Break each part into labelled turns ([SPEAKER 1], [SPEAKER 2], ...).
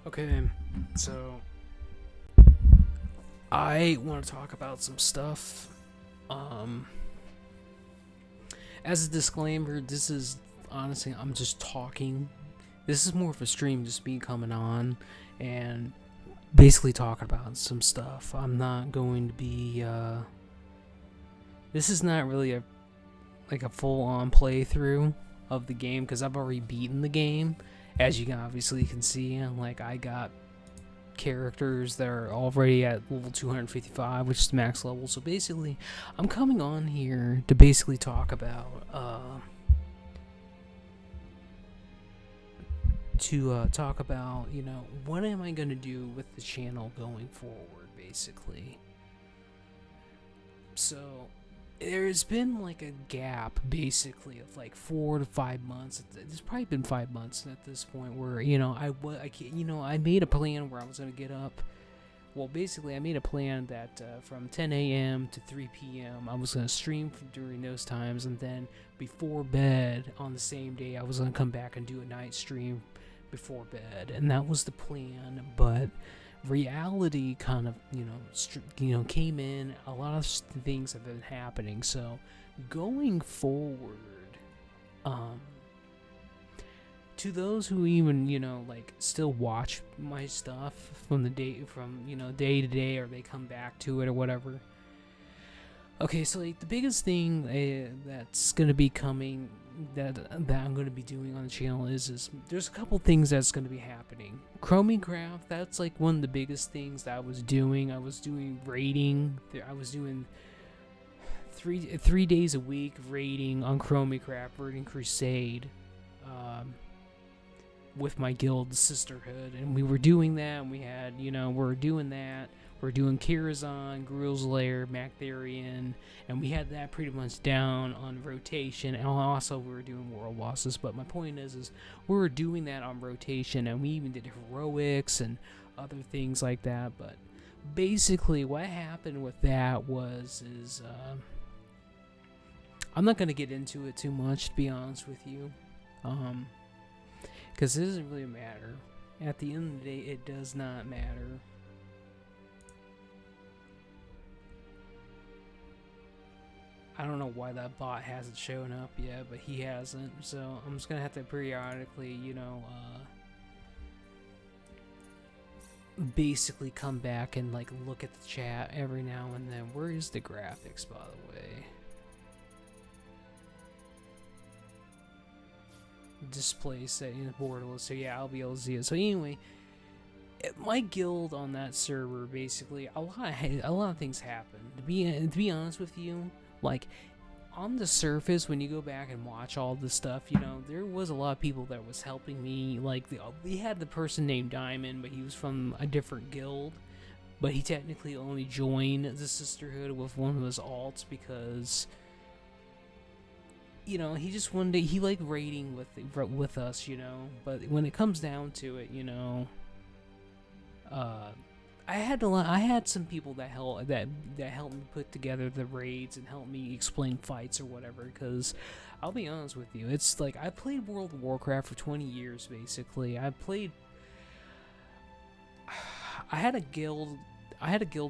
[SPEAKER 1] Okay, so I want to talk about some stuff. Um, as a disclaimer, this is honestly, I'm just talking. This is more of a stream, just me coming on and basically talking about some stuff. I'm not going to be, this is not really a full on playthrough of the game because I've already beaten the game. As you can obviously can see, like I got characters that are already at level 255, which is max level. So basically, I'm coming on here to basically talk about what am I going to do with the channel going forward, basically. So there's been like a gap basically of like 4 to 5 months. It's probably been 5 months at this point where I made a plan where I was gonna get up. Well, basically, I made a plan that from 10 a.m. to 3 p.m. I was gonna stream during those times, and then before bed on the same day, I was gonna come back and do a night stream before bed, and that was the plan. But reality kind of came in. A lot of things have been happening, so going forward, to those who even still watch my stuff from day to day, or they come back to it or whatever. Okay, so like the biggest thing that's gonna be coming, that I'm gonna be doing on the channel is there's a couple things that's gonna be happening. Chromicraft, that's like one of the biggest things that I was doing. I was doing raiding. I was doing three days a week raiding on Chromicraft, Verdant Crusade, with my guild, the Sisterhood, and we were doing that. And we had, we're doing that. We're doing Kirazon, Gruul's Lair, Mactharian, and we had that pretty much down on rotation. And also we were doing World Bosses. But my point is we were doing that on rotation, and we even did heroics and other things like that. But basically, what happened with that is I'm not gonna get into it too much, to be honest with you, because it doesn't really matter. At the end of the day, it does not matter. I don't know why that bot hasn't shown up yet, but he hasn't. So I'm just gonna have to periodically, basically come back and like look at the chat every now and then. Where is the graphics, by the way? Display setting borderless. So yeah, I'll be able to see it. So anyway, my guild on that server, basically a lot of things happened. To be honest with you, like on the surface, when you go back and watch all this stuff, there was a lot of people that was helping me. Like we had the person named Diamond, but he was from a different guild. But he technically only joined the Sisterhood with one of his alts because he just one day he liked raiding with us, But when it comes down to it, I had some people that helped me put together the raids and helped me explain fights or whatever. Because I'll be honest with you, it's like I played World of Warcraft for 20 years basically. I had a guild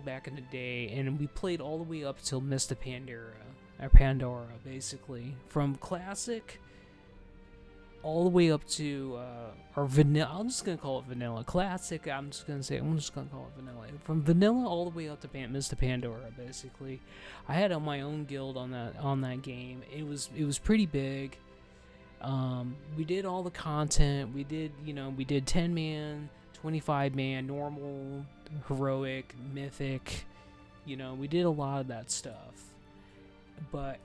[SPEAKER 1] back in the day, and we played all the way up till Mist of Pandora, basically from classic all the way up to or vanilla. I'm just gonna call it vanilla. Classic, I'm just gonna call it vanilla. From vanilla all the way up to Mist of Pandora, basically. I had my own guild on that game. It was pretty big. We did all the content. We did 10-man, 25-man, normal, heroic, mythic. We did a lot of that stuff. But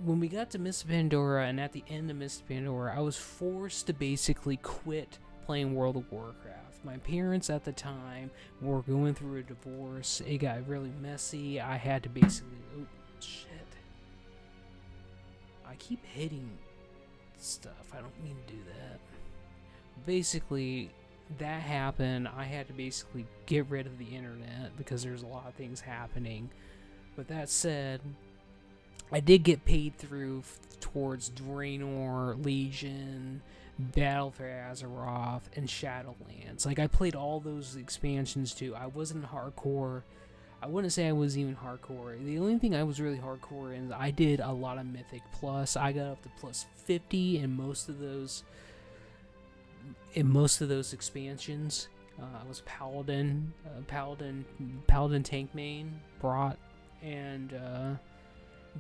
[SPEAKER 1] when we got to Mist of Pandora, and at the end of Mist of Pandora, I was forced to basically quit playing World of Warcraft. My parents at the time were going through a divorce. It got really messy. I had to basically... Oh, shit. I keep hitting stuff. I don't mean to do that. Basically, that happened. I had to basically get rid of the internet because there's a lot of things happening. But that said, I did get paid through towards Draenor, Legion, Battle for Azeroth, and Shadowlands. Like, I played all those expansions too. I wasn't hardcore. I wouldn't say I was even hardcore. The only thing I was really hardcore in is I did a lot of Mythic Plus. I got up to plus 50 in most of those. In most of those expansions, I was Paladin, Paladin tank main, brought, and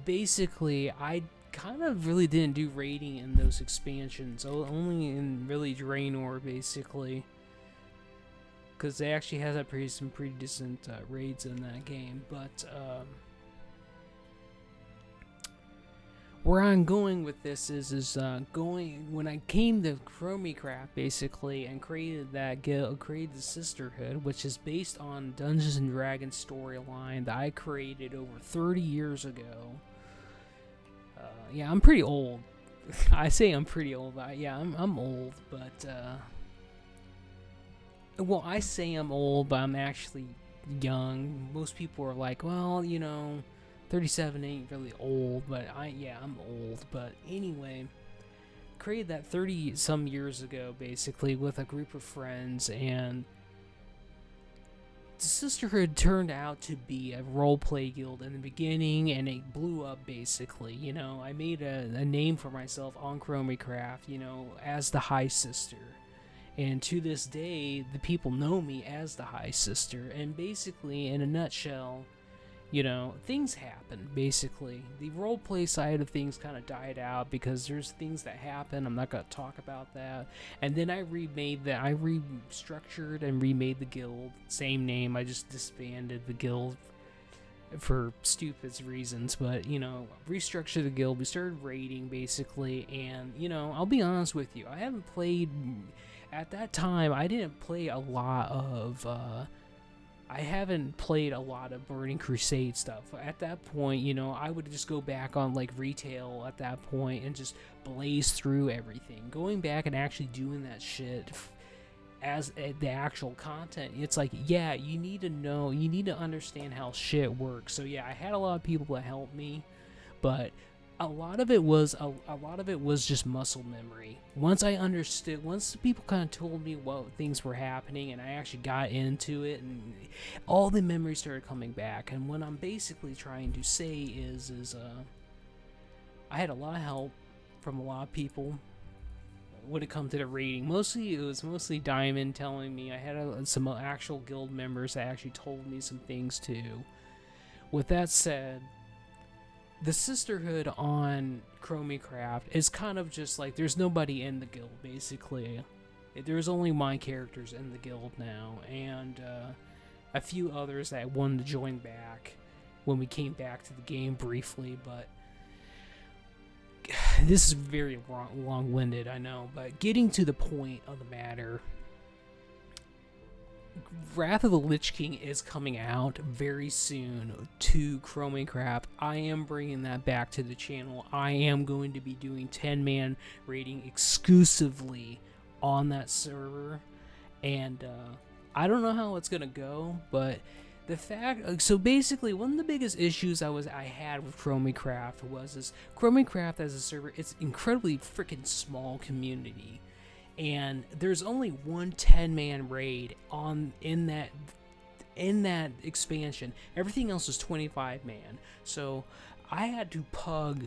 [SPEAKER 1] basically I kind of really didn't do raiding in those expansions. Only in really Draenor, basically, because they actually has some pretty decent raids in that game. But where I'm going with this is going when I came to Chromicraft basically and created that guild, created the Sisterhood, which is based on Dungeons and Dragons storyline that I created over 30 years ago. Yeah, I'm pretty old. I say I'm pretty old, but yeah, I'm old, but well, I say I'm old, but I'm actually young. Most people are like, well, 37 ain't really old, but I'm old. But anyway, created that 30 some years ago basically with a group of friends, and the Sisterhood turned out to be a roleplay guild in the beginning, and it blew up basically. I made a name for myself on Chromicraft, as the High Sister. And to this day, the people know me as the High Sister. And basically, in a nutshell, things happen, basically. The roleplay side of things kind of died out because there's things that happen. I'm not going to talk about that. And then I restructured and remade the guild. Same name, I just disbanded the guild for stupid reasons. But, restructured the guild. We started raiding, basically. And, I'll be honest with you. I haven't played... At that time, I didn't play a lot of... I haven't played a lot of Burning Crusade stuff. At that point, I would just go back on like retail at that point and just blaze through everything. Going back and actually doing that shit as the actual content, it's like, yeah, you need to understand how shit works. So yeah, I had a lot of people that helped me, but a lot of it was just muscle memory. Once the people kind of told me what things were happening, and I actually got into it, and all the memories started coming back. And what I'm basically trying to say is I had a lot of help from a lot of people when it comes to the raiding. It was mostly Diamond telling me. I had some actual guild members that actually told me some things too. With that said, the Sisterhood on Chromicraft is kind of just like, there's nobody in the guild, basically. There's only my characters in the guild now, and a few others that wanted to join back when we came back to the game briefly, but this is very long-winded, I know, but getting to the point of the matter, Wrath of the Lich King is coming out very soon to Chromicraft. I am bringing that back to the channel. I am going to be doing 10-man raiding exclusively on that server, and I don't know how it's gonna go, but the fact, so basically one of the biggest issues I had with Chromicraft was Chromicraft as a server, it's incredibly freaking small community. And there's only one 10-man raid in that expansion. Everything else is 25-man. So I had to pug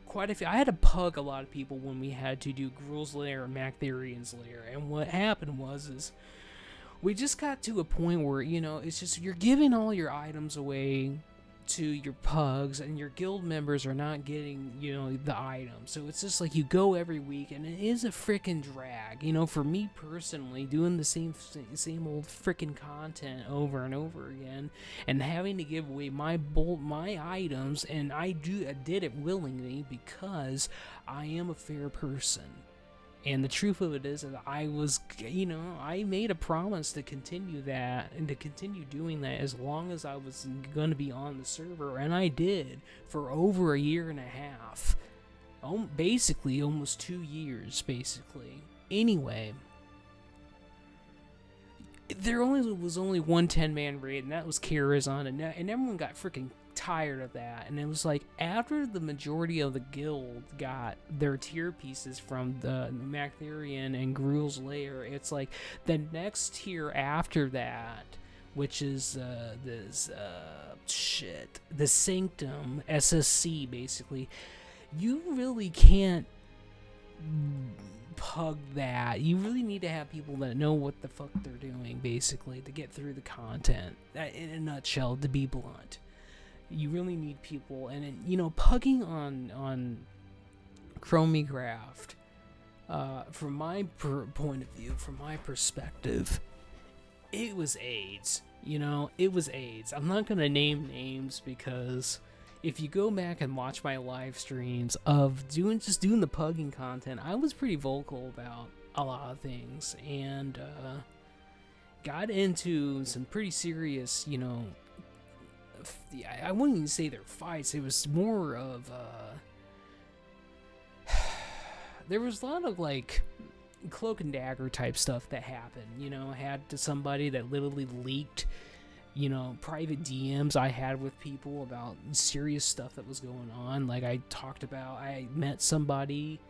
[SPEAKER 1] quite a few. I had to pug a lot of people when we had to do Gruul's Lair and Mactherian's Lair. And what happened was we just got to a point where, it's just you're giving all your items away to your pugs, and your guild members are not getting, the items. So it's just like you go every week, and it is a freaking drag. For me personally, doing the same old freaking content over and over again, and having to give away my items, and I did it willingly because I am a fair person. And the truth of it is that I was, I made a promise to continue that and to continue doing that as long as I was going to be on the server. And I did for over a year and a half. Basically, almost 2 years, basically. Anyway, there was only one 10-man raid, and that was Karazhan, and everyone got freaking tired of that. And it was like after the majority of the guild got their tier pieces from the Mactherian and Gruul's Lair, it's like the next tier after that, which is the Sanctum SSC, basically. You really can't pug that. You really need to have people that know what the fuck they're doing, basically, to get through the content. In a nutshell, to be blunt, you really need people. And pugging on Chromecraft, from my point of view, from my perspective, it was AIDS. It was AIDS. I'm not gonna name names because if you go back and watch my live streams of doing the pugging content, I was pretty vocal about a lot of things and got into some pretty serious, I wouldn't even say they're fights. It was more of there was a lot of like cloak and dagger type stuff that happened. Had to somebody that literally leaked private DMs I had with people about serious stuff that was going on. Like I met somebody,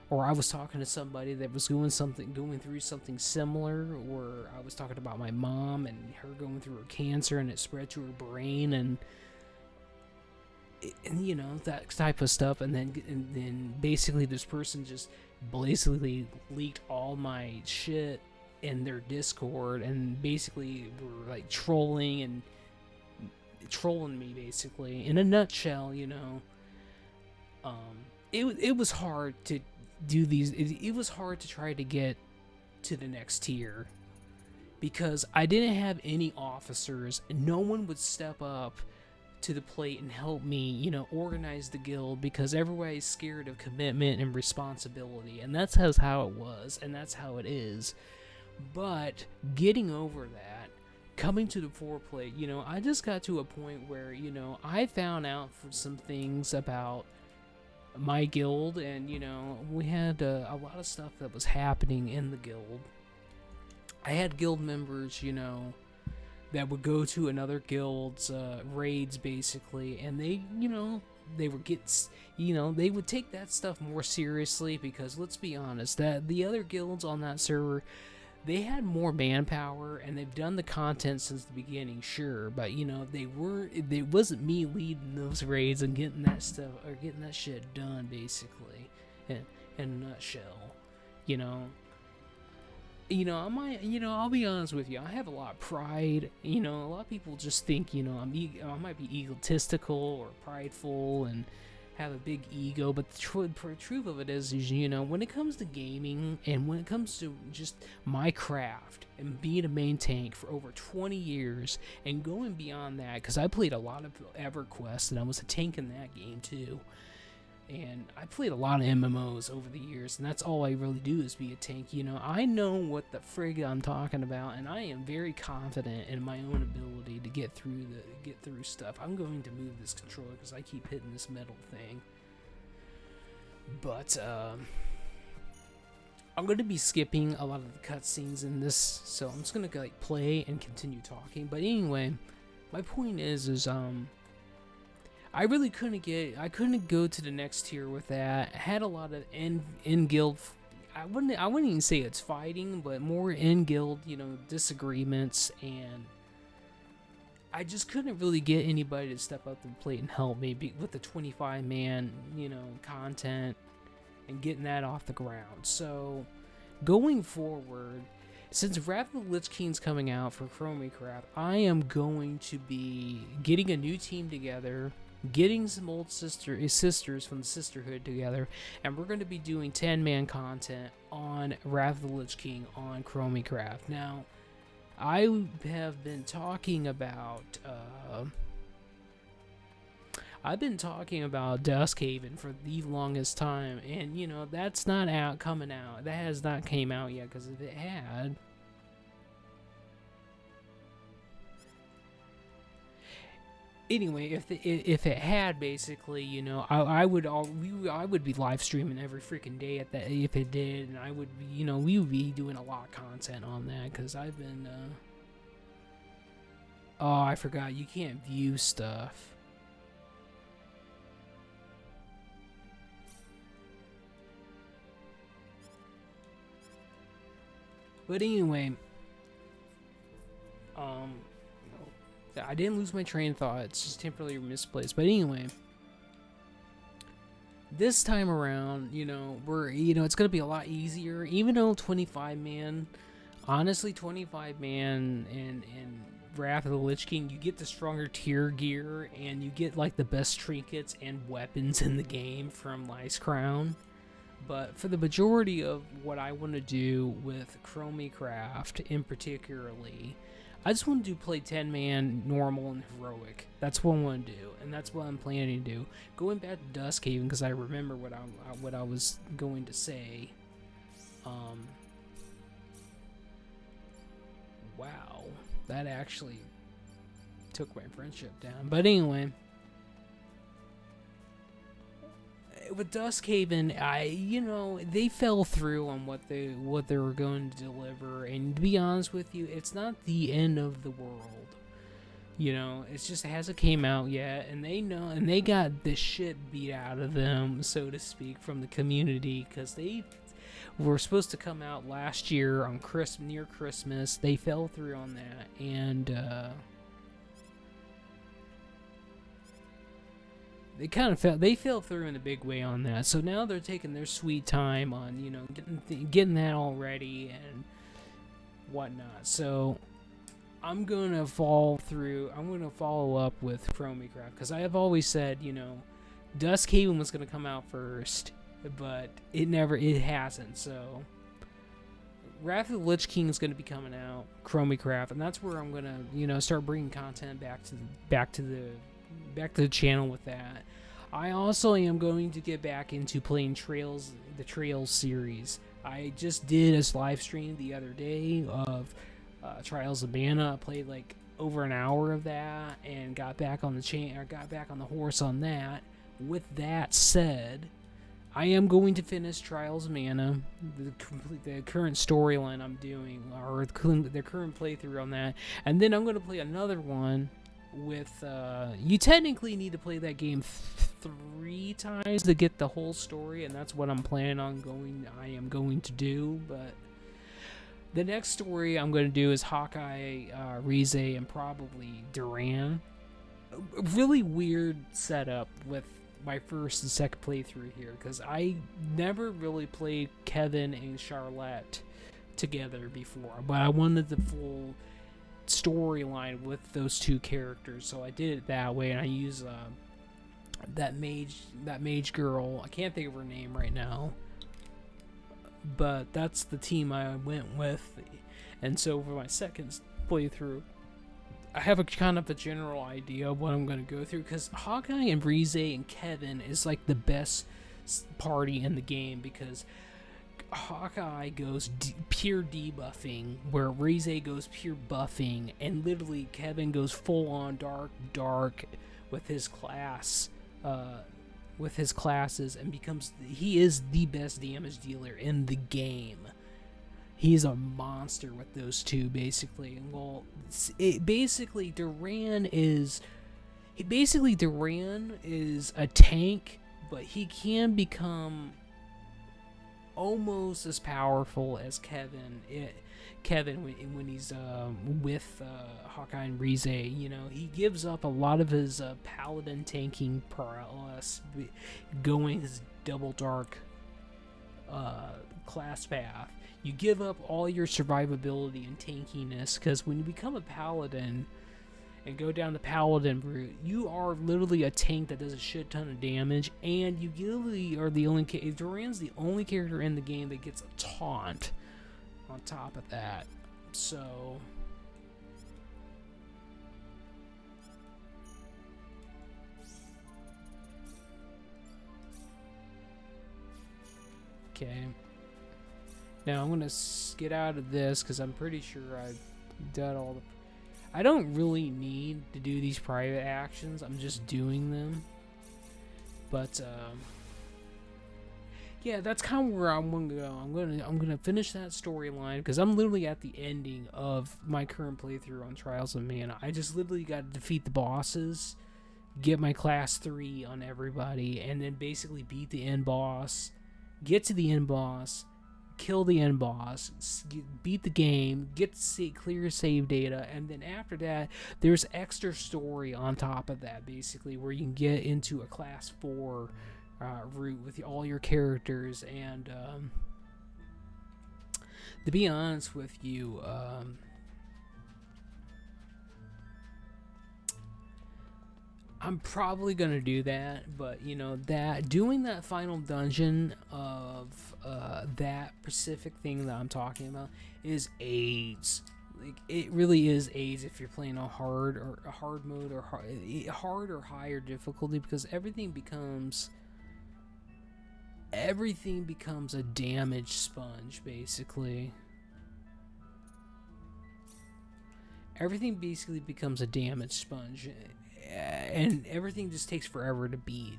[SPEAKER 1] or I was talking to somebody that was going through something similar, or I was talking about my mom and her going through her cancer and it spread to her brain and that type of stuff. And then basically this person just basically leaked all my shit in their Discord and basically were like trolling me, basically. In a nutshell, it was hard to do these. It was hard to try to get to the next tier because I didn't have any officers. No one would step up to the plate and help me, organize the guild, because everybody's scared of commitment and responsibility, and that's how it was, and that's how it is. But getting over that, coming to the foreplay, I just got to a point where, I found out for some things about my guild, and, we had a lot of stuff that was happening in the guild. I had guild members, that would go to another guild's raids, basically, and they would take that stuff more seriously, because let's be honest, that the other guilds on that server, they had more manpower and they've done the content since the beginning, sure, but it wasn't me leading those raids and getting that stuff or getting that shit done, basically, in a nutshell. I'll be honest with you, I have a lot of pride. A lot of people just think, I might be egotistical or prideful and have a big ego, but the truth of it is, when it comes to gaming and when it comes to just my craft and being a main tank for over 20 years and going beyond that, because I played a lot of EverQuest and I was a tank in that game too, and I played a lot of MMOs over the years, and that's all I really do is be a tank. I know what the frig I'm talking about, and I am very confident in my own ability to get through stuff. I'm going to move this controller because I keep hitting this metal thing. But I'm going to be skipping a lot of the cutscenes in this, so I'm just going to play and continue talking. But anyway, my point is I really couldn't go to the next tier with that. I had a lot of in guild. I wouldn't even say it's fighting, but more in guild, disagreements, and I just couldn't really get anybody to step up to the plate and help me with the 25-man, content and getting that off the ground. So going forward, since Wrath of the Lich King's coming out for Chromecraft, I am going to be getting a new team together, getting some old sisters from the Sisterhood together, and we're going to be doing 10-man content on Wrath of the Lich King on Chromecraft. Now, I have been talking about Duskhaven for the longest time, and that's not coming out. That has not came out yet, because if it had, anyway, if it had, basically, I would be live streaming every freaking day at that if it did, and I would be, we would be doing a lot of content on that, because I've been Oh, I forgot. You can't view stuff. But anyway, I didn't lose my train of thought. It's just temporarily misplaced. But anyway, this time around, it's gonna be a lot easier. Even though 25 man, honestly, 25 man and Wrath of the Lich King, you get the stronger tier gear and you get like the best trinkets and weapons in the game from Lice Crown. But for the majority of what I want to do with Chromicraft in particularly, I just want to play 10 man, normal, and heroic. That's what I want to do, and that's what I'm planning to do. Going back to Duskhaven, because I remember what I was going to say. Wow, that actually took my friendship down. But anyway, with Duskhaven, they fell through on what they were going to deliver, and to be honest with you, it's not the end of the world. It's just it hasn't came out yet, and they know, and they got the shit beat out of them, so to speak, from the community, because they were supposed to come out last year on near Christmas. They fell through on that, and they fell through in a big way on that. So now they're taking their sweet time on getting that all ready and whatnot. So I'm gonna follow up with Chromicraft, because I have always said Duskhaven was gonna come out first, but it hasn't. So Wrath of the Lich King is gonna be coming out, Chromicraft, and that's where I'm gonna start bringing content back to the channel with that. I also am going to get back into playing the Trails series. I just did a live stream the other day of Trials of Mana. I played like over an hour of that and got back on the horse on that. With that said, I am going to finish Trials of Mana, the current storyline I'm doing, or the current playthrough on that, and then I'm going to play another one with you technically need to play that game 3 times to get the whole story, and that's what I'm planning on I am going to do. But the next story I'm going to do is Hawkeye, Rize, and probably Duran. A really weird setup with my first and second playthrough here, because I never really played Kevin and Charlotte together before, but I wanted the full storyline with those two characters, so I did it that way, and I use that mage girl. I can't think of her name right now, but that's the team I went with. And so for my second playthrough, I have a kind of a general idea of what I'm going to go through, because Hawkeye and Rize and Kevin is like the best party in the game, because Hawkeye goes pure debuffing, where Rize goes pure buffing, and literally Kevin goes full on dark with his class, with his classes, and he is the best damage dealer in the game. He's a monster with those two, basically. Well, Duran is a tank, but he can become almost as powerful as Kevin. When he's with Hawkeye and Rize, he gives up a lot of his paladin tanking prowess, going his double dark class path. You give up all your survivability and tankiness, because when you become a paladin and go down the paladin route, you are literally a tank that does a shit ton of damage, and you literally are the only Duran's the only character in the game that gets a taunt on top of that. So okay, now I'm gonna get out of this, because I'm pretty sure I've done all the... I don't really need to do these private actions, I'm just doing them. But Yeah, that's kind of where I'm gonna go. I'm gonna finish that storyline because I'm literally at the ending of my current playthrough on Trials of Mana. I just literally got to defeat the bosses, get my class 3 on everybody, and then basically beat the end boss, get to the end boss, kill the end boss, beat the game, get to see clear save data, and then after that, there's extra story on top of that, basically, where you can get into a class 4 route with all your characters. And to be honest with you, I'm probably gonna do that, but that doing that final dungeon of that specific thing that I'm talking about is AIDS. Like, it really is AIDS if you're playing a hard mode or hard or higher difficulty, because everything becomes a damage sponge, basically. Everything basically becomes a damage sponge, and everything just takes forever to beat.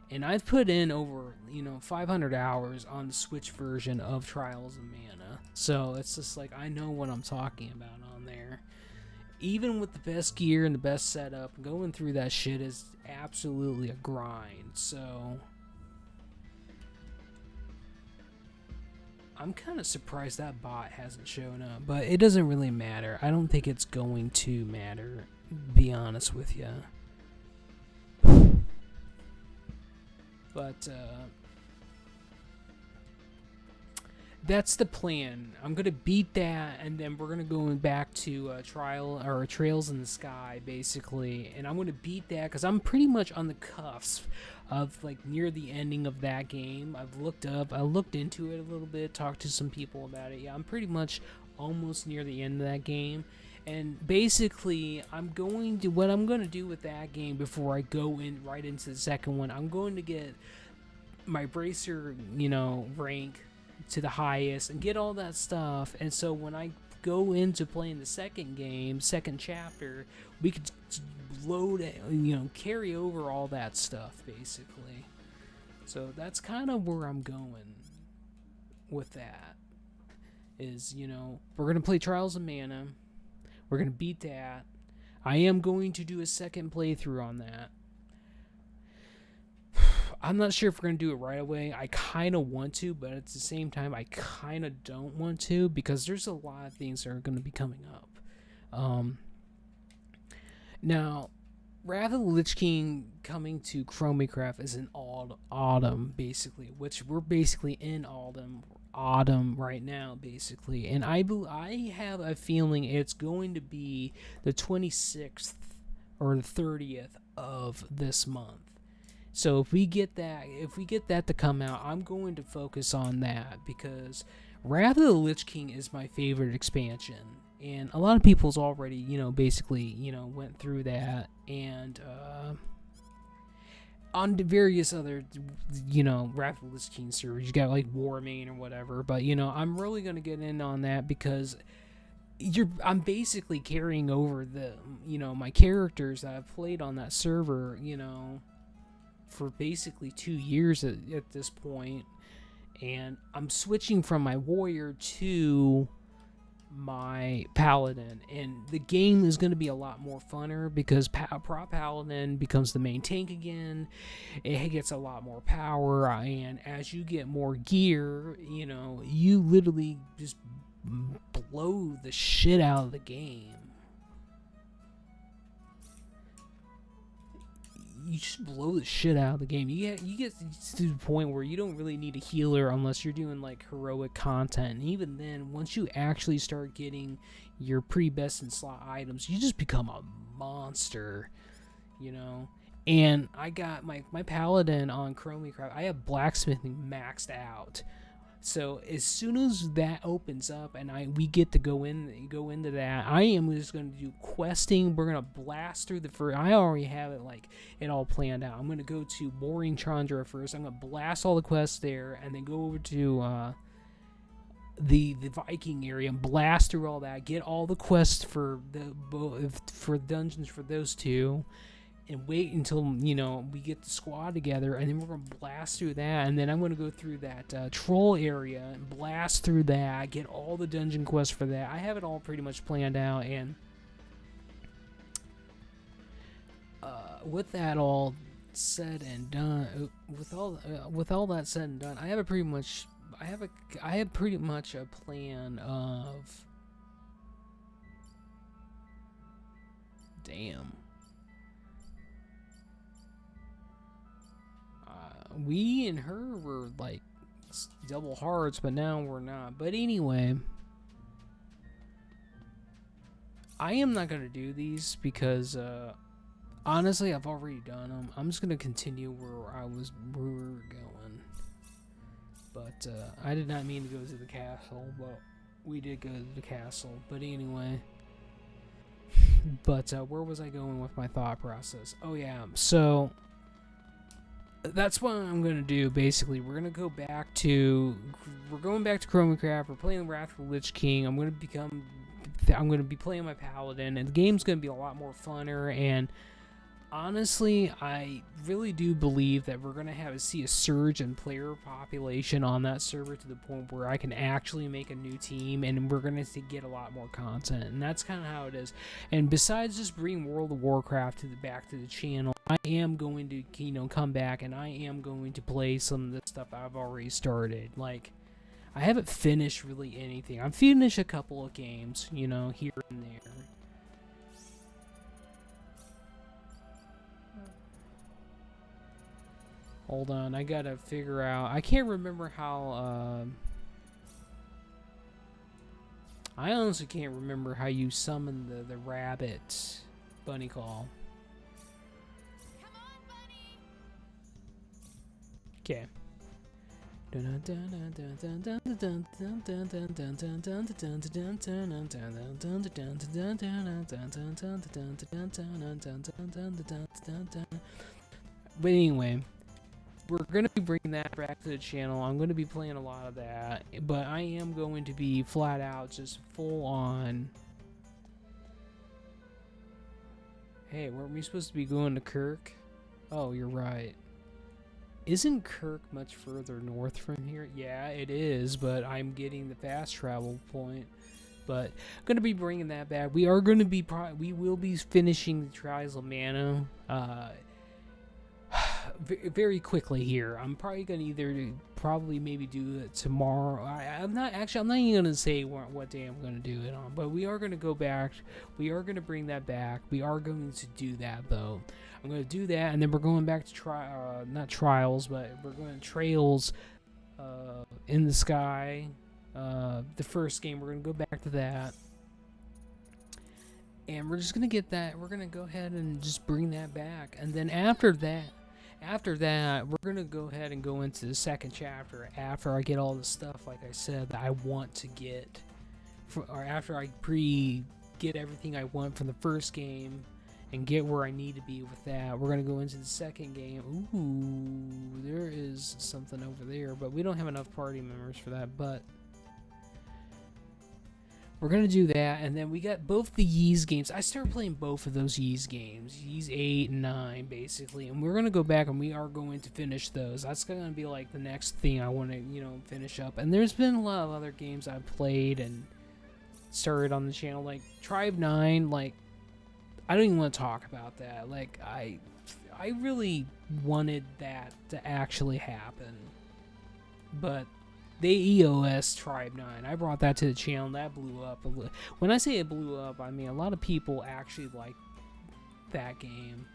[SPEAKER 1] And I've put in over 500 hours on the Switch version of Trials of Mana, so it's just like I know what I'm talking about on there. Even with the best gear and the best setup, going through that shit is absolutely a grind. So I'm kind of surprised that bot hasn't shown up, but it doesn't really matter. I don't think it's going to matter, be honest with you. But that's the plan. I'm gonna beat that, and then we're gonna go back to Trails in the Sky, basically. And I'm gonna beat that because I'm pretty much on the cusp of like near the ending of that game. I looked into it a little bit, talked to some people about it. Yeah, I'm pretty much almost near the end of that game. And basically, what I'm going to do with that game before I go in right into the second one, I'm going to get my bracer, rank to the highest and get all that stuff. And so when I go into playing the second chapter, we could load it, carry over all that stuff, basically. So that's kind of where I'm going with that. Is, we're going to play Trials of Mana. We're going to beat that. I am going to do a second playthrough on that. I'm not sure if we're going to do it right away. I kind of want to, but at the same time, I kind of don't want to, because there's a lot of things that are going to be coming up. Now, Wrath of the Lich King coming to Chromicraft is in autumn, basically, which we're basically in autumn right now, basically. And I have a feeling it's going to be the 26th or the 30th of this month. So if we get that to come out, I'm going to focus on that, because Wrath of the Lich King is my favorite expansion. And a lot of people's already, basically, went through that. And on the various other, Wrath of the Lich King servers, you got like Warmane or whatever. But, I'm really going to get in on that, because I'm basically carrying over my characters that I've played on that server, for basically 2 years at this point. And I'm switching from my warrior to my paladin, and the game is going to be a lot more funner, because prop paladin becomes the main tank again. It gets a lot more power, and as you get more gear, you literally just blow the shit out of the game. You just blow the shit out of the game. You get to the point where you don't really need a healer unless you're doing like heroic content. And even then, once you actually start getting your pre-best in slot items, you just become a monster, And I got my paladin on Chromicraft. I have blacksmithing maxed out. So as soon as that opens up and we get to go into that, I am just going to do questing. We're going to blast through the first. I already have it all planned out. I'm going to go to Boring Chandra first. I'm going to blast all the quests there, and then go over to the Viking area and blast through all that. Get all the quests for dungeons for those two. and wait until, you know, we get the squad together, and then we're going to blast through that, and then I'm going to go through that troll area and blast through that, get all the dungeon quests for that. I have it all pretty much planned out, and with that all said and done, with all that said and done, I have pretty much a plan of, damn. We and her were like double hearts, but now we're not. But anyway, I am not gonna do these because honestly, I've already done them. I'm just gonna continue where we were going. But I did not mean to go to the castle, but we did go to the castle. But anyway, but where was I going with my thought process? Oh yeah, so that's what I'm gonna do. Basically, we're going back to Chronicraft. We're playing Wrath of the Lich King. I'm gonna be playing my paladin, and the game's gonna be a lot more funner. And honestly, I really do believe that we're gonna see a surge in player population on that server to the point where I can actually make a new team, and we're gonna get a lot more content. And that's kind of how it is. And besides just bringing World of Warcraft back to the channel, I am going to, you know, come back, and I am going to play some of the stuff I've already started. Like, I haven't finished really anything. I've finished a couple of games, you know, here and there. Hold on, I gotta figure out. I can't remember how. I honestly can't remember how you summon the rabbit bunny call. Okay. But anyway, we're going to be bringing that back to the channel. I'm going to be playing a lot of that, but I am going to be flat out just full on. Hey, weren't we supposed to be going to Kirk? Oh, you're right. Isn't Kirk much further north from here? Yeah, it is, but I'm getting the fast travel point. But I'm going to be bringing that back. We are going to be we will be finishing the Trials of Mana very quickly here. I'm probably going to maybe do it tomorrow. I'm not even going to say what day I'm going to do it on, but we are going to go back. We are going to bring that back. We are going to do that, though. I'm going to do that, and then we're going back to not Trials, but we're going to Trails in the Sky. The first game, we're going to go back to that. And we're just going to get that. We're going to go ahead and just bring that back. And then after that, we're going to go ahead and go into the second chapter after I get all the stuff, like I said, that I want to get. Or after I get everything I want from the first game and get where I need to be with that. We're going to go into the second game. Ooh, there is something over there, but we don't have enough party members for that, but we're going to do that, and then we got both the Ys games. I started playing both of those Ys games, Ys 8 and 9, basically, and we're going to go back, and we are going to finish those. That's going to be, like, the next thing I want to, you know, finish up. And there's been a lot of other games I've played and started on the channel, like Tribe 9, like, I don't even want to talk about that. Like, I really wanted that to actually happen, but they EOS Tribe 9. I brought that to the channel, and that blew up. When I say it blew up, I mean a lot of people actually like that game.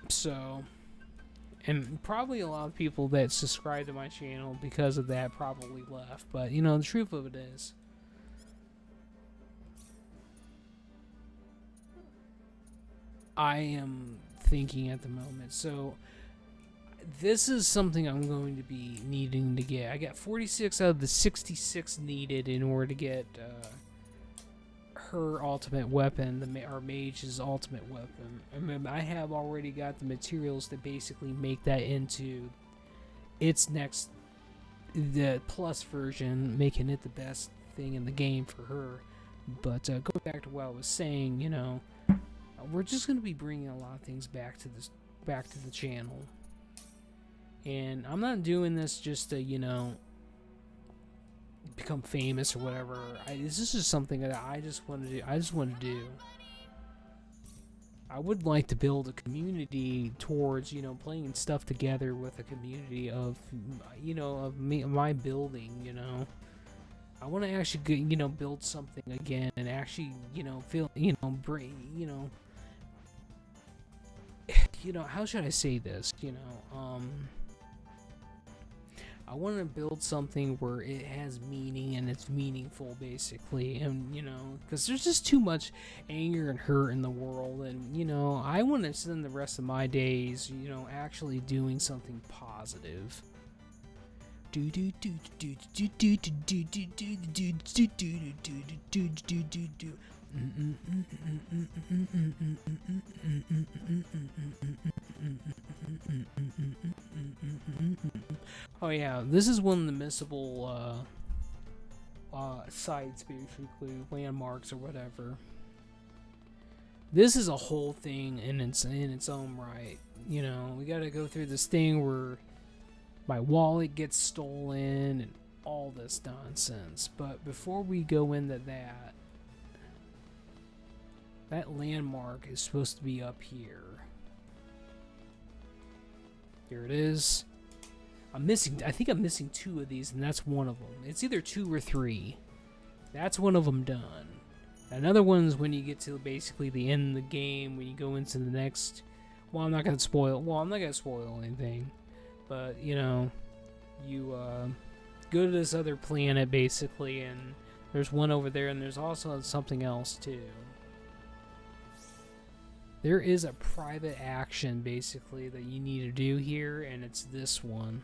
[SPEAKER 1] So, and probably a lot of people that subscribe to my channel because of that probably left. But, you know, the truth of it is, I am thinking at the moment. So, this is something I'm going to be needing to get. I got 46 out of the 66 needed in order to get her ultimate weapon, our mage's ultimate weapon. I mean, I have already got the materials to basically make that into its the plus version, making it the best thing in the game for her. But going back to what I was saying, you know, we're just gonna be bringing a lot of things back to the channel. And I'm not doing this just to, you know, become famous or whatever. This is just something that I just want to do. I would like to build a community towards, you know, playing stuff together with a community of, you know, of my building, you know. I want to actually, you know, build something again and actually, you know, feel, you know, you know, how should I say this, you know, I want to build something where it has meaning and it's meaningful, basically, and, you know, because there's just too much anger and hurt in the world, and, you know, I want to spend the rest of my days, you know, actually doing something positive. Oh yeah, this is one of the missable sites, basically, landmarks or whatever. This is a whole thing in its own right. You know, we gotta go through this thing where my wallet gets stolen and all this nonsense. But before we go into that, that landmark is supposed to be up here. Here it is. I think I'm missing 2 of these, and that's one of them. It's either 2 or 3. That's one of them done. Another one's when you get to basically the end of the game, when you go into the next. Well, I'm not gonna spoil anything, but you know, you go to this other planet basically, and there's one over there, and there's also something else too. There is a private action basically that you need to do here, and it's this one.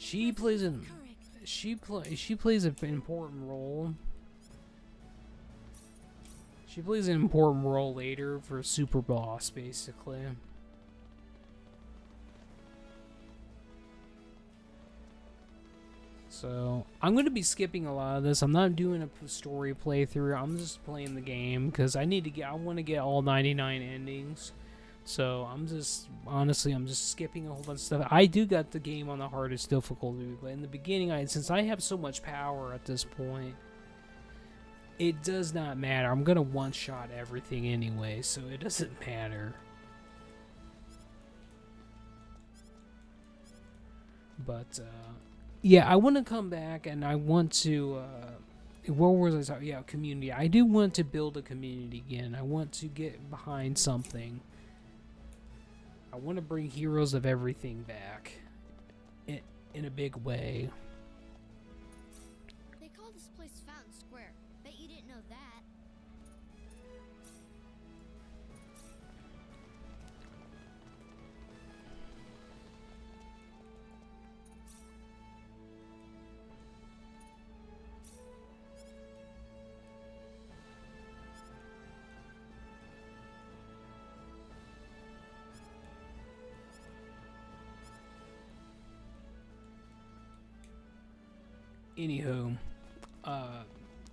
[SPEAKER 1] She plays an important role. She plays an important role later for Super Boss, basically. So I'm going to be skipping a lot of this. I'm not doing a story playthrough. I'm just playing the game because I want to get all 99 endings. So I'm just skipping a whole bunch of stuff. I do got the game on the hardest difficulty, but in the beginning, since I have so much power at this point, it does not matter. I'm gonna one-shot everything anyway, so it doesn't matter. But yeah, I want to come back and I want to. What was I talking? Yeah, community. I do want to build a community again. I want to get behind something. I want to bring Heroes of Everything back in a big way.
[SPEAKER 2] They call this place Fountain Square. Bet you didn't know that.
[SPEAKER 1] Anywho,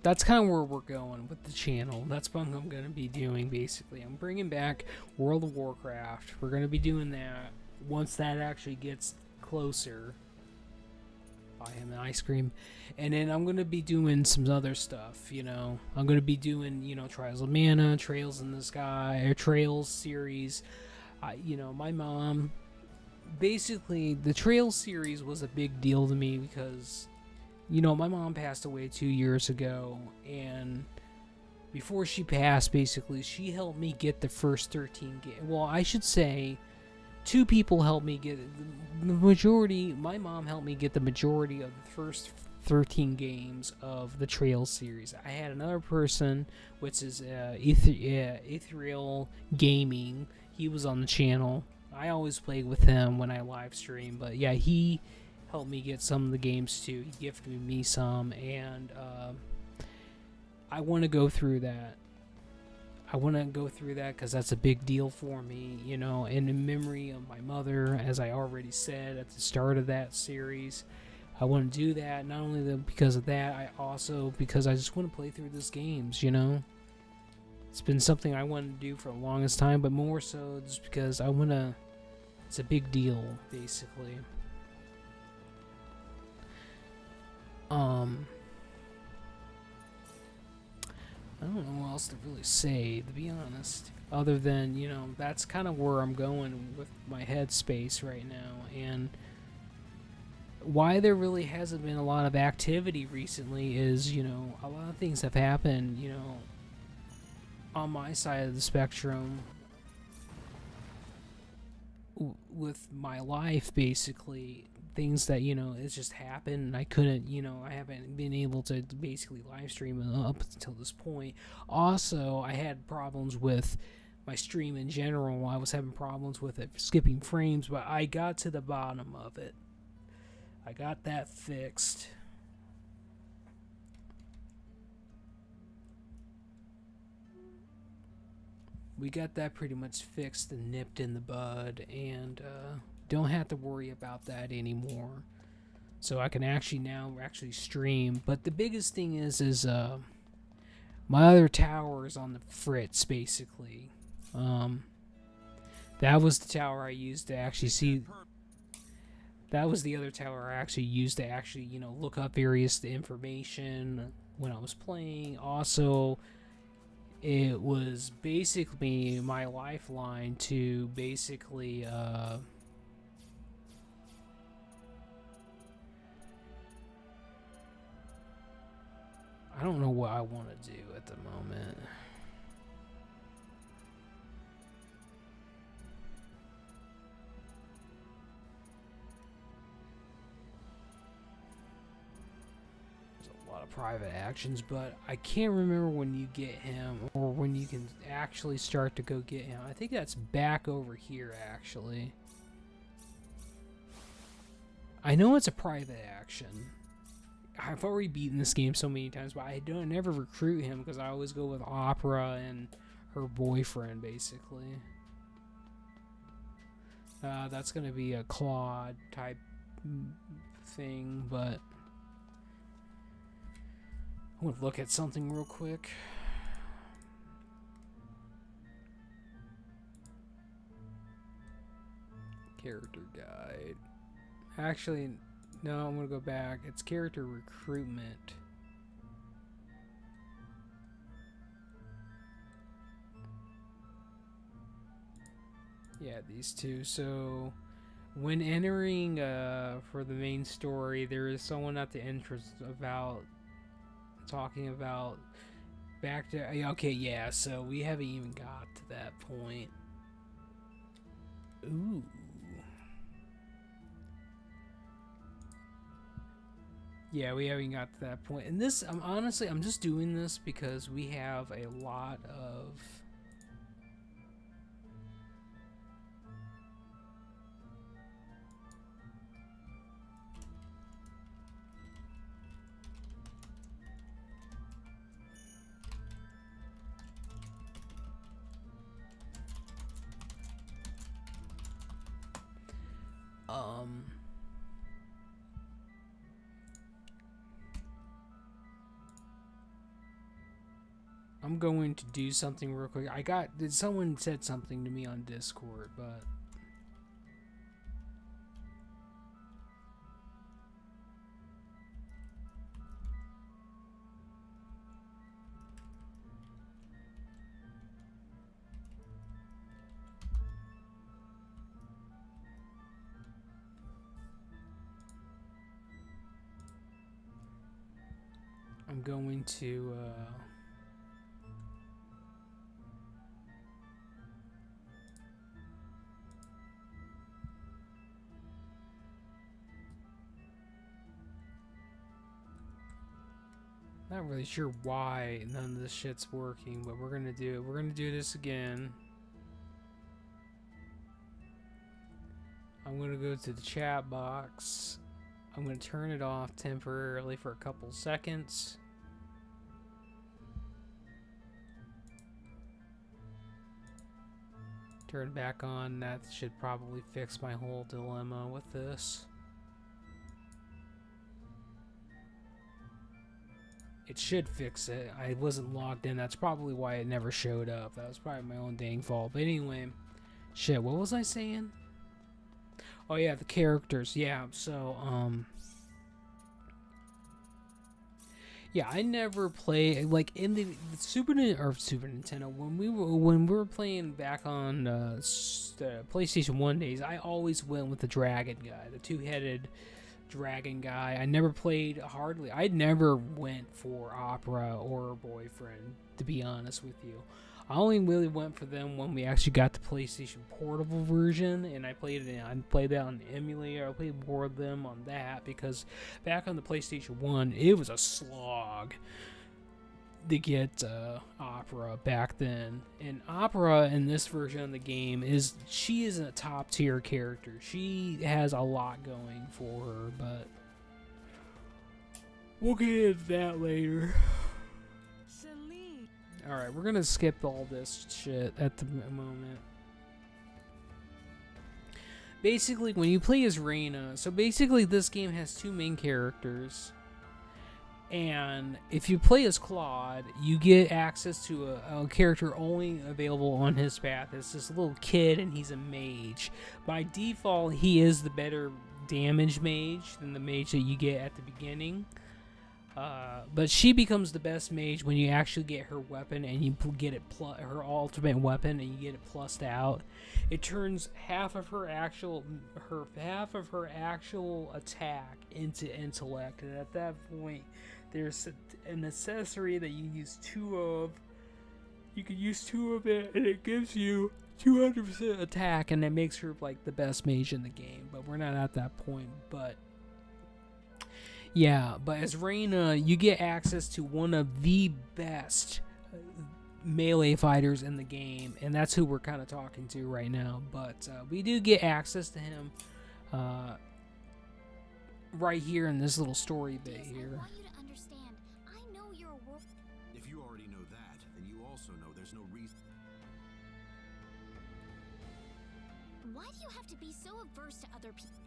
[SPEAKER 1] that's kind of where we're going with the channel. That's what I'm going to be doing, basically. I'm bringing back World of Warcraft. We're going to be doing that once that actually gets closer. Buy him an ice cream. And then I'm going to be doing some other stuff, you know. I'm going to be doing, you know, Trials of Mana, Trails in the Sky, or Trails series. You know, my mom... Basically, the Trails series was a big deal to me because... You know, my mom passed away 2 years ago, and before she passed, basically, she helped me get the first 13 games. Well, I should say, 2 people helped me get the majority. My mom helped me get the majority of the first 13 games of the Trails series. I had another person, which is Ethereal Gaming. He was on the channel. I always played with him when I live stream, but yeah, he helped me get some of the games too. He gifted me some, and I want to go through that. I want to go through that because that's a big deal for me, you know, and in memory of my mother, as I already said at the start of that series. I want to do that, not only because of that, I also because I just want to play through these games, you know. It's been something I wanted to do for the longest time, but more so just because I want to. It's a big deal, basically. I don't know what else to really say, to be honest. Other than, you know, that's kind of where I'm going with my headspace right now. And why there really hasn't been a lot of activity recently is, you know, a lot of things have happened, you know, on my side of the spectrum with my life, basically. Things that, you know, it's just happened, and I couldn't, you know, I haven't been able to basically live stream up until this point. Also, I had problems with my stream in general. I was having problems with it skipping frames, but I got to the bottom of it. I got that fixed. We got that pretty much fixed and nipped in the bud, and don't have to worry about that anymore. So I can actually now stream. But the biggest thing is my other tower is on the fritz, basically. That was the tower I used to actually see. That was the other tower I actually used to actually, you know, look up various information when I was playing. Also, it was basically my lifeline to basically I don't know what I want to do at the moment. There's a lot of private actions, but I can't remember when you get him or when you can actually start to go get him. I think that's back over here, actually. I know it's a private action. I've already beaten this game so many times, but I never recruit him because I always go with Opera and her boyfriend, basically. That's gonna be a Claude type thing, but I want to look at something real quick. Character guide. Actually, no, I'm gonna go back. It's character recruitment. Yeah, these two. So, when entering for the main story, there is someone at the entrance about talking about back to. Okay, yeah. So we haven't even got to that point. Ooh. Yeah, we haven't got to that point. And this, honestly, I'm just doing this because we have a lot of I'm going to do something real quick. Someone said something to me on Discord, but I'm going to not really sure why none of this shit's working, but we're gonna do it. We're gonna do this again. I'm gonna go to the chat box. I'm gonna turn it off temporarily for a couple seconds. Turn it back on. That should probably fix my whole dilemma with this. It should fix it. I wasn't logged in. That's probably why it never showed up. That was probably my own dang fault. But anyway, shit, what was I saying? Oh yeah, the characters. Yeah, so yeah, I never play like in the Super Nintendo when we were playing back on the PlayStation 1 days. I always went with the dragon guy, the two-headed dragon guy. I never played hardly. I never went for Opera or Boyfriend, to be honest with you. I only really went for them when we actually got the PlayStation Portable version, and I played that on the emulator. I played more of them on that because back on the PlayStation 1, it was a slog to get Opera back then. And Opera in this version of the game she is a top tier character. She has a lot going for her, but we'll get into that later. Alright, we're gonna skip all this shit at the moment. Basically, when you play as Reina, so basically this game has two main characters. And if you play as Claude, you get access to a character only available on his path. It's this little kid, and he's a mage. By default, he is the better damage mage than the mage that you get at the beginning. But she becomes the best mage when you actually get her weapon and you get it her ultimate weapon and you get it plussed out. It turns half of her actual attack into intellect, and at that point, there's an accessory that you use two of. You can use two of it, and it gives you 200% attack, and it makes her like the best mage in the game. But we're not at that point. But yeah, but as Reina, you get access to one of the best melee fighters in the game, and that's who we're kind of talking to right now. But we do get access to him right here in this little story bit here.
[SPEAKER 2] I want you to understand. I know you're a world.
[SPEAKER 3] If you already know that, then you also know there's no reason.
[SPEAKER 2] Why do you have to be so averse to other people?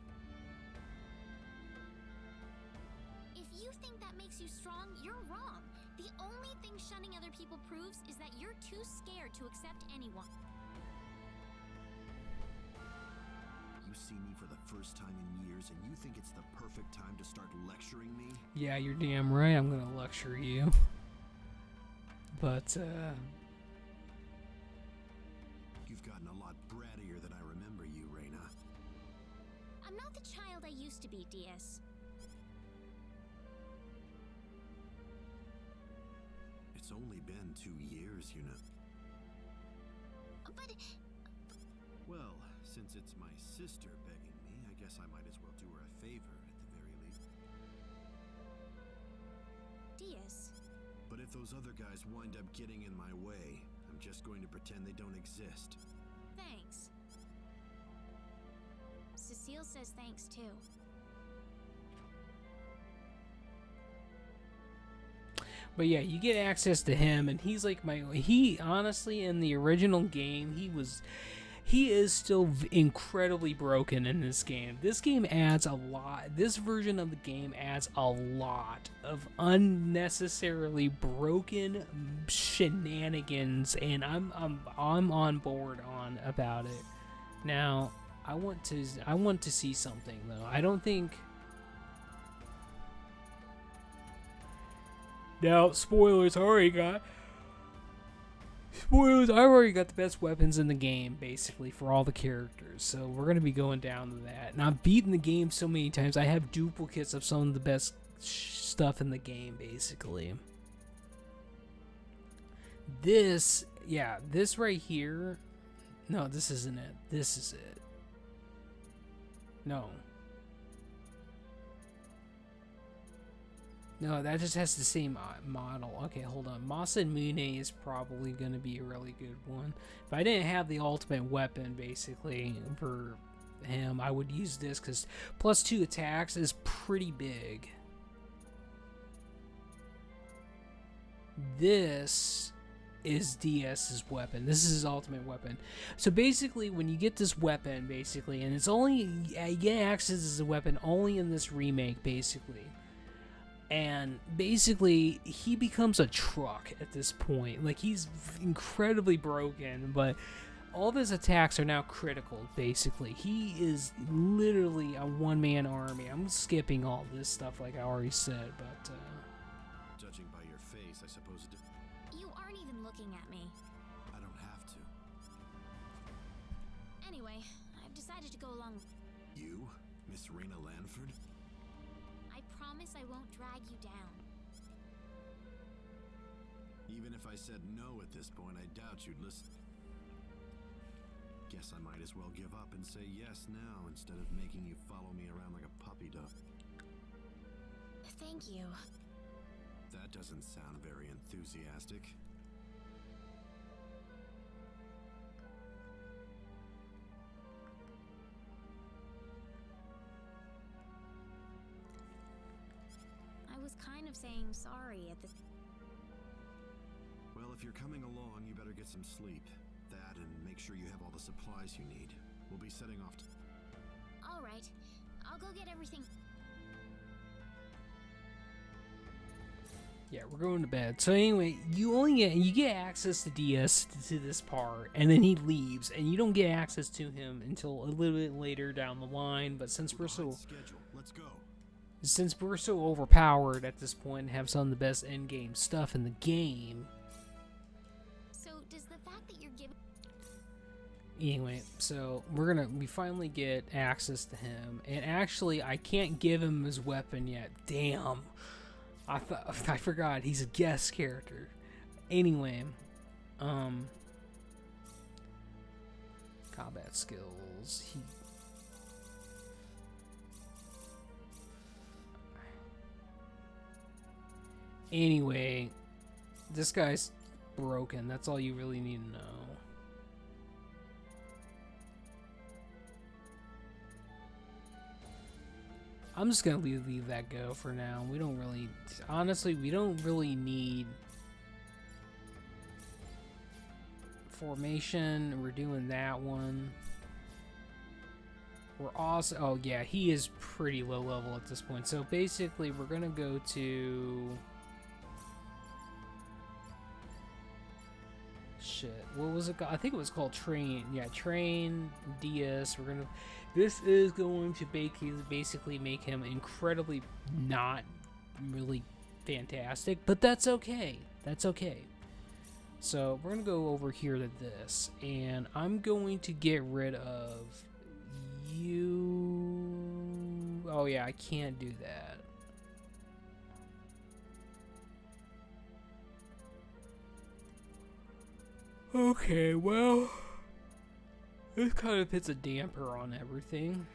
[SPEAKER 2] If you think that makes you strong, you're wrong. The only thing shunning other people proves is that you're too scared to accept anyone.
[SPEAKER 3] You see me for the first time in years, and you think it's the perfect time to start lecturing me?
[SPEAKER 1] Yeah, you're damn right. I'm gonna lecture you. But
[SPEAKER 3] You've gotten a lot brattier than I remember you, Reina.
[SPEAKER 2] I'm not the child I used to be, DS.
[SPEAKER 3] It's only been 2 years, you know.
[SPEAKER 2] But
[SPEAKER 3] Well, since it's my sister begging me, I guess I might as well do her a favor at the very least.
[SPEAKER 2] DS,
[SPEAKER 3] But if those other guys wind up getting in my way, I'm just going to pretend they don't exist.
[SPEAKER 2] thanks. Cecile says thanks too.
[SPEAKER 1] But yeah, you get access to him, and he's like he honestly in the original game he is still incredibly broken in this game. This game adds a lot. This version of the game adds a lot of unnecessarily broken shenanigans, and I'm on board on about it. Now, I want to see something though. I don't think. Now, spoilers, I've already got the best weapons in the game, basically, for all the characters. So we're going to be going down to that. And I've beaten the game so many times, I have duplicates of some of the best stuff in the game, basically. This right here. No, this isn't it. This is it. No. No, that just has the same model. Okay, hold on. Masamune is probably going to be a really good one. If I didn't have the ultimate weapon, basically, for him, I would use this, because +2 attacks is pretty big. This is DS's weapon. This is his ultimate weapon. So basically, when you get this weapon, basically, and it's only, you get access to the weapon only in this remake, basically. And basically, he becomes a truck at this point. Like, he's incredibly broken, but all of his attacks are now critical, basically. He is literally a one-man army. I'm skipping all this stuff, like I already said, but,
[SPEAKER 3] Judging by your face, I suppose it.
[SPEAKER 2] You aren't even looking at me.
[SPEAKER 3] I don't have to.
[SPEAKER 2] Anyway, I've decided to go along.
[SPEAKER 3] You, Miss Rena Lanford?
[SPEAKER 2] I promise I won't drag you down.
[SPEAKER 3] Even if I said no at this point, I doubt you'd listen. Guess I might as well give up and say yes now instead of making you follow me around like a puppy dog.
[SPEAKER 2] Thank you.
[SPEAKER 3] That doesn't sound very enthusiastic.
[SPEAKER 2] I was kind of saying sorry at the...
[SPEAKER 3] Well, if you're coming along, you better get some sleep. That and make sure you have all the supplies you need. We'll be setting off to...
[SPEAKER 2] All right, I'll go get everything.
[SPEAKER 1] yeah, we're going to bed. So anyway, you get access to DS to this part, and then he leaves, and you don't get access to him until a little bit later down the line. But since we're so
[SPEAKER 3] schedule. Let's go.
[SPEAKER 1] overpowered at this point and have some of the best end game stuff in the game.
[SPEAKER 2] So does the fact that you're giving...
[SPEAKER 1] Anyway, so we finally get access to him, and actually I can't give him his weapon yet. Damn. I forgot he's a guest character. Anyway, combat skills. Anyway, this guy's broken. That's all you really need to know. I'm just gonna leave that go for now. We don't really, honestly, we don't really need formation. We're doing that one. We're also, oh yeah, he is pretty low level at this point. So basically, we're gonna go to, shit, what was it called? I think it was called Train. Yeah, Train DS. This is going to basically make him incredibly not really fantastic, but that's okay. That's okay. So we're going to go over here to this, and I'm going to get rid of you. Oh yeah, I can't do that. Okay, well, this kind of puts a damper on everything.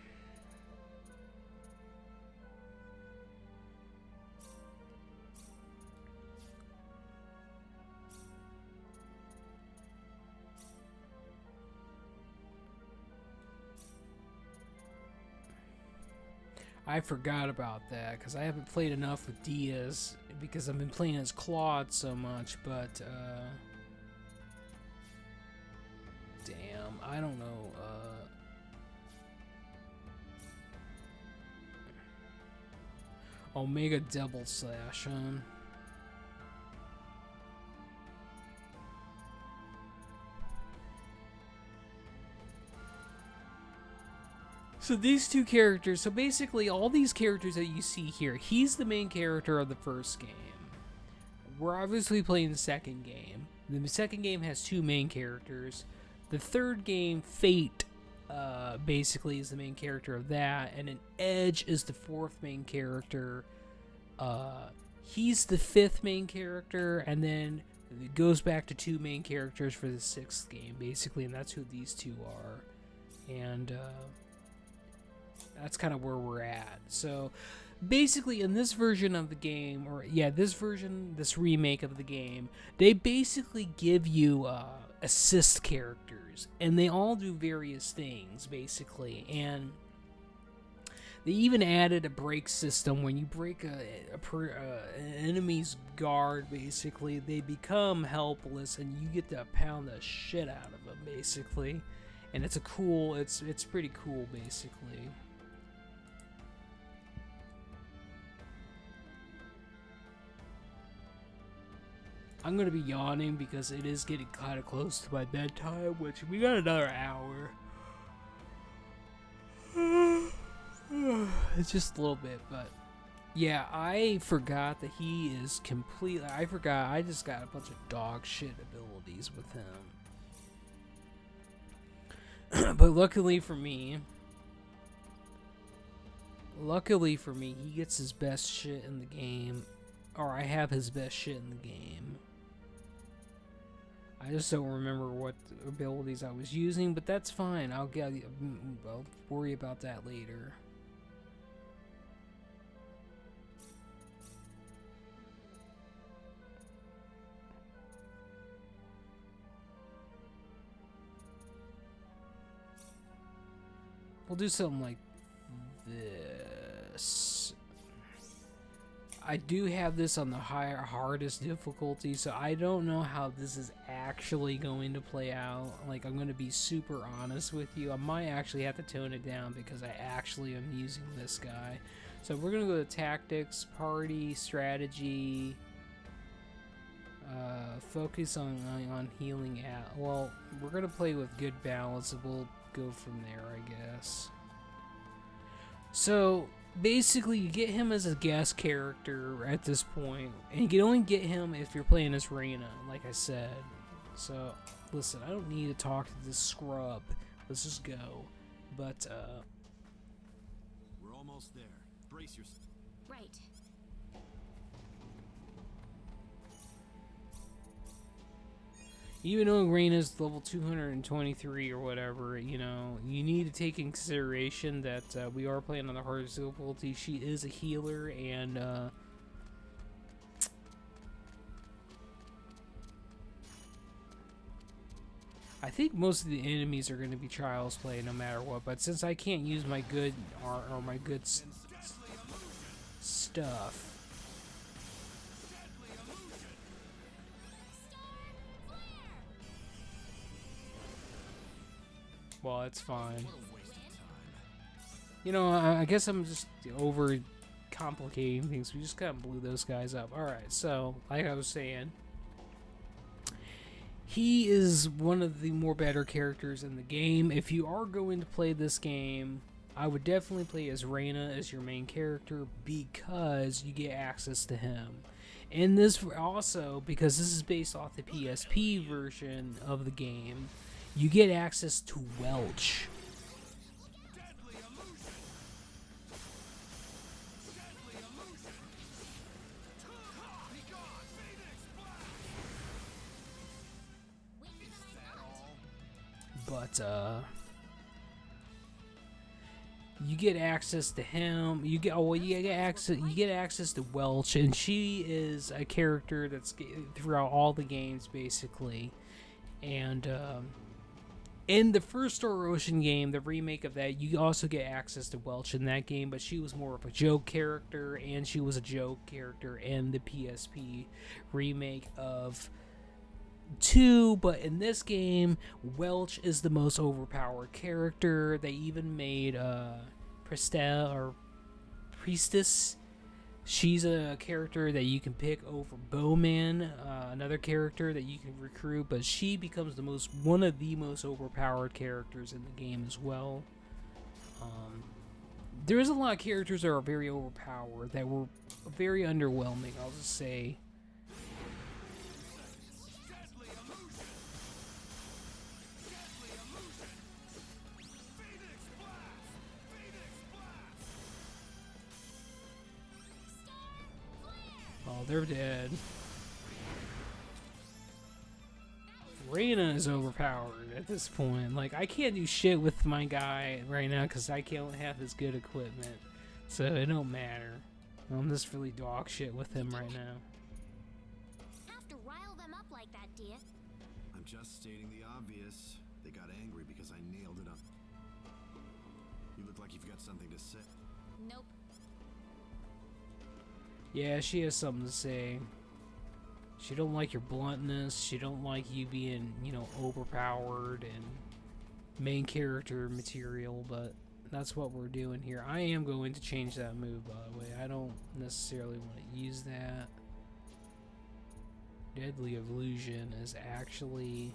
[SPEAKER 1] I forgot about that because I haven't played enough with Diaz because I've been playing as Claude so much, but damn, I don't know. Omega Double Slash, huh? So these two characters, so basically all these characters that you see here, he's the main character of the first game. We're obviously playing the second game. The second game has two main characters. The third game, Fate, basically is the main character of that, and then Edge is the fourth main character. He's the fifth main character, and then it goes back to two main characters for the sixth game, basically, and that's who these two are. And that's kind of where we're at. So basically in this version of the game, or yeah, this remake of the game, they basically give you assist characters, and they all do various things basically, and they even added a break system. When you break an enemy's guard, basically they become helpless and you get to pound the shit out of them basically, and it's pretty cool basically. I'm gonna be yawning because it is getting kind of close to my bedtime, which we got another hour. It's just a little bit, but yeah, I forgot that he is completely. I forgot. I just got a bunch of dog shit abilities with him. But luckily for me, he gets his best shit in the game, or I have his best shit in the game. I just don't remember what abilities I was using, but that's fine. I'll worry about that later. We'll do something like this. I do have this on the hardest difficulty, so I don't know how this is actually going to play out. Like, I'm going to be super honest with you. I might actually have to tone it down because I actually am using this guy. So we're going to go to tactics, party, strategy, focus on healing at. Well, we're going to play with good balance, and we'll go from there, I guess. So basically, you get him as a guest character at this point, and you can only get him if you're playing as Reyna, like I said. So, listen, I don't need to talk to this scrub. Let's just go. But,
[SPEAKER 3] We're almost there. Brace yourself.
[SPEAKER 2] Right.
[SPEAKER 1] even though Reyna's level 223 or whatever, you know, you need to take in consideration that we are playing on the hardest difficulty. She is a healer, and I think most of the enemies are going to be Child's Play no matter what, but since I can't use my good art or my good stuff, well, it's fine. You know, I guess I'm just over complicating things. We just kind of blew those guys up. Alright, so, like I was saying, he is one of the more better characters in the game. If you are going to play this game, I would definitely play as Reyna as your main character because you get access to him. And this also, because this is based off the PSP version of the game, you get access to Welch. But you get access to him. You get access to Welch, and she is a character that's throughout all the games basically. And in the first Star Ocean game, the remake of that, you also get access to Welch in that game, but she was more of a joke character, and she was a joke character in the PSP remake of 2, but in this game, Welch is the most overpowered character. They even made Priestess. She's a character that you can pick over Bowman, another character that you can recruit, but she becomes one of the most overpowered characters in the game as well. There's a lot of characters that are very overpowered that were very underwhelming, I'll just say. Oh, they're dead. Reyna is overpowered at this point. Like, I can't do shit with my guy right now because I can't have his good equipment. So it don't matter. I'm just really dog shit with him right now.
[SPEAKER 2] Have to rile them up like that, dear.
[SPEAKER 3] I'm just stating the obvious. They got angry because I nailed it up. You look like you've got something to say.
[SPEAKER 2] Nope.
[SPEAKER 1] Yeah, she has something to say. She don't like your bluntness. She don't like you being, you know, overpowered and main character material, but that's what we're doing here. I am going to change that move, by the way. I don't necessarily want to use that. Deadly Illusion is actually...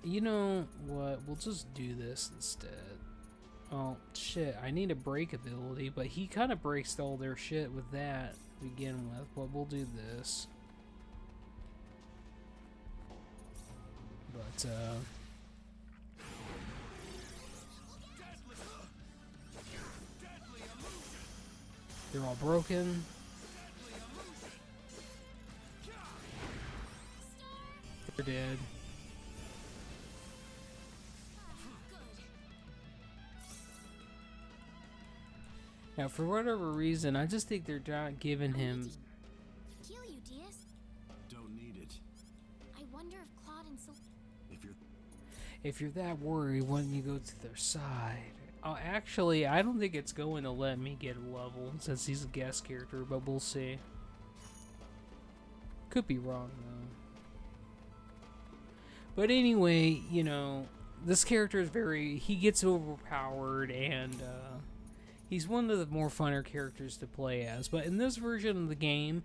[SPEAKER 1] You know what? We'll just do this instead. Oh, shit. I need a break ability, but he kind of breaks all their shit with that to begin with. But we'll do this. But, they're all broken. They're dead. Now, for whatever reason, I just think they're not giving him...
[SPEAKER 2] Heal you, Diaz.
[SPEAKER 3] Don't need it.
[SPEAKER 2] I wonder if Claude and
[SPEAKER 3] If you're
[SPEAKER 1] If you're that worried, why don't you go to their side? Oh, actually, I don't think it's going to let me get a level since he's a guest character, but we'll see. Could be wrong, though. But anyway, you know, this character is very... He gets overpowered, and, he's one of the more funner characters to play as. But in this version of the game,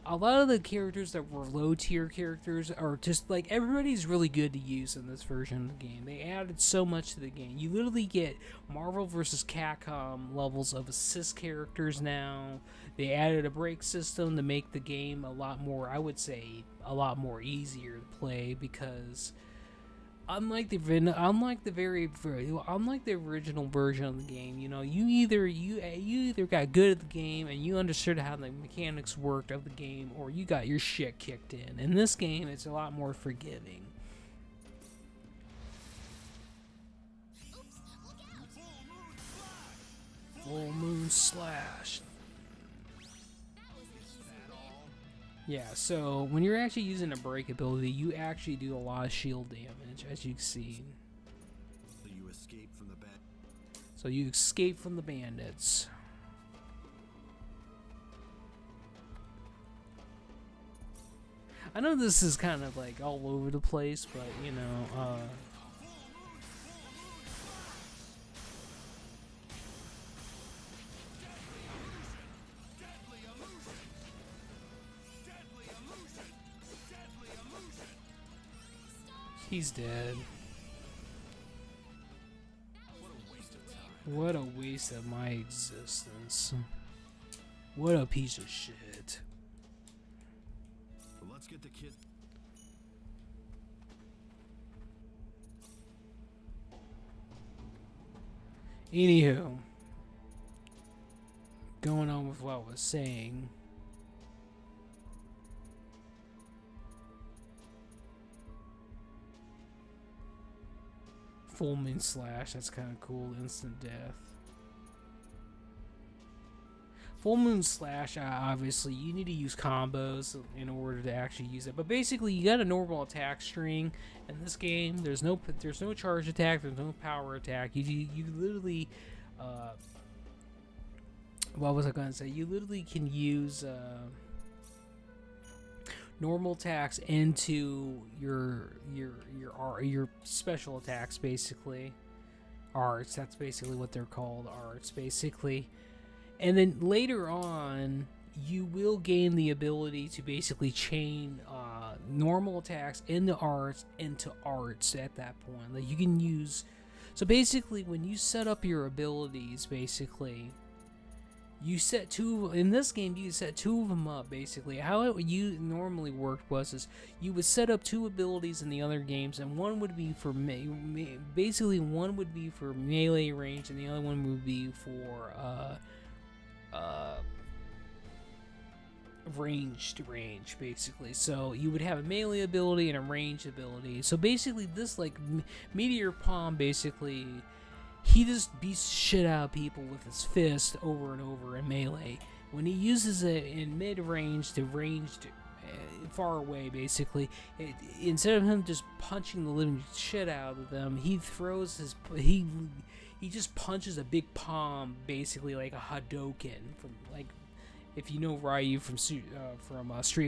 [SPEAKER 1] a lot of the characters that were low tier characters are just like everybody's really good to use in this version of the game. They added so much to the game. You literally get Marvel vs. Capcom levels of assist characters now. They added a break system to make the game a lot more, I would say, a lot more easier to play because unlike the original version of the game, you know, you either got good at the game and you understood how the mechanics worked of the game, or you got your shit kicked in. In this game, it's a lot more forgiving.
[SPEAKER 2] oops, look out!
[SPEAKER 1] Full Moon Slash.
[SPEAKER 2] That was an easy win.
[SPEAKER 1] Yeah, so when you're actually using a break ability, you actually do a lot of shield damage, as you can see.
[SPEAKER 3] so you escape from the bad.
[SPEAKER 1] So you escape from the bandits. I know this is kind of like all over the place, but you know, he's dead. What a waste of my existence. What a piece of shit.
[SPEAKER 3] Well, let's get the kid.
[SPEAKER 1] Anywho, going on with what I was saying. Full Moon Slash, that's kind of cool. Instant death. Full Moon Slash, obviously, you need to use combos in order to actually use it. But basically, you got a normal attack string in this game. There's no charge attack. There's no power attack. You literally, what was I going to say? You literally can use normal attacks into your special attacks, basically. Arts. That's basically what they're called. Arts, basically. And then later on, you will gain the ability to basically chain normal attacks into arts at that point. Like you can use. So basically, when you set up your abilities, basically, you set two. In this game, you set two of them up. Basically, how it normally worked was you would set up two abilities in the other games, and one would be for basically one would be for melee range, and the other one would be for ranged range, basically. So you would have a melee ability and a ranged ability. So basically this like Meteor Palm, basically he just beats shit out of people with his fist over and over in melee. When he uses it in mid-range to ranged far away, basically instead of him just punching the living shit out of them, he throws his he just punches a big palm, basically like a Hadouken from like, if you know Ryu from Street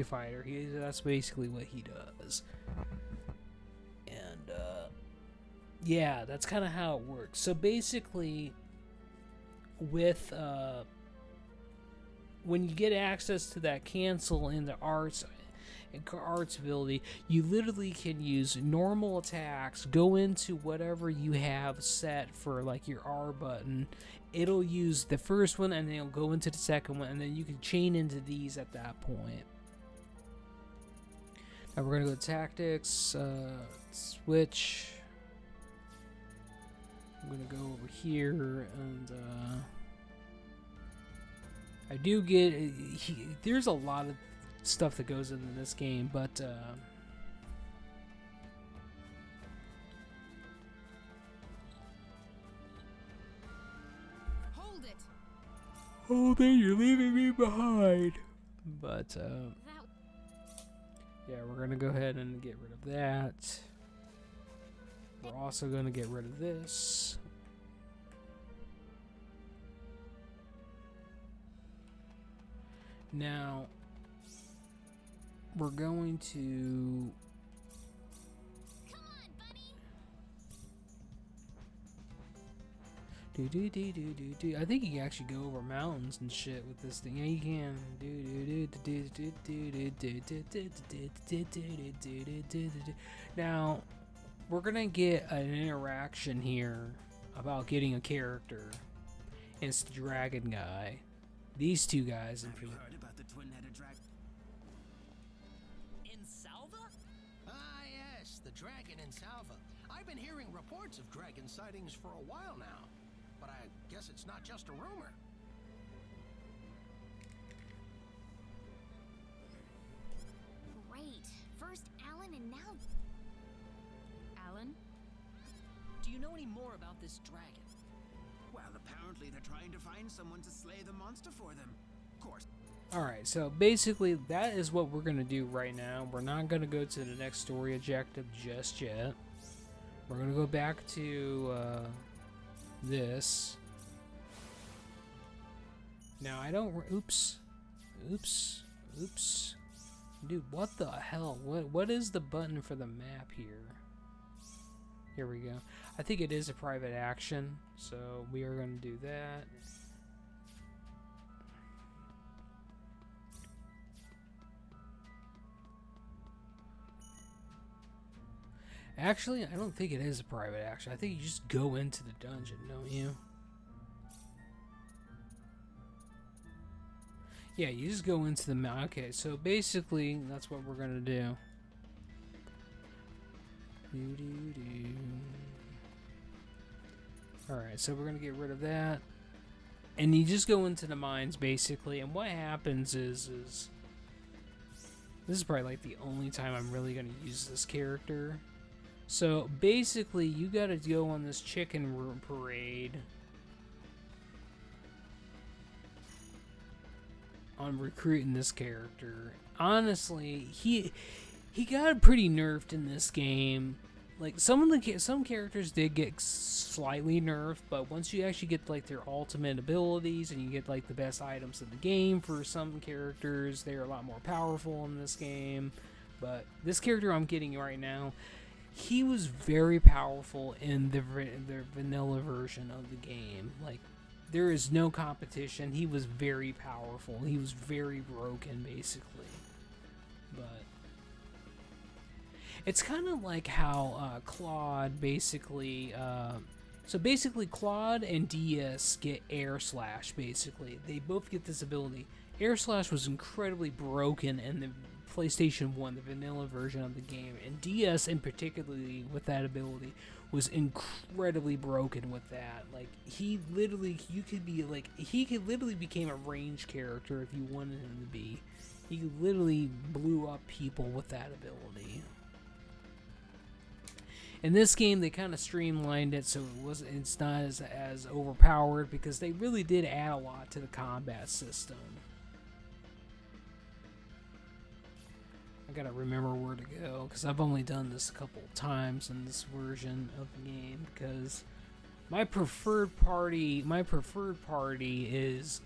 [SPEAKER 1] Fighter, that's basically what he does. And yeah, that's kind of how it works. So basically, with when you get access to that cancel in the arts ability, you literally can use normal attacks, go into whatever you have set for like your R button. It'll use the first one and then it'll go into the second one, and then you can chain into these at that point. Now we're gonna go tactics, switch. I'm gonna go over here and I do get there's a lot of stuff that goes into this game, but
[SPEAKER 2] Hold it.
[SPEAKER 1] oh, then you're leaving me behind. But yeah, we're gonna go ahead and get rid of that. We're also gonna get rid of this. Now we're going to
[SPEAKER 2] Come on, buddy.
[SPEAKER 1] I think you can actually go over mountains and shit with this thing. Yeah, you can. Now, we're gonna get an interaction here about getting a character. And it's the dragon guy. These two guys.
[SPEAKER 4] Have you heard about the twin-headed dragon? In Salva?
[SPEAKER 5] Ah, yes, the dragon in Salva. I've been hearing reports of dragon sightings for a while now, but I guess it's not just a rumor.
[SPEAKER 2] Great. First Alan and now Alan?
[SPEAKER 4] Do you know any more about this dragon? Well, apparently they're trying to find someone to slay the monster for them. Of course.
[SPEAKER 1] Alright, so basically that is what we're going to do right now. We're not going to go to the next story objective just yet. We're going to go back to this. Now I don't... Oops. Dude, what the hell? What is the button for the map here? Here we go. I think it is a private action, so we are going to do that. Actually, I don't think it is a private action. I think you just go into the dungeon, don't you? Yeah, you just go into the map. Okay, so basically, that's what we're gonna do. Alright, so we're gonna get rid of that. And you just go into the mines, basically, and what happens is this is probably like the only time I'm really gonna use this character. So basically, you gotta go on this chicken parade on recruiting this character. Honestly, he got pretty nerfed in this game. Like some characters did get slightly nerfed, but once you actually get like their ultimate abilities and you get like the best items in the game for some characters, they're a lot more powerful in this game. But this character I'm getting right now, he was very powerful in the vanilla version of the game. Like, there is no competition. He was very powerful. He was very broken, basically. But it's kind of like how Claude basically... so basically, Claude and DS get Air Slash, basically. They both get this ability. Air Slash was incredibly broken in the PlayStation 1, the vanilla version of the game, and DS in particularly with that ability was incredibly broken with that. Like, he literally became a range character if you wanted him to be. He literally blew up people with that ability. In this game, they kind of streamlined it so it's not as overpowered, because they really did add a lot to the combat system. I gotta remember where to go, because I've only done this a couple times in this version of the game, because my preferred party is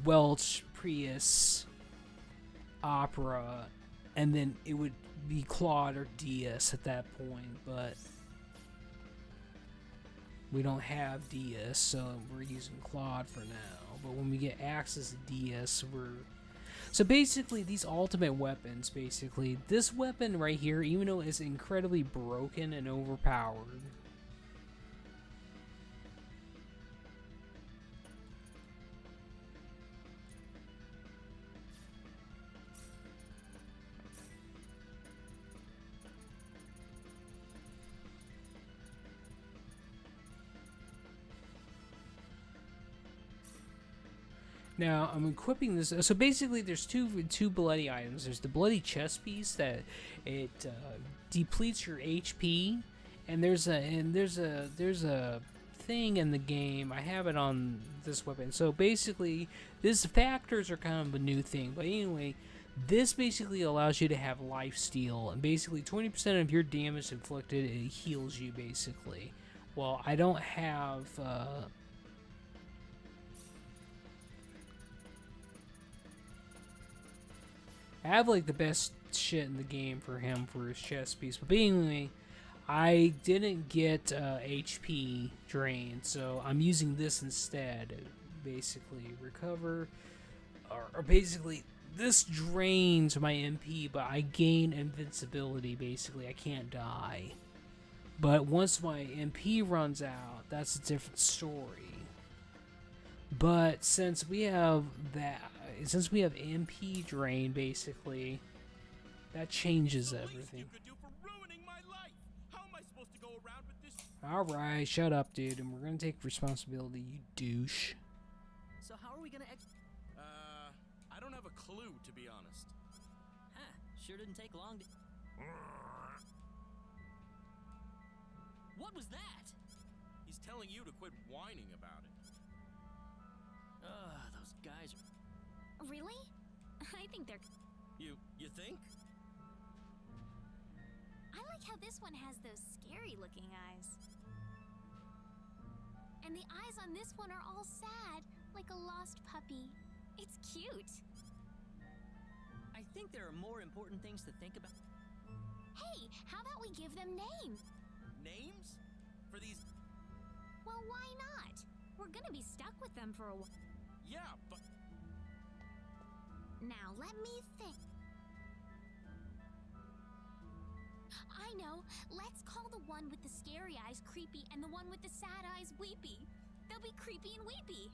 [SPEAKER 1] Welch, Prius, Opera, and then it would be Claude or DS at that point. But We don't have DS, so we're using Claude for now. But when we get access to DS, so basically, these ultimate weapons, basically, this weapon right here, even though it's incredibly broken and overpowered, now I'm equipping this. So basically, there's two bloody items. There's the bloody chest piece that it depletes your HP, and there's a thing in the game. I have it on this weapon. So basically, these factors are kind of a new thing. But anyway, this basically allows you to have life steal, and basically 20% of your damage inflicted, it heals you basically. Well, I don't have. I have like the best shit in the game for him for his chest piece, but anyway, I didn't get HP drain, so I'm using this instead. Basically, recover, or basically this drains my MP, but I gain invincibility. Basically, I can't die. But once my MP runs out, that's a different story. But since we have MP drain, basically, that changes everything. Alright, shut up, dude, and we're gonna take responsibility, you douche.
[SPEAKER 6] So how are we gonna
[SPEAKER 7] I don't have a clue, to be honest.
[SPEAKER 6] Huh, sure didn't take long to... What was that?
[SPEAKER 7] He's telling you to quit whining about it.
[SPEAKER 6] Ugh, those guys are...
[SPEAKER 2] Really? I think they're...
[SPEAKER 7] You think?
[SPEAKER 2] I like how this one has those scary-looking eyes. And the eyes on this one are all sad, like a lost puppy. It's cute.
[SPEAKER 6] I think there are more important things to think about.
[SPEAKER 2] Hey, how about we give them names?
[SPEAKER 7] Names? For these...
[SPEAKER 2] Well, why not? We're gonna be stuck with them for a while.
[SPEAKER 7] Yeah, but...
[SPEAKER 2] Now, let me think. I know. Let's call the one with the scary eyes Creepy and the one with the sad eyes Weepy. They'll be creepy and weepy.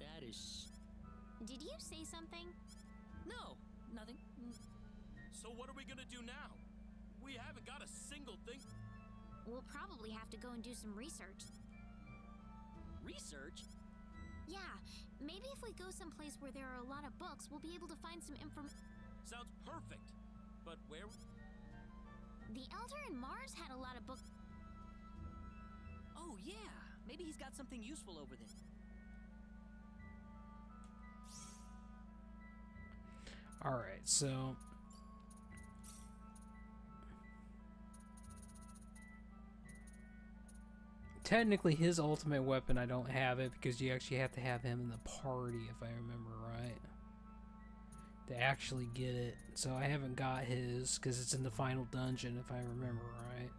[SPEAKER 6] That is...
[SPEAKER 2] Did you say something?
[SPEAKER 6] No, nothing.
[SPEAKER 7] So what are we gonna do now? We haven't got a single thing...
[SPEAKER 2] We'll probably have to go and do some research.
[SPEAKER 6] Research?
[SPEAKER 2] Yeah, maybe if we go someplace where there are a lot of books, we'll be able to find some information.
[SPEAKER 7] Sounds perfect. But where...
[SPEAKER 2] The Elder in Mars had a lot of books.
[SPEAKER 6] Oh yeah, maybe he's got something useful over there.
[SPEAKER 1] Alright, so... Technically, his ultimate weapon, I don't have it because you actually have to have him in the party, if I remember right, to actually get it. So I haven't got his because it's in the final dungeon, if I remember right.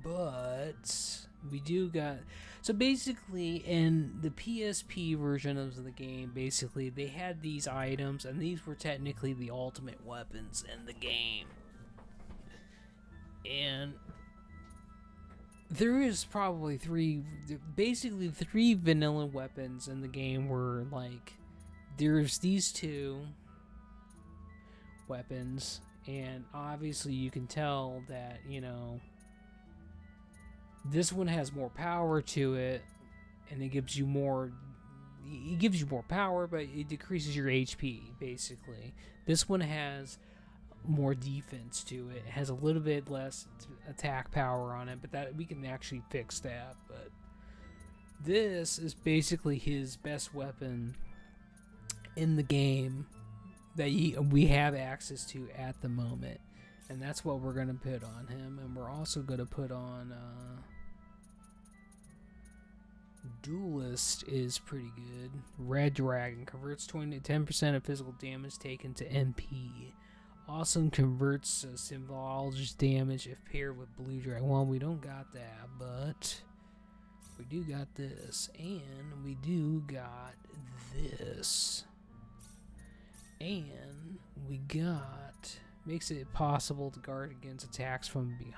[SPEAKER 1] But we do got... So basically, in the PSP version of the game, basically, they had these items, and these were technically the ultimate weapons in the game. And... there is probably basically three vanilla weapons in the game where, like, there's these two weapons, and obviously you can tell that, you know, this one has more power to it, and it gives you more power, but it decreases your HP, basically. This one has more defense to it. It has a little bit less attack power on it, but that we can actually fix that. But this is basically his best weapon in the game that we have access to at the moment, and that's what we're going to put on him. And we're also going to put on Duelist is pretty good. Red Dragon converts 10% of physical damage taken to MP. Awesome converts symbology damage if paired with blue dragon. Well, we don't got that, but we do got this, and we do got this, and we got makes it possible to guard against attacks from behind.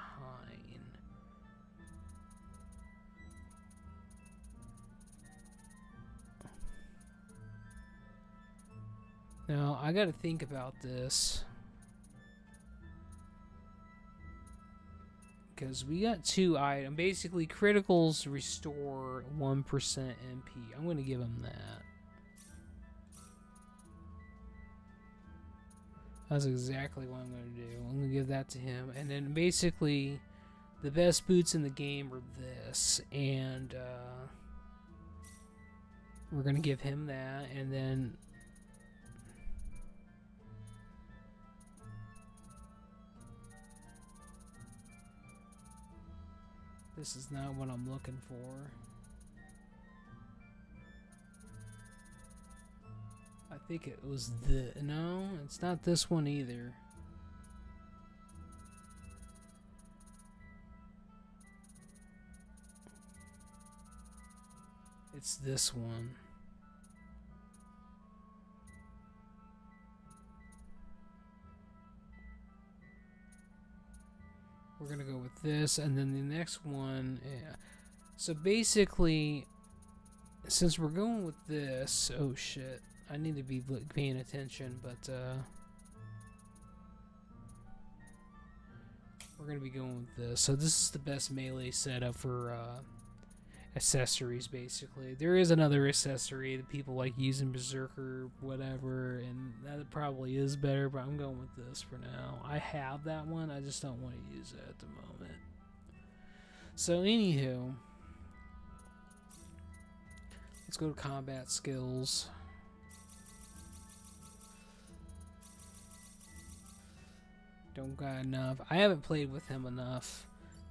[SPEAKER 1] Now I got to think about this. Because we got 2 items. Basically, criticals restore 1% MP. I'm going to give him that. That's exactly what I'm going to do. I'm going to give that to him. And then basically, the best boots in the game are this. And we're going to give him that. And then... this is not what I'm looking for. I think it was the... no, it's not this one either. It's this one. We're gonna go with this, and then the next one, yeah. So basically, since we're going with this, oh shit, I need to be paying attention, but we're gonna be going with this. So this is the best melee setup for accessories, basically. There is another accessory that people like using, Berserker, whatever, and that probably is better, but I'm going with this for now. I have that one, I just don't want to use it at the moment. So, anywho, let's go to combat skills. Don't got enough. I haven't played with him enough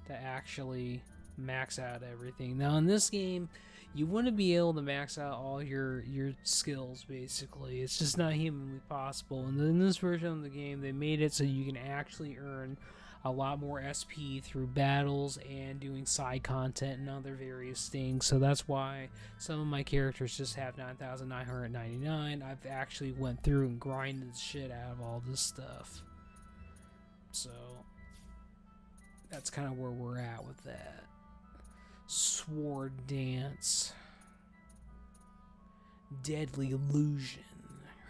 [SPEAKER 1] to actually max out everything. Now in this game, you wouldn't be able to max out all your skills, basically. It's just not humanly possible. And in this version of the game, they made it so you can actually earn a lot more SP through battles and doing side content and other various things. So that's why some of my characters just have 9,999. I've actually went through and grinded the shit out of all this stuff. So that's kind of where we're at with that. Sword Dance, Deadly Illusion,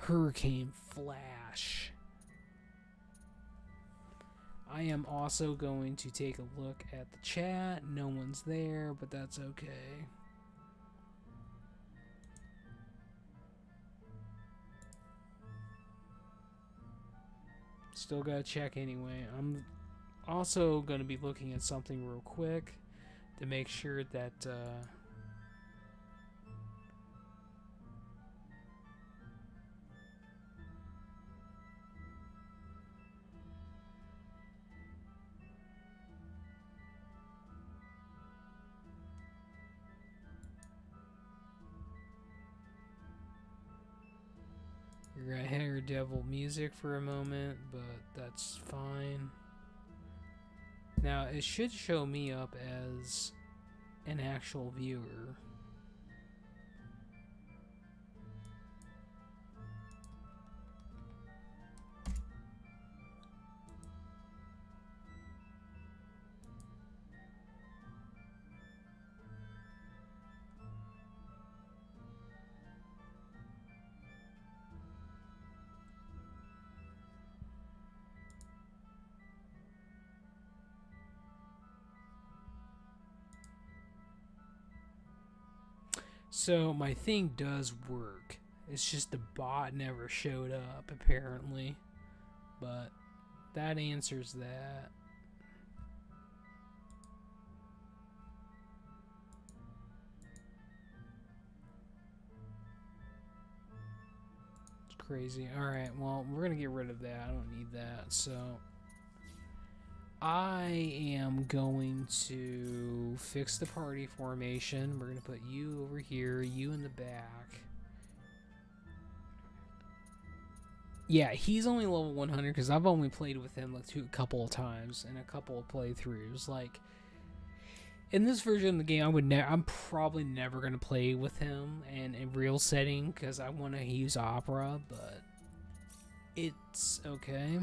[SPEAKER 1] Hurricane Flash. I am also going to take a look at the chat. No one's there, but that's okay. Still gotta check anyway. I'm also going to be looking at something real quick to make sure that you're gonna hear devil music for a moment, but that's fine. Now, it should show me up as an actual viewer. So my thing does work. It's just the bot never showed up, apparently. But that answers that. It's crazy. Alright, well, we're going to get rid of that. I don't need that. So I am going to fix the party formation. We're going to put you over here, you in the back. Yeah, he's only level 100 because I've only played with him like a couple of times in a couple of playthroughs. Like in this version of the game, I'm probably never gonna play with him in real setting because I want to use Opera, but it's okay.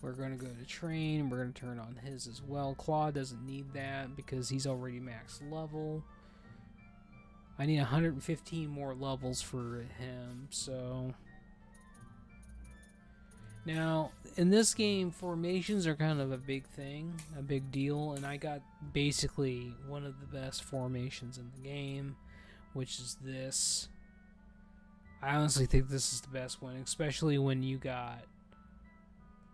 [SPEAKER 1] We're going to go to train. We're going to turn on his as well. Claude doesn't need that because he's already max level. I need 115 more levels for him, so... Now, in this game, formations are kind of a big thing, a big deal, and I got basically one of the best formations in the game, which is this. I honestly think this is the best one, especially when you got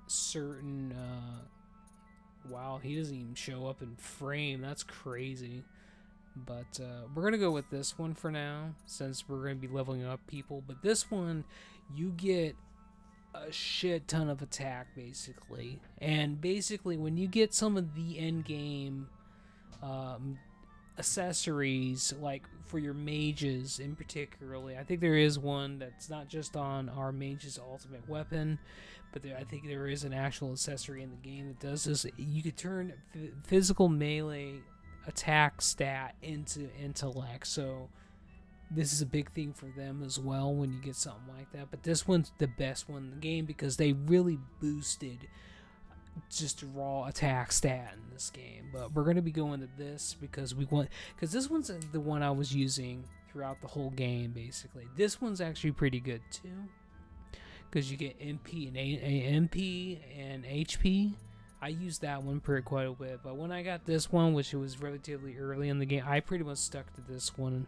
[SPEAKER 1] certain wow, he doesn't even show up in frame. That's crazy. But we're gonna go with this one for now, since we're gonna be leveling up people. But this one, you get a shit ton of attack basically, and basically when you get some of the end game accessories, like for your mages in particularly, I think there is one that's not just on our mage's ultimate weapon, but I think there is an actual accessory in the game that does this. You could turn physical melee attack stat into intellect, so this is a big thing for them as well when you get something like that. But this one's the best one in the game because they really boosted just raw attack stat in this game. But we're going to be going to this because this one's the one I was using throughout the whole game basically. This one's actually pretty good too, because you get MP and HP. I used that one quite a bit, but when I got this one, which was relatively early in the game, I pretty much stuck to this one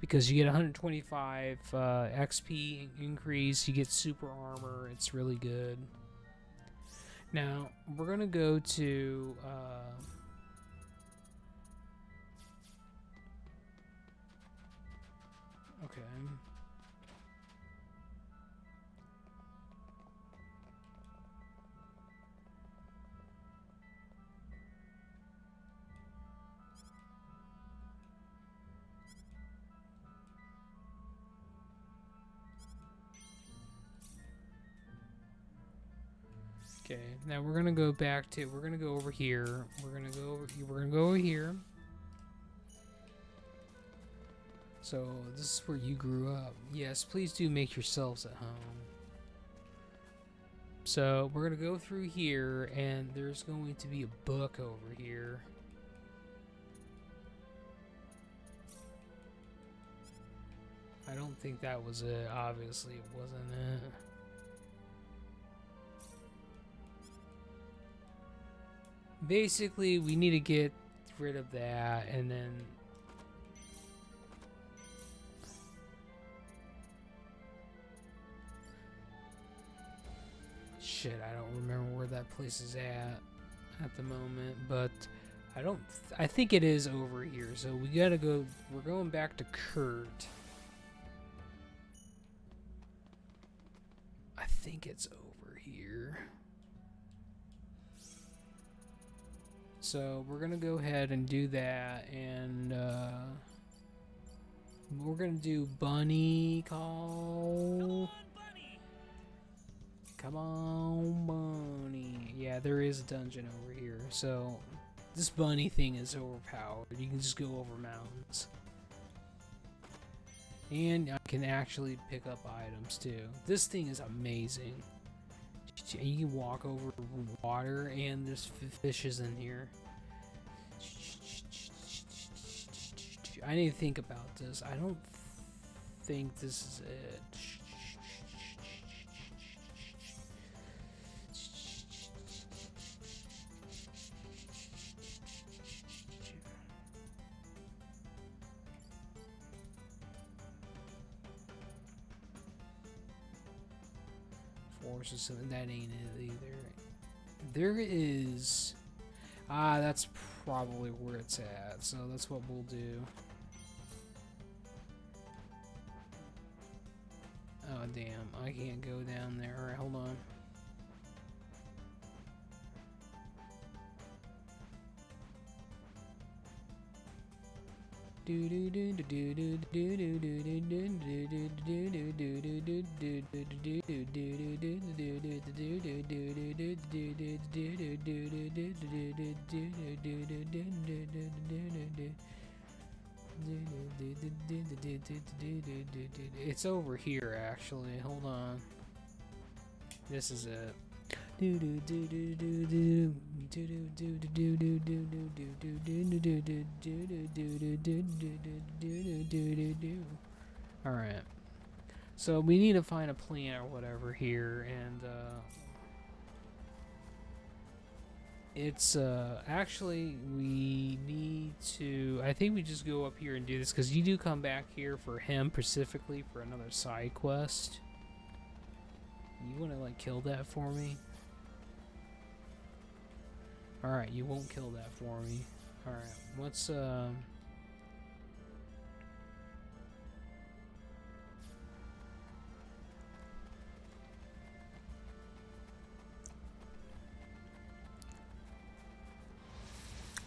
[SPEAKER 1] because you get 125 XP increase, you get super armor. It's really good. Now we're gonna go to okay. Okay, now we're gonna go back to, we're gonna go over here. We're gonna go over here. So this is where you grew up. Yes, please do make yourselves at home. So we're gonna go through here, and there's going to be a book over here. I don't think that was it. Obviously, it wasn't it. Basically, we need to get rid of that, and then shit, I don't remember where that place is at the moment, but I think it is over here. So we gotta go. We're going back to Kurt. I think it's over here. So we're gonna go ahead and do that, and we're gonna do bunny call. Come on, bunny. Yeah, there is a dungeon over here. So this bunny thing is overpowered. You can just go over mountains, and I can actually pick up items too. This thing is amazing. You can walk over water, and there's fishes in here. I need to think about this. I don't think this is it. Forces, that ain't it either. There is that's probably where it's at, so that's what we'll do. Oh damn, I can't go down there. Alright, hold on. It's over here, actually. Hold on. This is it. Alright. So we need to find a plant or whatever here, and it's actually we need to, I think we just go up here and do this, because you do come back here for him specifically for another side quest. You want to like kill that for me? Alright, you won't kill that for me. Alright, what's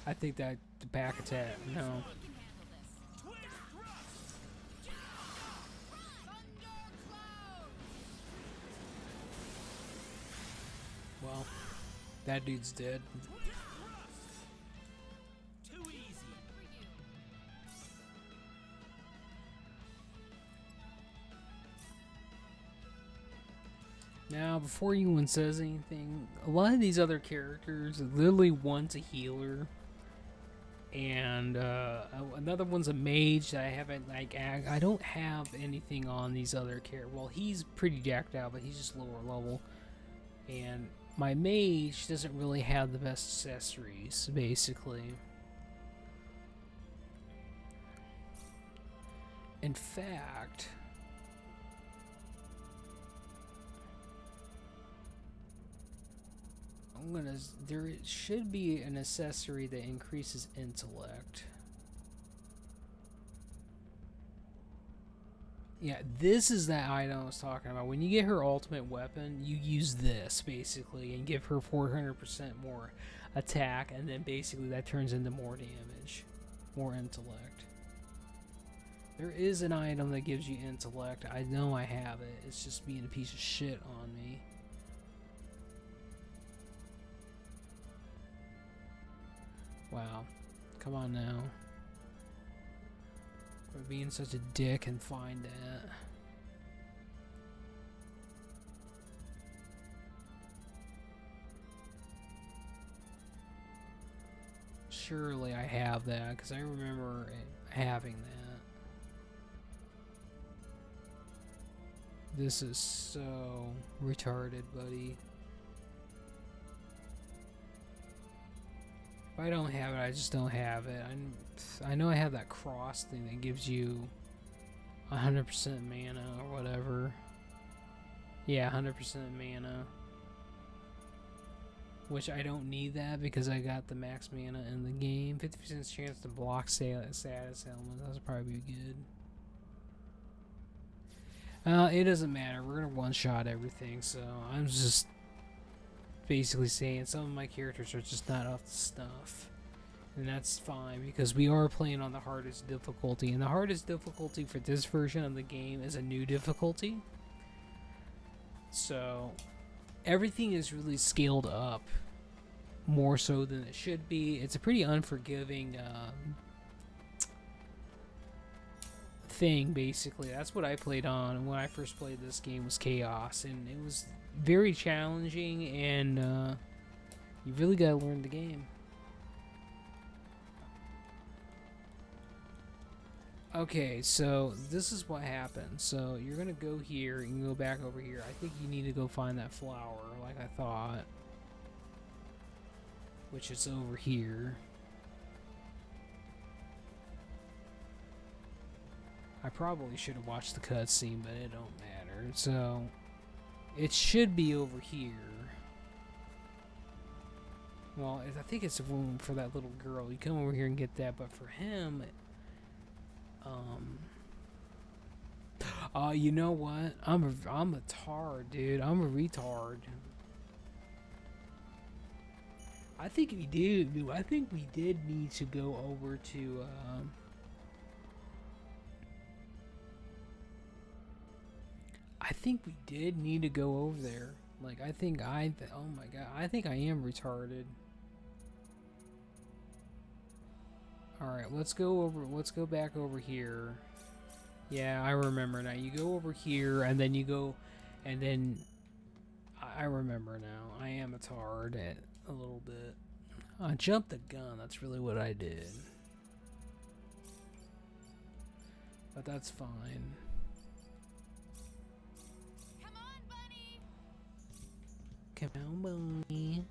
[SPEAKER 1] I think that the back attack, no.
[SPEAKER 2] You can handle this.
[SPEAKER 7] Twin thrust!
[SPEAKER 1] Well, that dude's dead.
[SPEAKER 7] Twin thrust! Too easy.
[SPEAKER 2] For you.
[SPEAKER 1] Now, before anyone says anything, a lot of these other characters, literally one's a healer, and another one's a mage that I haven't, like, I don't have anything on these other characters. Well, he's pretty jacked out, but he's just lower level. And my mage doesn't really have the best accessories, basically. In fact, there should be an accessory that increases intellect. Yeah, this is that item I was talking about. When you get her ultimate weapon, you use this basically and give her 400% more attack, and then basically that turns into more damage, more intellect. There is an item that gives you intellect. I know I have it. It's just being a piece of shit on me. Wow. Come on now. We're being such a dick and find that. Surely I have that, because I remember having that. This is so retarded, buddy. If I don't have it, I just don't have it. I know I have that cross thing that gives you 100% mana or whatever. Yeah, 100% mana. Which I don't need that because I got the max mana in the game. 50% chance to block status elements. That'll probably be good. It doesn't matter. We're gonna one-shot everything, so I'm just basically saying some of my characters are just not up to snuff. And that's fine because we are playing on the hardest difficulty. And the hardest difficulty for this version of the game is a new difficulty. So everything is really scaled up more so than it should be. It's a pretty unforgiving thing, basically. That's what I played on when I first played this game, was Chaos, and it was very challenging, and you really gotta learn the game. Okay, so this is what happens. So you're gonna go here and go back over here. I think you need to go find that flower, like I thought, which is over here. I probably should have watched the cutscene, but it don't matter. So it should be over here. Well, I think it's a room for that little girl. You come over here and get that, but for him, you know what? I'm a tard, dude. I'm a retard. I think we did need to go over to I think we did need to go over there. Like, I think oh my god, I think I am retarded. Alright, let's go back over here. Yeah, I remember now. You go over here, and then you go, and then I remember now. I am a tard at a little bit. I jumped the gun. That's really what I did. But that's fine.
[SPEAKER 2] Come on, bunny.
[SPEAKER 1] Come on, bunny.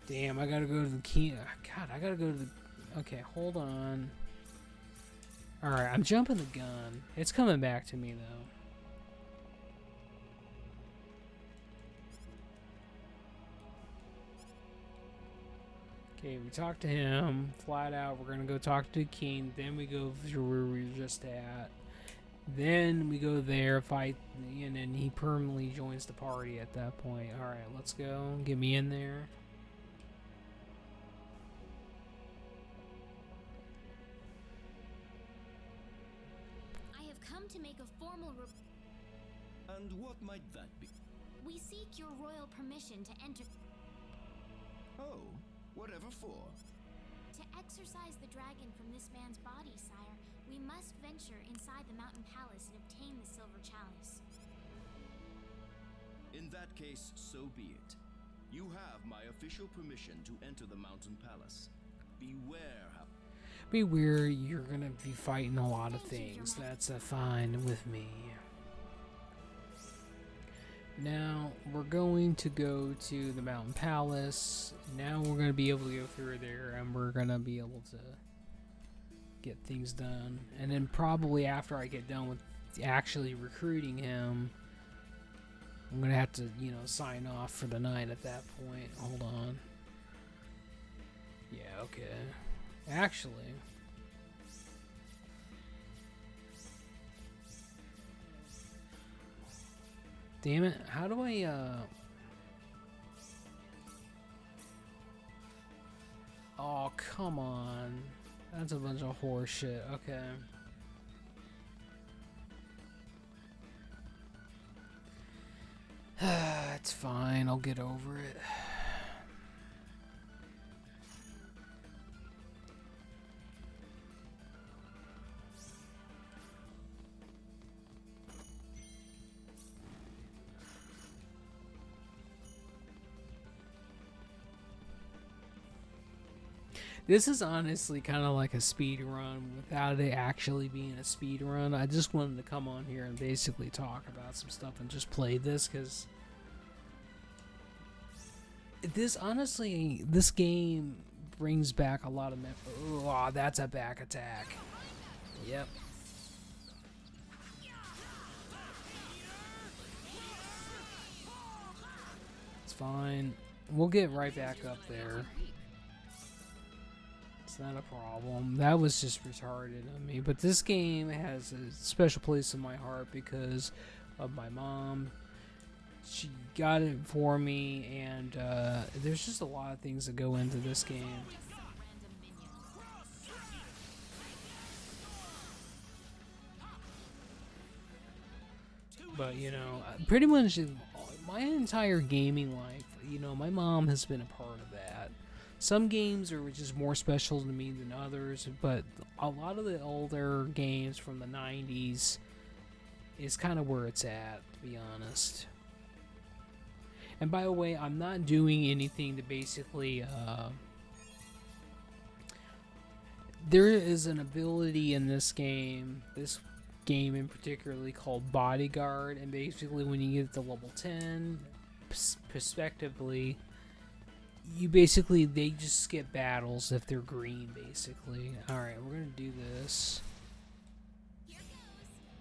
[SPEAKER 1] Damn, I gotta go to the key. God, I gotta go to the. Okay, hold on. Alright, I'm jumping the gun. It's coming back to me, though. Okay, we talked to him. Flat out, we're gonna go talk to the king. Then we go to where we were just at. Then we go there, fight, and then he permanently joins the party at that point. Alright, let's go. Get me in there.
[SPEAKER 2] To make a formal
[SPEAKER 8] And what might that be?
[SPEAKER 2] We seek your royal permission to enter.
[SPEAKER 8] Oh, whatever for?
[SPEAKER 2] To exorcise the dragon from this man's body, sire, we must venture inside the mountain palace and obtain the silver chalice.
[SPEAKER 8] In that case, so be it. You have my official permission to enter the mountain palace. Beware how...
[SPEAKER 1] Beware, you're gonna be fighting a lot of things. That's fine with me. Now, we're going to go to the mountain palace. Now we're gonna be able to go through there, and we're gonna be able to get things done. And then probably after I get done with actually recruiting him, I'm gonna have to, you know, sign off for the night at that point. Hold on. Yeah, okay. Actually, damn it, how do I, oh, come on. That's a bunch of horse shit. Okay. It's fine, I'll get over it. This is honestly kind of like a speed run without it actually being a speed run. I just wanted to come on here and basically talk about some stuff and just play this because this honestly, this game brings back a lot of oh, that's a back attack. Yep. It's fine. We'll get right back up there. It's not a problem. That was just retarded on me. But this game has a special place in my heart because of my mom. She got it for me, and there's just a lot of things that go into this game. But, you know, pretty much my entire gaming life, you know, my mom has been a part of that. Some games are just more special to me than others, but a lot of the older games from the 90s is kind of where it's at, to be honest. And by the way, I'm not doing anything to basically, there is an ability in this game in particularly called Bodyguard, and basically when you get to level 10, prospectively, they just skip battles if they're green, basically. Alright, we're gonna do this.
[SPEAKER 2] Here goes.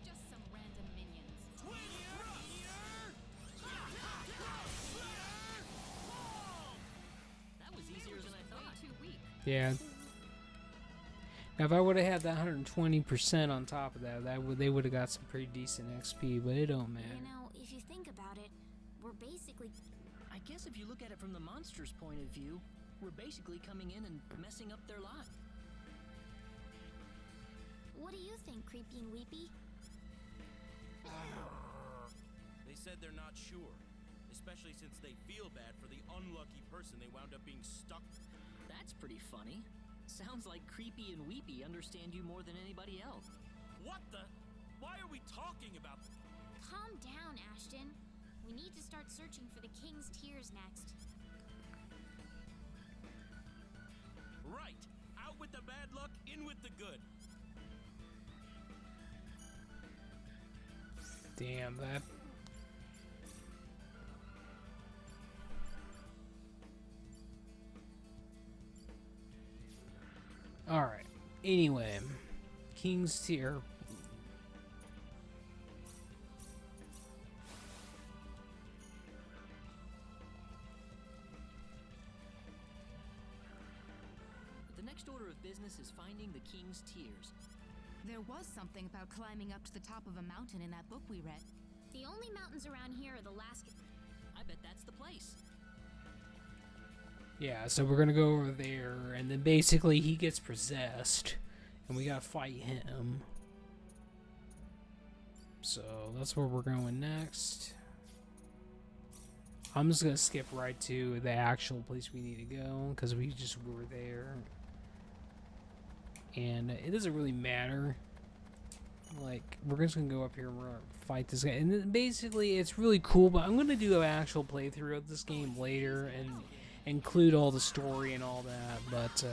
[SPEAKER 2] Just some random minions.
[SPEAKER 6] That was easier than I thought.
[SPEAKER 2] Too weak.
[SPEAKER 1] Yeah. If I would have had that 120% on top of that, they would have got some pretty decent XP, but it don't matter.
[SPEAKER 2] You know, if you think about it, we're basically...
[SPEAKER 6] I guess if you look at it from the monster's point of view, we're basically coming in and messing up their lot.
[SPEAKER 2] What do you think, Creepy and Weepy?
[SPEAKER 7] They said they're not sure, especially since they feel bad for the unlucky person they wound up being stuck.
[SPEAKER 6] That's pretty funny. Sounds like Creepy and Weepy understand you more than anybody else.
[SPEAKER 7] What the? Why are we talking about?
[SPEAKER 2] Calm down, Ashton. We need to start searching for the King's Tears next.
[SPEAKER 7] Right. Out with the bad luck, in with the good.
[SPEAKER 1] Damn, that... Alright. Anyway. King's Tier.
[SPEAKER 6] The next order of business is finding the King's Tears.
[SPEAKER 9] There was something about climbing up to the top of a mountain in that book we read.
[SPEAKER 2] The only mountains around here are the Laskin...
[SPEAKER 6] I bet that's the place.
[SPEAKER 1] Yeah, so we're gonna go over there, and then basically he gets possessed, and we gotta fight him. So that's where we're going next. I'm just gonna skip right to the actual place we need to go, because we just were there. And it doesn't really matter. Like, we're just gonna go up here and we're gonna fight this guy. And then basically, it's really cool, but I'm gonna do an actual playthrough of this game later and include all the story and all that, but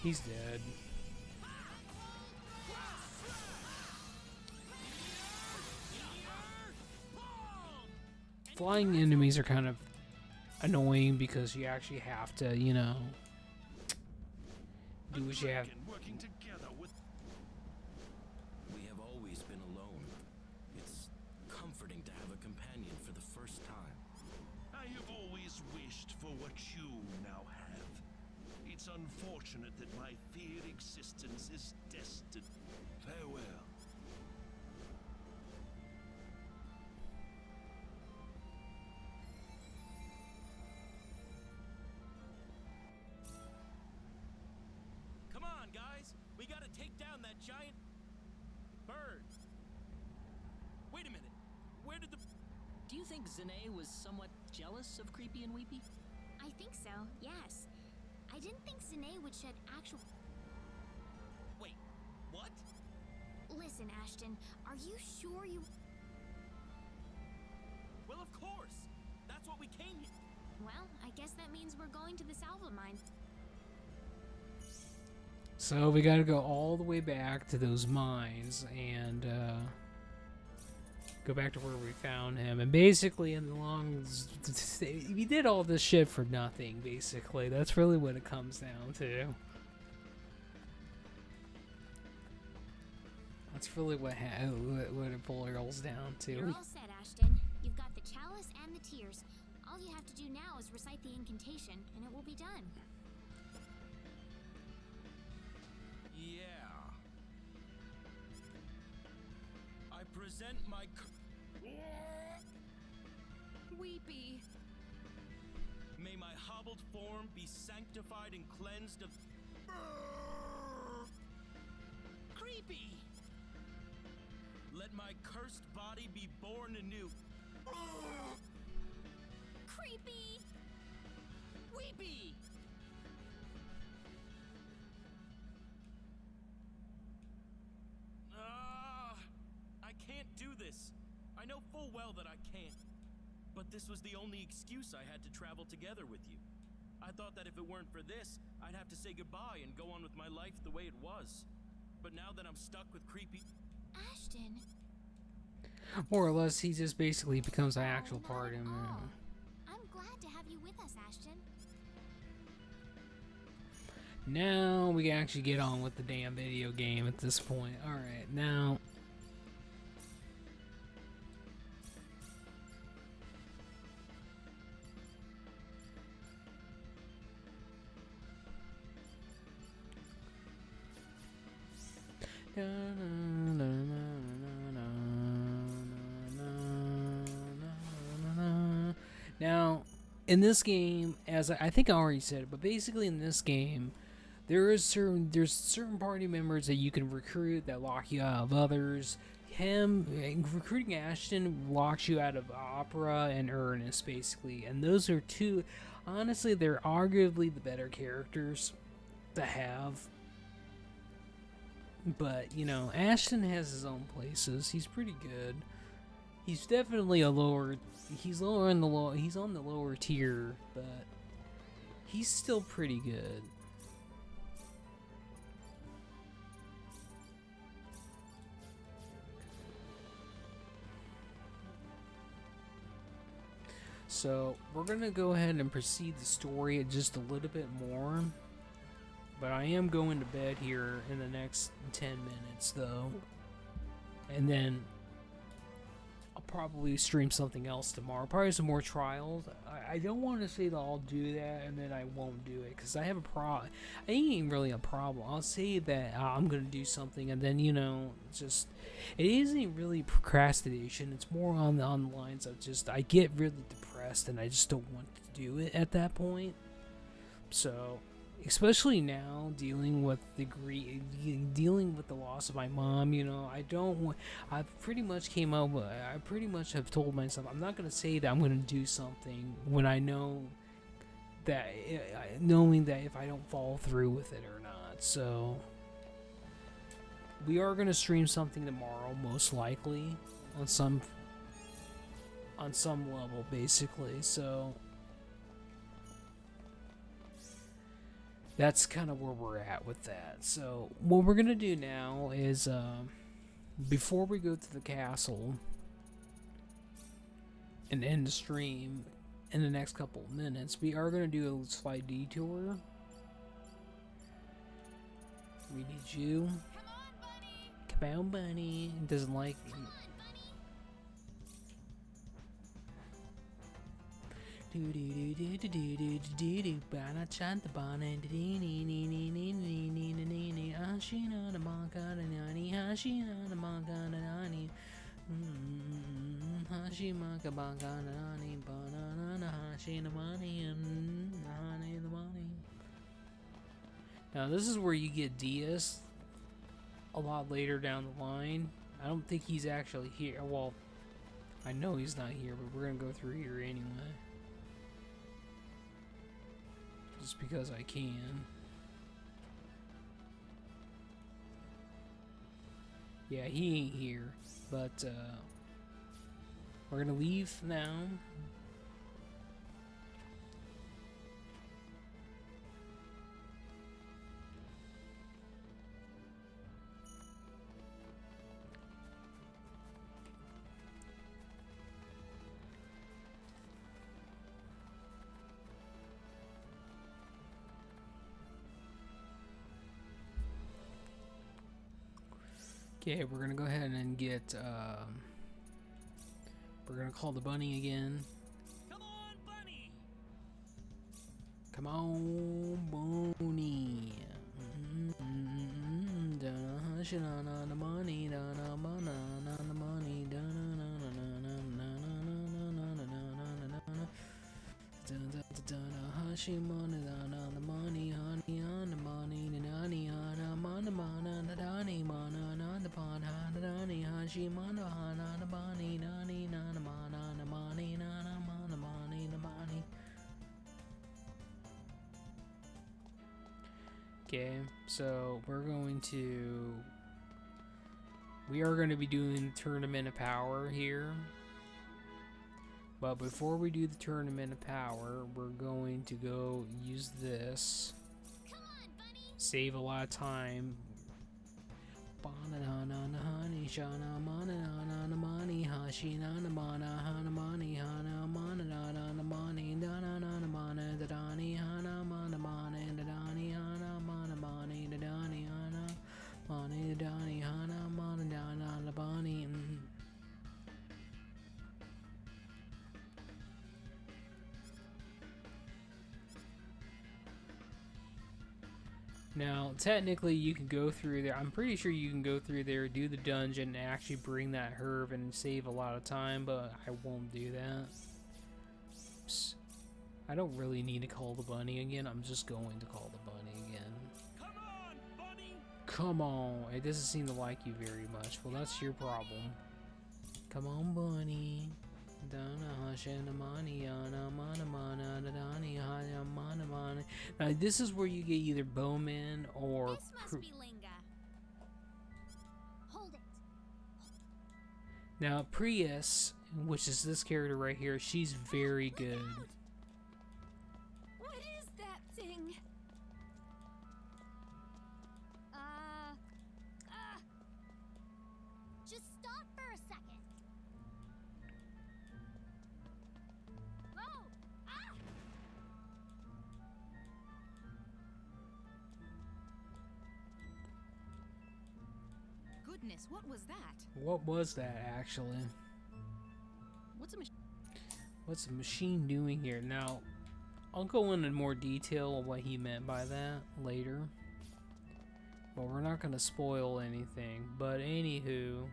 [SPEAKER 1] he's dead. Flying enemies are kind of annoying because you actually have to, you know, do what you have.
[SPEAKER 8] Working together with... We have always been alone. It's comforting to have a companion for the first time.
[SPEAKER 10] I have always wished for what you now have. It's unfortunate that my feared existence is destined. Farewell.
[SPEAKER 7] Come on, guys. We gotta take down that giant bird. Wait a minute. Where did the...
[SPEAKER 6] Do you think Zane was somewhat jealous of Creepy and Weepy?
[SPEAKER 2] I think so, yes. I didn't think Zane would shed actual...
[SPEAKER 7] Wait, what?
[SPEAKER 2] Listen, Ashton, are you sure you...
[SPEAKER 7] Well, of course. That's what we came here.
[SPEAKER 2] Well, I guess that means we're going to the Salva mine.
[SPEAKER 1] So we gotta go all the way back to those mines and go back to where we found him. And basically, in the long, we did all this shit for nothing. Basically, that's really what it comes down to. That's really what it boils down to.
[SPEAKER 2] You're all set, Ashton. You've got the chalice and the tears. All you have to do now is recite the incantation, and it will be done.
[SPEAKER 7] Yeah. I present my...
[SPEAKER 9] Weepy.
[SPEAKER 7] May my hobbled form be sanctified and cleansed of...
[SPEAKER 6] Creepy!
[SPEAKER 7] Let my cursed body be born anew.
[SPEAKER 2] Creepy!
[SPEAKER 6] Weepy!
[SPEAKER 7] I can't do this. I know full well that I can't. But this was the only excuse I had to travel together with you. I thought that if it weren't for this, I'd have to say goodbye and go on with my life the way it was. But now that I'm stuck with Creepy...
[SPEAKER 2] Ashton.
[SPEAKER 1] More or less, he just basically becomes an actual part of him.
[SPEAKER 2] I'm glad to have you with us, Ashton.
[SPEAKER 1] Now we can actually get on with the damn video game at this point. Alright, now... Now, in this game, as I think I already said, but basically in this game, there's certain party members that you can recruit that lock you out of others. Recruiting Ashton locks you out of Opera and Ernest, basically, and those are two. Honestly, they're arguably the better characters to have. But you know, Ashton has his own places. He's pretty good. He's definitely a lower. He's lower in the low. He's on the lower tier, but he's still pretty good. So we're gonna go ahead and proceed the story just a little bit more, but I am going to bed here in the next 10 minutes though, and then I'll probably stream something else tomorrow, probably some more trials. I don't want to say that I'll do that and then I won't do it, because I have a problem. It ain't really a problem. I'll say that I'm gonna do something, and then, you know, just it isn't really procrastination. It's more on the lines of just I get really depressed and I just don't want to do it at that point. So especially now, dealing with the loss of my mom, you know, I pretty much have told myself I'm not going to say that I'm going to do something when I know that, knowing that if I don't follow through with it or not. So we are going to stream something tomorrow, most likely, on some level, basically. So that's kind of where we're at with that. So what we're gonna do now is, before we go to the castle and end the stream in the next couple of minutes, we are gonna do a slight detour. We need you. Come on, bunny. It doesn't like. Now this is where you get Diaz a lot later down the line. I don't think he's actually here. Well, I know he's not here, but we're gonna go through here anyway. Just because I can. Yeah, he ain't here, but we're gonna leave now. Okay, we're gonna go ahead and get, we're gonna call the bunny again.
[SPEAKER 7] Come on, bunny!
[SPEAKER 1] Come on, bunny. The money, the money, Hashi money, the money, honey, on the money, the nanny, on the mana, the dani, mana, the pan, the dani, Hashi mana, the bunny, nani, nana, mana, the money, nana, mana, money, the bunny. Okay, so we are going to be doing Tournament of Power here. But before we do the Tournament of Power, we're going to go use this.
[SPEAKER 2] Come on, bunny.
[SPEAKER 1] Save a lot of time. Now, technically, you can go through there. I'm pretty sure you can go through there, do the dungeon, and actually bring that herb and save a lot of time, but I won't do that. Oops. I don't really need to call the bunny again. I'm just going to call the bunny again.
[SPEAKER 7] Come on, bunny!
[SPEAKER 1] Come on. It doesn't seem to like you very much. Well, that's your problem. Come on, bunny. Now, this is where you get either Bowman or...
[SPEAKER 2] This must be Linga. Hold it.
[SPEAKER 1] Now, Prius, which is this character right here, she's very good.
[SPEAKER 2] What is that thing? Just stop for a second. Whoa! Ah!
[SPEAKER 9] Goodness, what was that?
[SPEAKER 1] What was that, actually? What's a machine doing here? Now, I'll go into more detail on what he meant by that later. But we're not going to spoil anything. But anywho...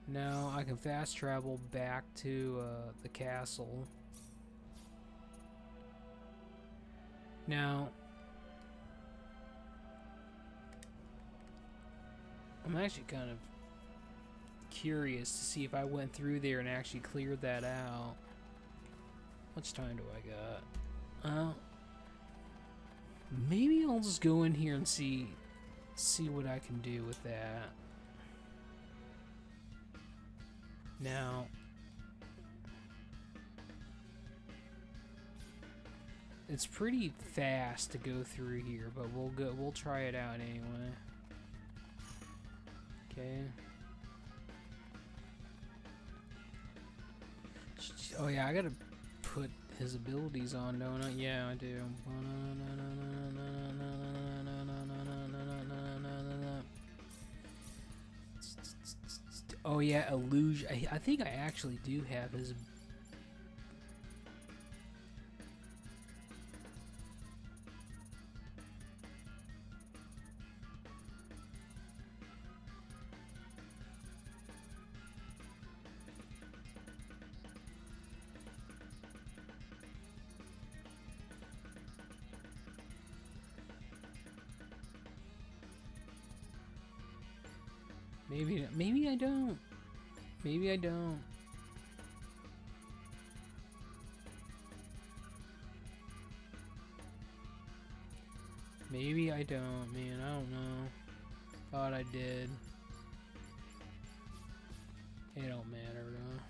[SPEAKER 1] Now I can fast travel back to the castle. Now... I'm actually kind of curious to see if I went through there and actually cleared that out. How much time do I got? Maybe I'll just go in here and see what I can do with that. Now, it's pretty fast to go through here, but we'll try it out anyway. Okay. Oh yeah, I gotta put his abilities on, don't I? Yeah, I do. Oh yeah, illusion. I think I actually do have his. Maybe I don't. Maybe I don't. Maybe I don't, man. I don't know. Thought I did. It don't matter though.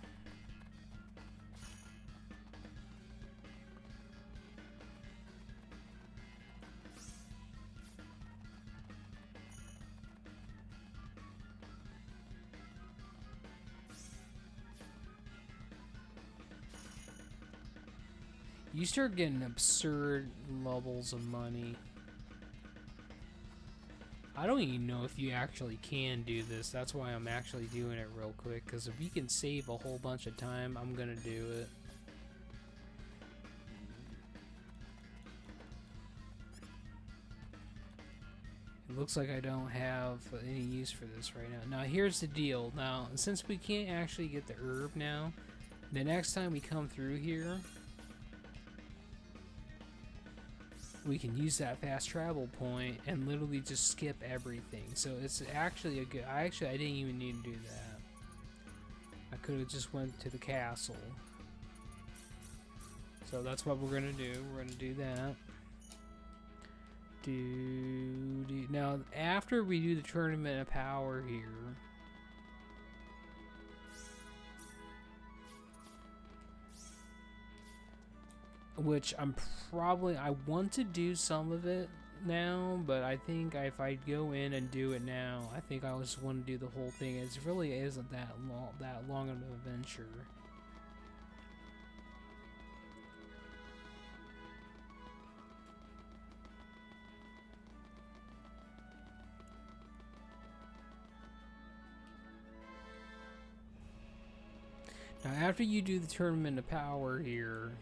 [SPEAKER 1] You start getting absurd levels of money. I don't even know if you actually can do this. That's why I'm actually doing it real quick. Because if you can save a whole bunch of time, I'm going to do it. It looks like I don't have any use for this right now. Now here's the deal. Now, since we can't actually get the herb now, the next time we come through here, we can use that fast travel point and literally just skip everything. So it's actually a good... I didn't even need to do that. I could have just went to the castle. So that's what we're gonna do. We're gonna do that. Now, after we do the Tournament of Power here, which I want to do some of it now, but I think if I go in and do it now, I think I just want to do the whole thing. It really isn't that long of an adventure. Now, after you do the Tournament of Power here,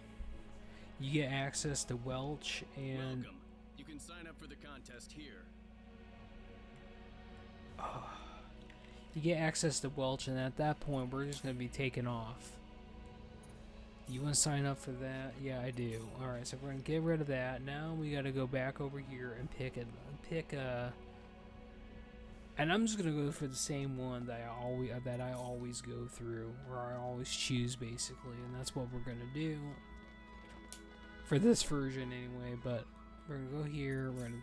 [SPEAKER 1] You get access to Welch, and
[SPEAKER 7] Welcome. You can sign up for the contest here.
[SPEAKER 1] you get access to Welch, and at that point, we're just gonna be taking off. You want to sign up for that? Yeah, I do. All right, so we're gonna get rid of that. Now we gotta go back over here and pick a. And I'm just gonna go for the same one that I always go through, or I always choose, basically, and that's what we're gonna do for this version anyway. But we're gonna go here. We're gonna.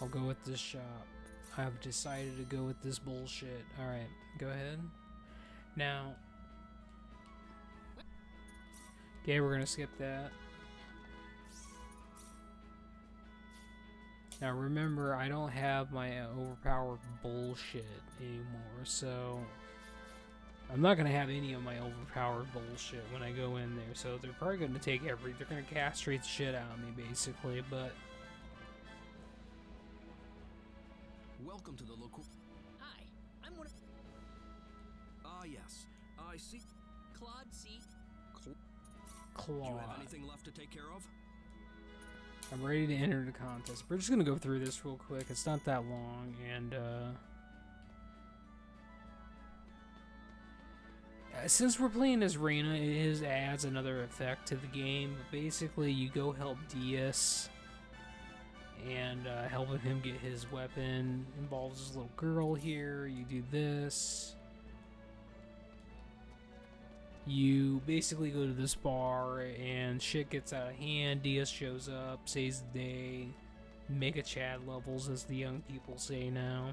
[SPEAKER 1] I'll go with this shop. I've decided to go with this bullshit. Alright, go ahead. Now. Okay, we're gonna skip that. Now remember, I don't have my overpowered bullshit anymore, so I'm not gonna have any of my overpowered bullshit when I go in there. So they're probably gonna take they're gonna castrate the shit out of me, basically, but.
[SPEAKER 8] Welcome to the local.
[SPEAKER 6] Hi, I'm one of
[SPEAKER 8] Ah, yes. I see.
[SPEAKER 6] Claude C.
[SPEAKER 8] Do you
[SPEAKER 1] Claw.
[SPEAKER 8] have anything left to take care of?
[SPEAKER 1] I'm ready to enter the contest. We're just gonna go through this real quick. It's not that long, and since we're playing as Reyna, it adds another effect to the game. But basically, you go help Diaz and helping him get his weapon. Involves this little girl here. You do this. You basically go to this bar and shit gets out of hand. Diaz shows up, saves the day. Mega Chad levels, as the young people say now.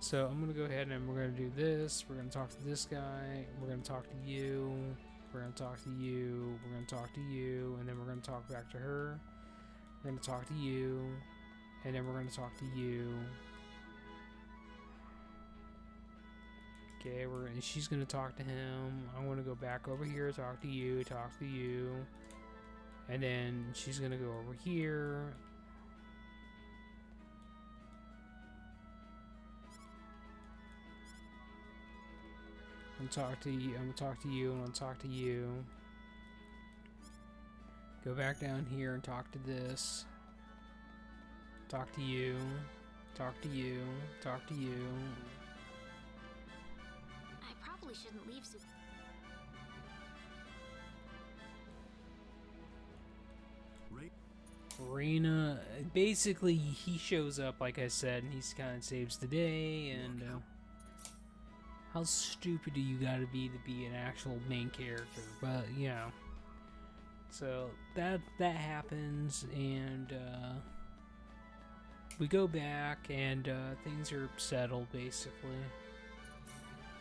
[SPEAKER 1] So I'm gonna go ahead and we're gonna do this. We're gonna talk to this guy. We're gonna talk to you. We're gonna talk to you. We're gonna talk to you, and then we're gonna talk back to her. We're gonna talk to you, and then we're gonna talk to you. Okay, she's gonna talk to him. I'm gonna go back over here, talk to you, and then she's gonna go over here. I'm gonna talk to you. I'm gonna talk to you. I'm gonna talk to you. Go back down here and talk to this. Talk to you. Talk to you. Talk to you.
[SPEAKER 2] I probably shouldn't leave so.
[SPEAKER 1] Reyna, basically, he shows up, like I said, and he's kind of saves the day. And how stupid do you gotta be an actual main character? But yeah, so that happens, and we go back, and things are settled basically.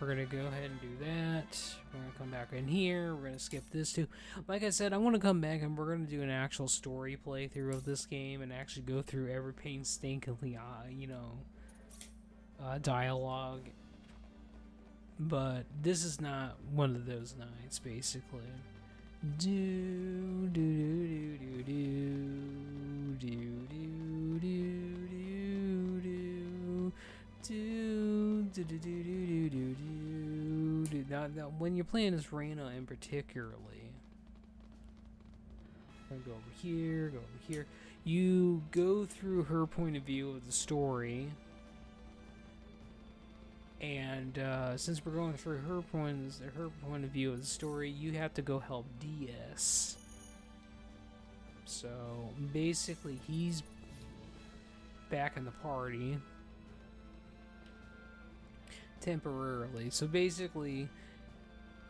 [SPEAKER 1] We're gonna go ahead and do that. We're gonna come back in here. We're gonna skip this too. Like I said, I want to come back and we're gonna do an actual story playthrough of this game and actually go through every painstakingly, dialogue. But this is not one of those nights, basically. Do do do do do do do do do do. Do, do, do, do, do, do, do, do. Now, when you're playing as Reyna in particularly, I'm gonna go over here, go over here. You go through her point of view of the story, and since we're going through her point of view of the story, you have to go help DS. So basically, he's back in the party. Temporarily. So basically,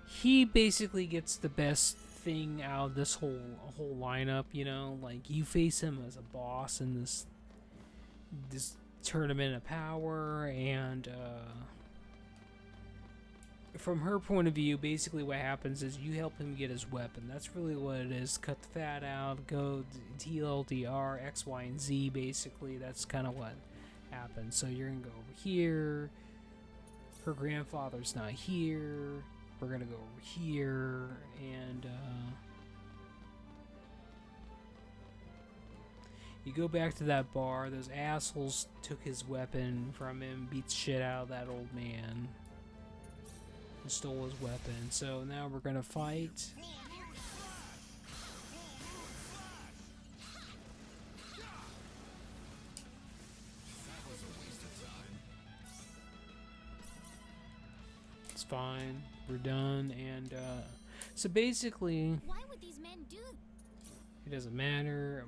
[SPEAKER 1] he basically gets the best thing out of this whole lineup, you know? Like, you face him as a boss in this tournament of power, and from her point of view, basically what happens is you help him get his weapon. That's really what it is. Cut the fat out, go TLDR, X, Y, and Z, basically. That's kind of what happens. So you're gonna go over here. Her grandfather's not here. We're gonna go over here, and You go back to that bar. Those assholes took his weapon from him, beat the shit out of that old man, and stole his weapon. So now we're gonna fight. It's fine. We're done, and so basically,
[SPEAKER 2] Why would these men do?
[SPEAKER 1] it doesn't matter.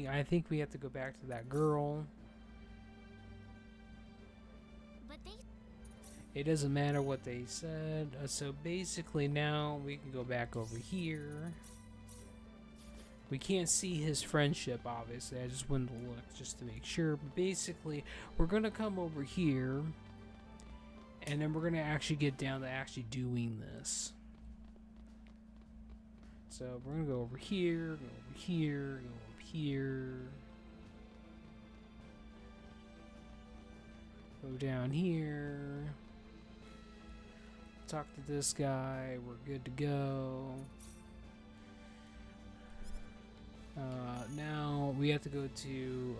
[SPEAKER 1] I think we have to go back to that girl.
[SPEAKER 2] But they.
[SPEAKER 1] It doesn't matter what they said. So basically, now we can go back over here. We can't see his friendship, obviously. I just wanted to look just to make sure. But basically, we're gonna come over here, and then we're gonna actually get down to actually doing this. So we're gonna go over here, go over here, go over here, go down here, talk to this guy, we're good to go. Now we have to go to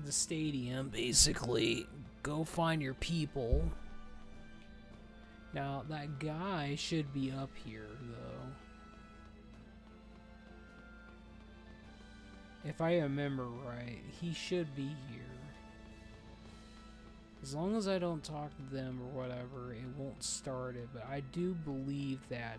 [SPEAKER 1] the stadium, basically. Go find your people. Now, that guy should be up here, though. If I remember right, he should be here. As long as I don't talk to them or whatever, it won't start it. But I do believe that.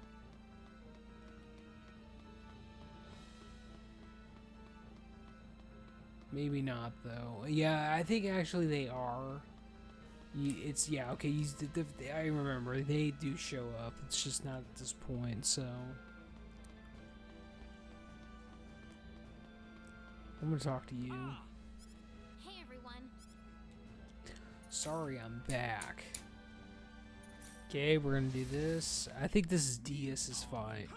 [SPEAKER 1] Maybe not, though. Yeah, I think actually they are. Yeah, okay, I remember, they do show up, it's just not at this point, so. I'm gonna talk to you.
[SPEAKER 2] Hey everyone.
[SPEAKER 1] Sorry, I'm back. Okay, we're gonna do this. I think this is Diaz's fight.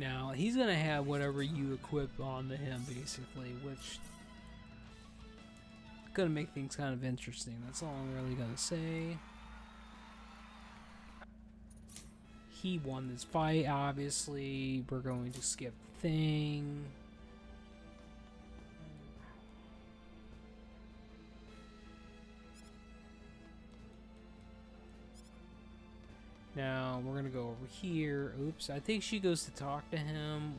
[SPEAKER 1] Now, he's going to have whatever you equip onto him, basically, which is going to make things kind of interesting. That's all I'm really going to say. He won this fight, obviously. We're going to skip the thing. Now, we're going to go over here. Oops, I think she goes to talk to him.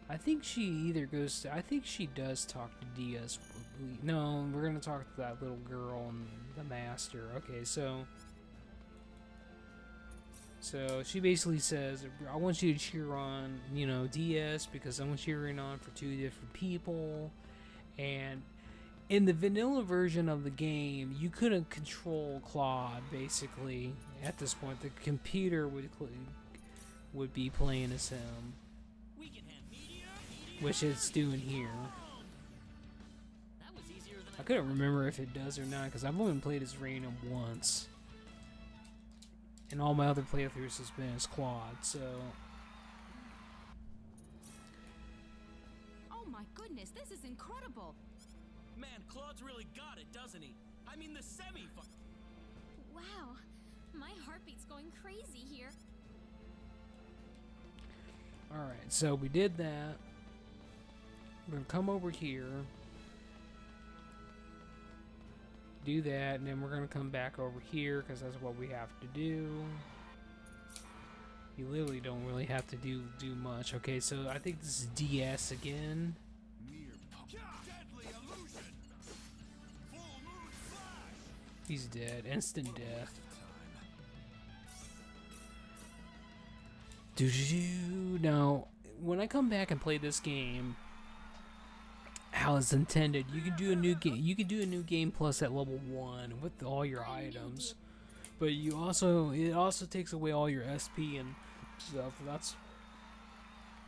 [SPEAKER 1] I think she either goes to... I think she does talk to Diaz. No, we're going to talk to that little girl and the master. Okay, so she basically says, I want you to cheer on, Diaz, because I'm cheering on for two different people. And in the vanilla version of the game, you couldn't control Claude, basically. At this point, the computer would be playing as him, which it's doing here. I couldn't remember if it does or not, because I've only played as Raynor once. And all my other playthroughs has been as Claude, so...
[SPEAKER 9] Oh my goodness, this is incredible!
[SPEAKER 7] Man, Claude's really got it, doesn't he? I mean, the semi.
[SPEAKER 2] Wow, my heartbeat's going crazy here.
[SPEAKER 1] Alright, so we did that. We're gonna come over here. Do that, and then we're gonna come back over here, because that's what we have to do. You literally don't really have to do much. Okay, so I think this is DS again. He's dead. Instant death. Now, when I come back and play this game, how it's intended, you can do a new game. You can do a new game plus at level 1 with all your items, but it also takes away all your SP and stuff. That's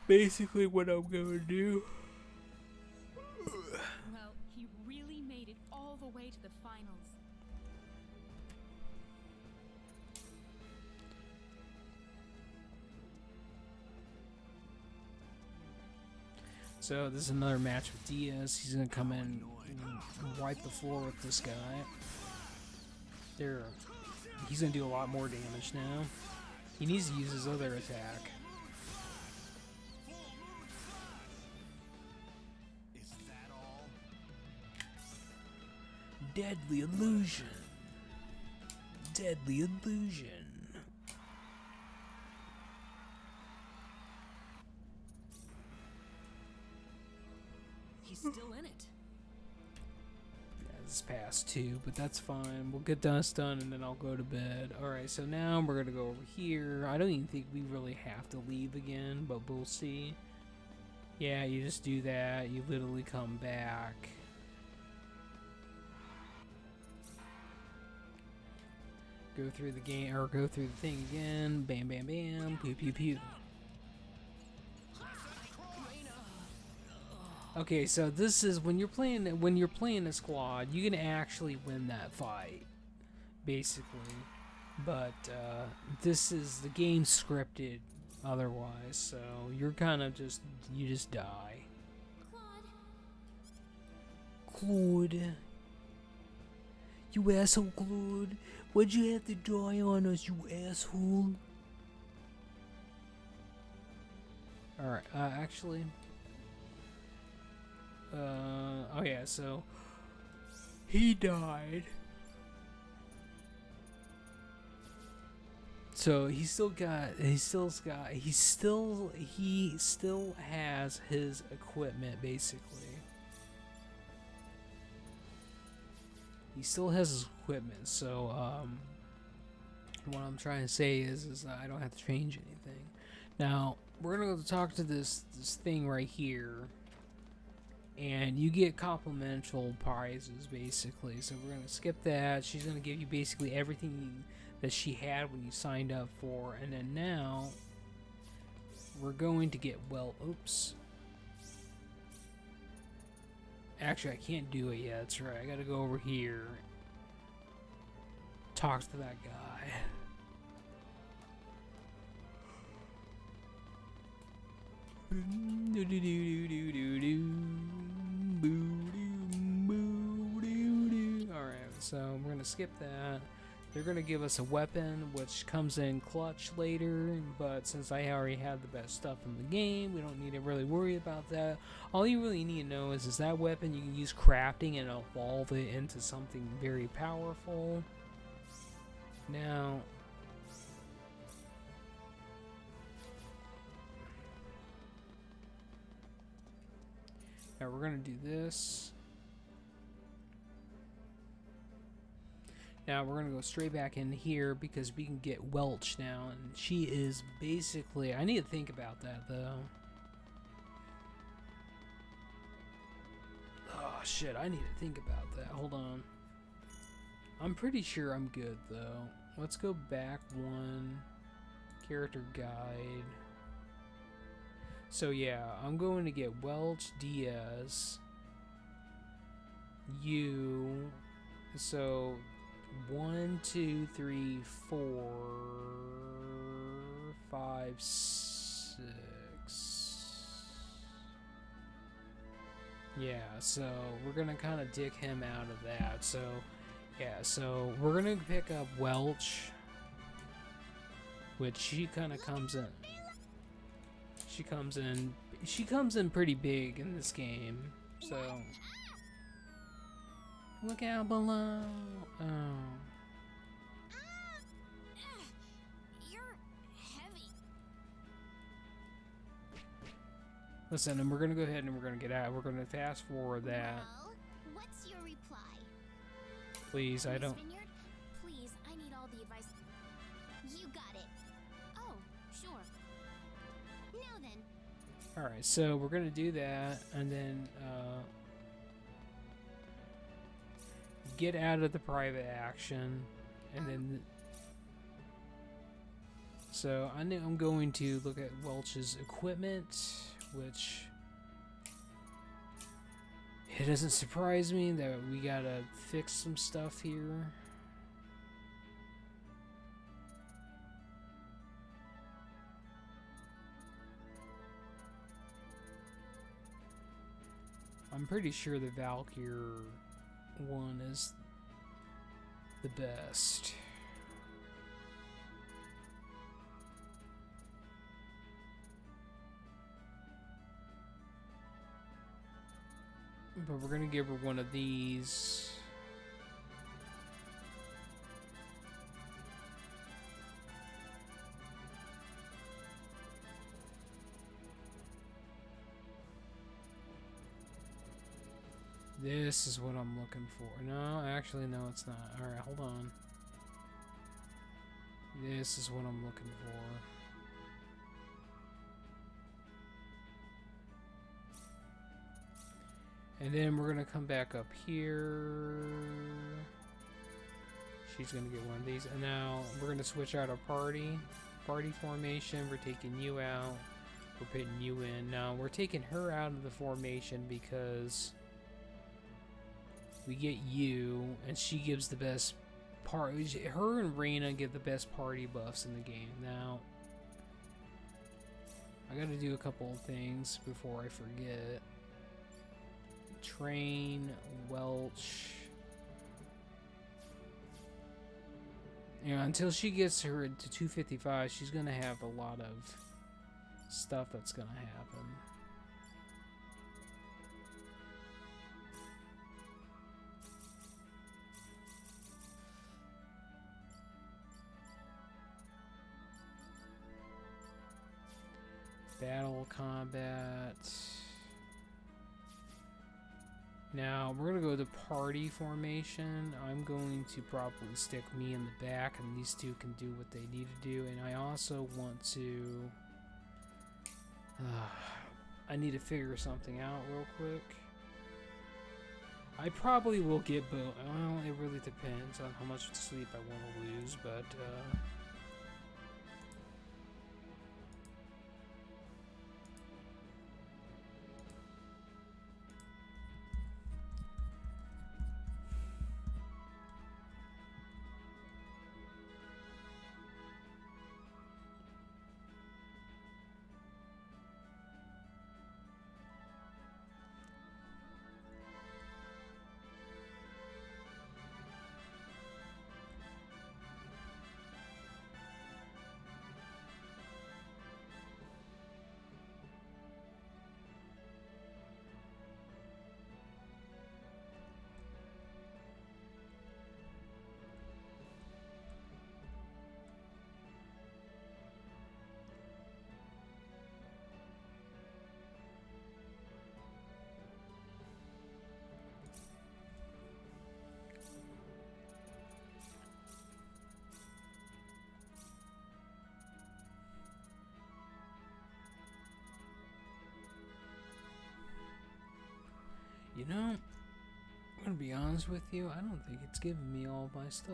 [SPEAKER 1] basically what I'm gonna do.
[SPEAKER 9] Well, he really made it all the way to the finals.
[SPEAKER 1] So this is another match with Diaz. He's gonna come in wipe the floor with this guy. There. He's gonna do a lot more damage now. He needs to use his other attack.
[SPEAKER 3] Is that all?
[SPEAKER 1] Deadly illusion. Deadly illusion.
[SPEAKER 6] He's still in it.
[SPEAKER 1] Yeah, it's past 2, but that's fine. We'll get this done and then I'll go to bed. Alright, so now we're gonna go over here. I don't even think we really have to leave again, but we'll see. Yeah, you just do that. You literally come back. Go through the game, or go through the thing again. Bam, bam, bam. Pew, pew, pew. Okay, so this is when you're playing a squad, you can actually win that fight, basically. But this is the game scripted otherwise, so you're kind of you just die. Claude, you asshole, Claude! Why'd you have to die on us, you asshole? All right, actually. Oh yeah, so he died. So he still has his equipment, basically. He still has his equipment, so what I'm trying to say is I don't have to change anything. Now we're gonna go talk to this thing right here. And you get complimentary prizes, basically. So we're going to skip that. She's going to give you basically everything that she had when you signed up for. And then now, we're going to get, well, oops. Actually, I can't do it yet. That's right. I got to go over here. Talk to that guy. Alright, so we're gonna skip that. They're gonna give us a weapon which comes in clutch later, but since I already have the best stuff in the game, we don't need to really worry about that. All you really need to know is that weapon you can use crafting and evolve it into something very powerful. Now we're gonna do this. Now we're gonna go straight back in here because we can get Welch now, and she is basically, I need to think about that though. Oh shit, I need to think about that. Hold on. I'm pretty sure I'm good though. Let's go back one. Character guide. So yeah, I'm going to get Welch, Diaz, you. So 1, 2, 3, 4, 5, 6. Yeah, so we're gonna kind of dig him out of that. So yeah, so we're gonna pick up Welch, which she kind of comes in. She comes in pretty big in this game. So look out below. Oh.
[SPEAKER 2] You're heavy.
[SPEAKER 1] Listen, and we're gonna go ahead and we're gonna get out. We're gonna fast forward that.
[SPEAKER 2] Well, what's your reply?
[SPEAKER 1] Please, I
[SPEAKER 2] Miss
[SPEAKER 1] don't.
[SPEAKER 2] Vineyard, please, I need all the advice. You got it. Oh, sure. Now then.
[SPEAKER 1] Alright, so we're gonna do that and then get out of the private action and then so I'm going to look at Welch's equipment, which it doesn't surprise me that we gotta fix some stuff here. I'm pretty sure the Valkyr one is the best. But we're gonna give her one of these. This is what I'm looking for. No, actually, no, it's not. Alright, hold on. This is what I'm looking for. And then we're gonna come back up here. She's gonna get one of these. And now we're gonna switch out our party formation. We're taking you out. We're putting you in. Now we're taking her out of the formation because we get you, and she gives the best part. Her and Reyna give the best party buffs in the game. Now I gotta do a couple of things before I forget. Train Welch. You know, until she gets her to 255, she's gonna have a lot of stuff that's gonna happen. Battle combat. Now, we're going to go to party formation. I'm going to probably stick me in the back, and these two can do what they need to do. And I also want to... I need to figure something out real quick. I probably will get both. Well, it really depends on how much sleep I want to lose, but... You know, I'm gonna be honest with you, I don't think it's giving me all my stuff.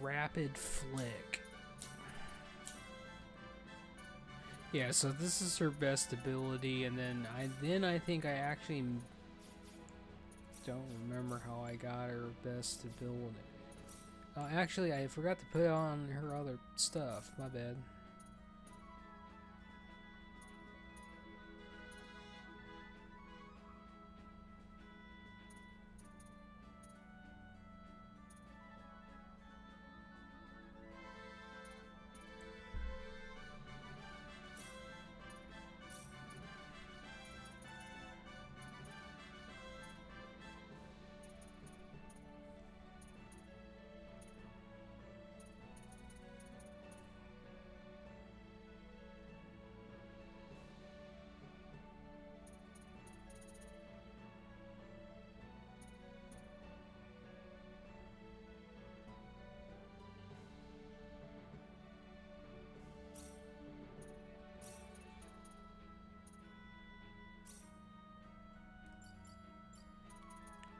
[SPEAKER 1] Rapid flick. Yeah, so this is her best ability, and then I think I actually don't remember how I got her best ability. Actually, I forgot to put on her other stuff. My bad.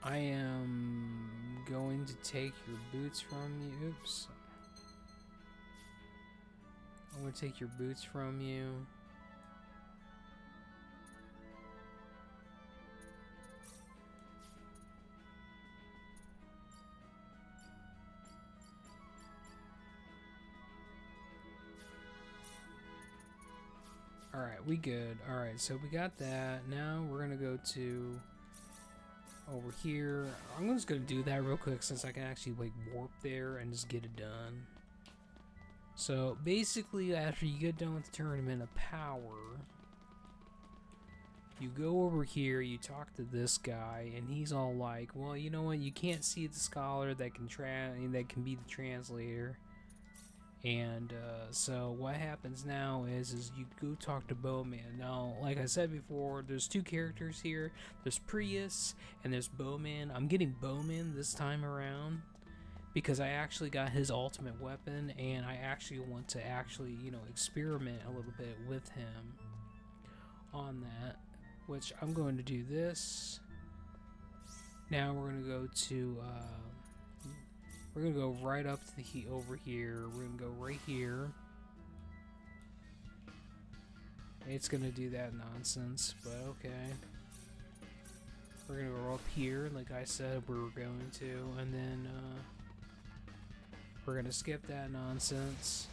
[SPEAKER 1] I am going to take your boots from you. Oops. I'm gonna take your boots from you. Alright, we good. Alright, so we got that. Now we're gonna go to over here. I'm just gonna do that real quick since I can actually like warp there and just get it done. So basically, after you get done with the Tournament of Power, you go over here, you talk to this guy, and he's all like, well, you know what, you can't see the scholar that can be the translator. And so what happens now is you go talk to Bowman. Now, like I said before, there's two characters here. There's Prius and there's Bowman. I'm getting Bowman this time around because I actually got his ultimate weapon, and I actually want to experiment a little bit with him on that, which I'm going to do this. Now we're going to go to we're gonna go right up to the over here. We're gonna go right here. It's gonna do that nonsense, but okay. We're gonna go up here, like I said we were going to, and then we're gonna skip that nonsense.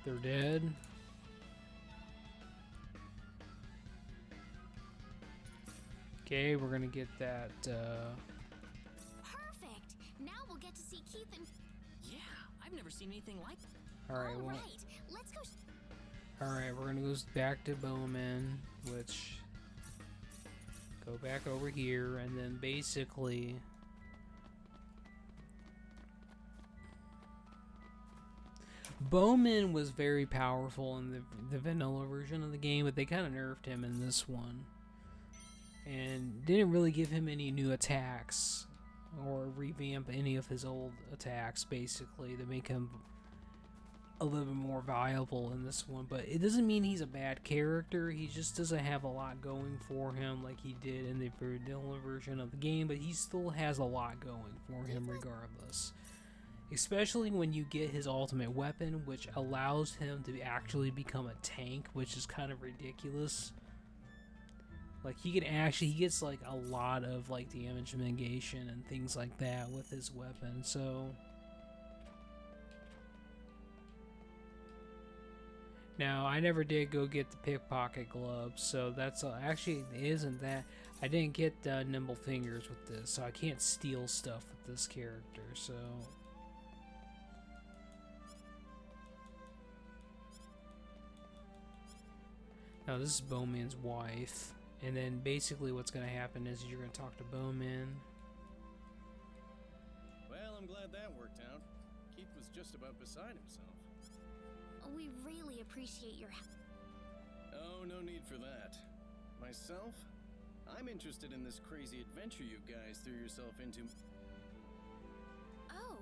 [SPEAKER 1] They're dead. Okay, we're gonna get that.
[SPEAKER 2] Perfect. Now we'll get to see Keith and.
[SPEAKER 6] Yeah, I've never seen anything like that.
[SPEAKER 1] All right, well.
[SPEAKER 2] Let's go.
[SPEAKER 1] All right, we're gonna go back to Bowman, which go back over here, and then basically. Bowman was very powerful in the vanilla version of the game, but they kind of nerfed him in this one. And didn't really give him any new attacks or revamp any of his old attacks, basically, to make him a little bit more viable in this one. But it doesn't mean he's a bad character. He just doesn't have a lot going for him like he did in the vanilla version of the game, but he still has a lot going for him regardless. Especially when you get his ultimate weapon, which allows him to actually become a tank, which is kind of ridiculous. Like, he gets like a lot of like damage negation and things like that with his weapon, so. Now, I never did go get the pickpocket gloves, so that's actually isn't that. I didn't get nimble fingers with this, so I can't steal stuff with this character, so. Now this is Bowman's wife, and then basically what's going to happen is you're going to talk to Bowman.
[SPEAKER 7] Well, I'm glad that worked out. Keith was just about beside himself.
[SPEAKER 2] We really appreciate your help.
[SPEAKER 7] Oh, no need for that. Myself? I'm interested in this crazy adventure you guys threw yourself into.
[SPEAKER 2] Oh.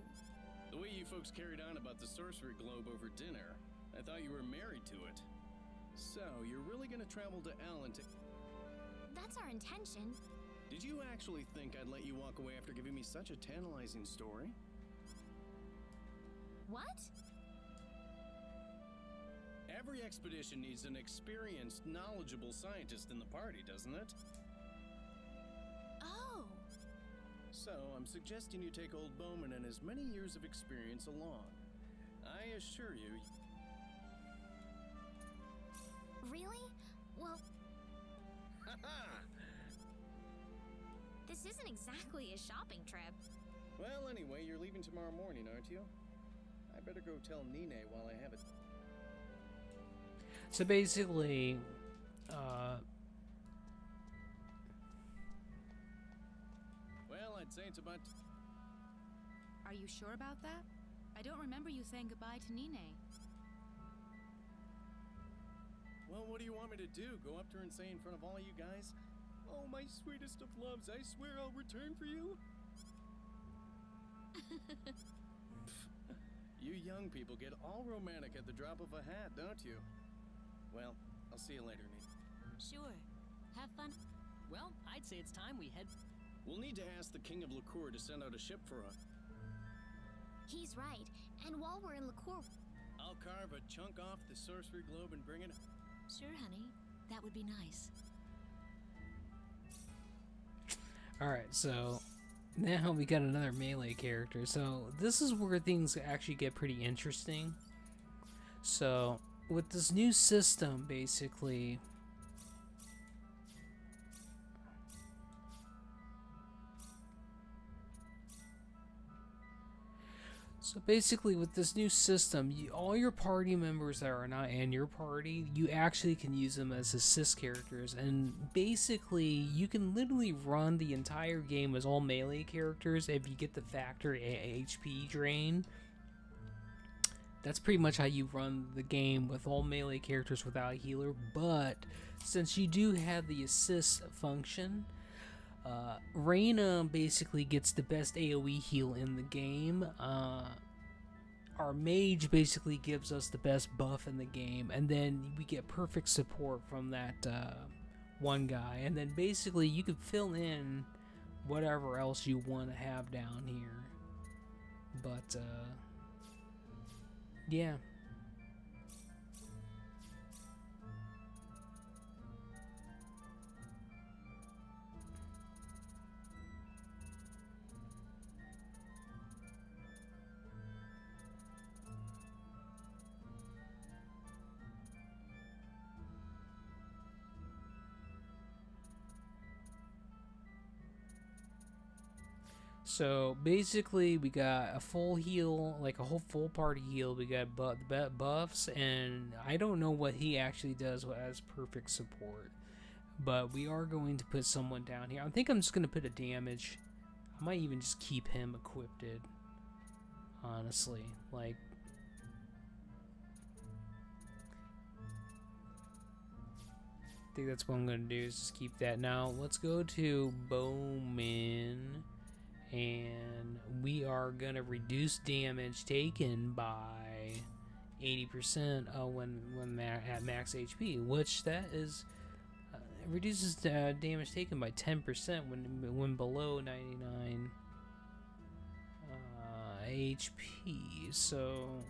[SPEAKER 7] The way you folks carried on about the sorcery globe over dinner, I thought you were married to it. So, you're really gonna travel to Ellen to...
[SPEAKER 2] That's our intention.
[SPEAKER 7] Did you actually think I'd let you walk away after giving me such a tantalizing story?
[SPEAKER 2] What?
[SPEAKER 7] Every expedition needs an experienced, knowledgeable scientist in the party, doesn't it?
[SPEAKER 2] Oh.
[SPEAKER 7] So, I'm suggesting you take old Bowman and his many years of experience along. I assure you...
[SPEAKER 2] Really? Well... This isn't exactly a shopping trip.
[SPEAKER 7] Well, anyway, you're leaving tomorrow morning, aren't you? I better go tell Nine while I have it.
[SPEAKER 1] So basically,
[SPEAKER 7] Well, I'd say it's about...
[SPEAKER 9] Are you sure about that? I don't remember you saying goodbye to Nine.
[SPEAKER 7] Well, what do you want me to do? Go up to her and say in front of all you guys, "Oh, my sweetest of loves, I swear I'll return for you"?
[SPEAKER 11] You young people get all romantic at the drop of a hat, don't you? Well, I'll see you later, Nina.
[SPEAKER 2] Sure. Have fun.
[SPEAKER 6] Well, I'd say it's time we head.
[SPEAKER 11] We'll need to ask the King of Liqueur to send out a ship for us.
[SPEAKER 2] He's right. And while we're in Liqueur...
[SPEAKER 11] I'll carve a chunk off the sorcery globe and bring it.
[SPEAKER 2] Sure, honey. That would be nice.
[SPEAKER 1] Alright, so now we got another melee character. So this is where things actually get pretty interesting. So with this new system, basically... So basically with this new system, all your party members that are not in your party, you actually can use them as assist characters, and basically you can literally run the entire game as all melee characters if you get the factor HP drain. That's pretty much how you run the game with all melee characters without a healer, but since you do have the assist function, Reyna basically gets the best AoE heal in the game. Our mage basically gives us the best buff in the game, and then we get perfect support from that one guy, and then basically you can fill in whatever else you want to have down here. But yeah. So basically, we got a full heal, like a whole full party heal. We got buffs, and I don't know what he actually does as perfect support. But we are going to put someone down here. I think I'm just going to put a damage. I might even just keep him equipped. Honestly, like... I think that's what I'm going to do, is just keep that. Now, let's go to Bowman. And we are going to reduce damage taken by 80% when at max HP, which that is reduces damage taken by 10% when below 99 HP. So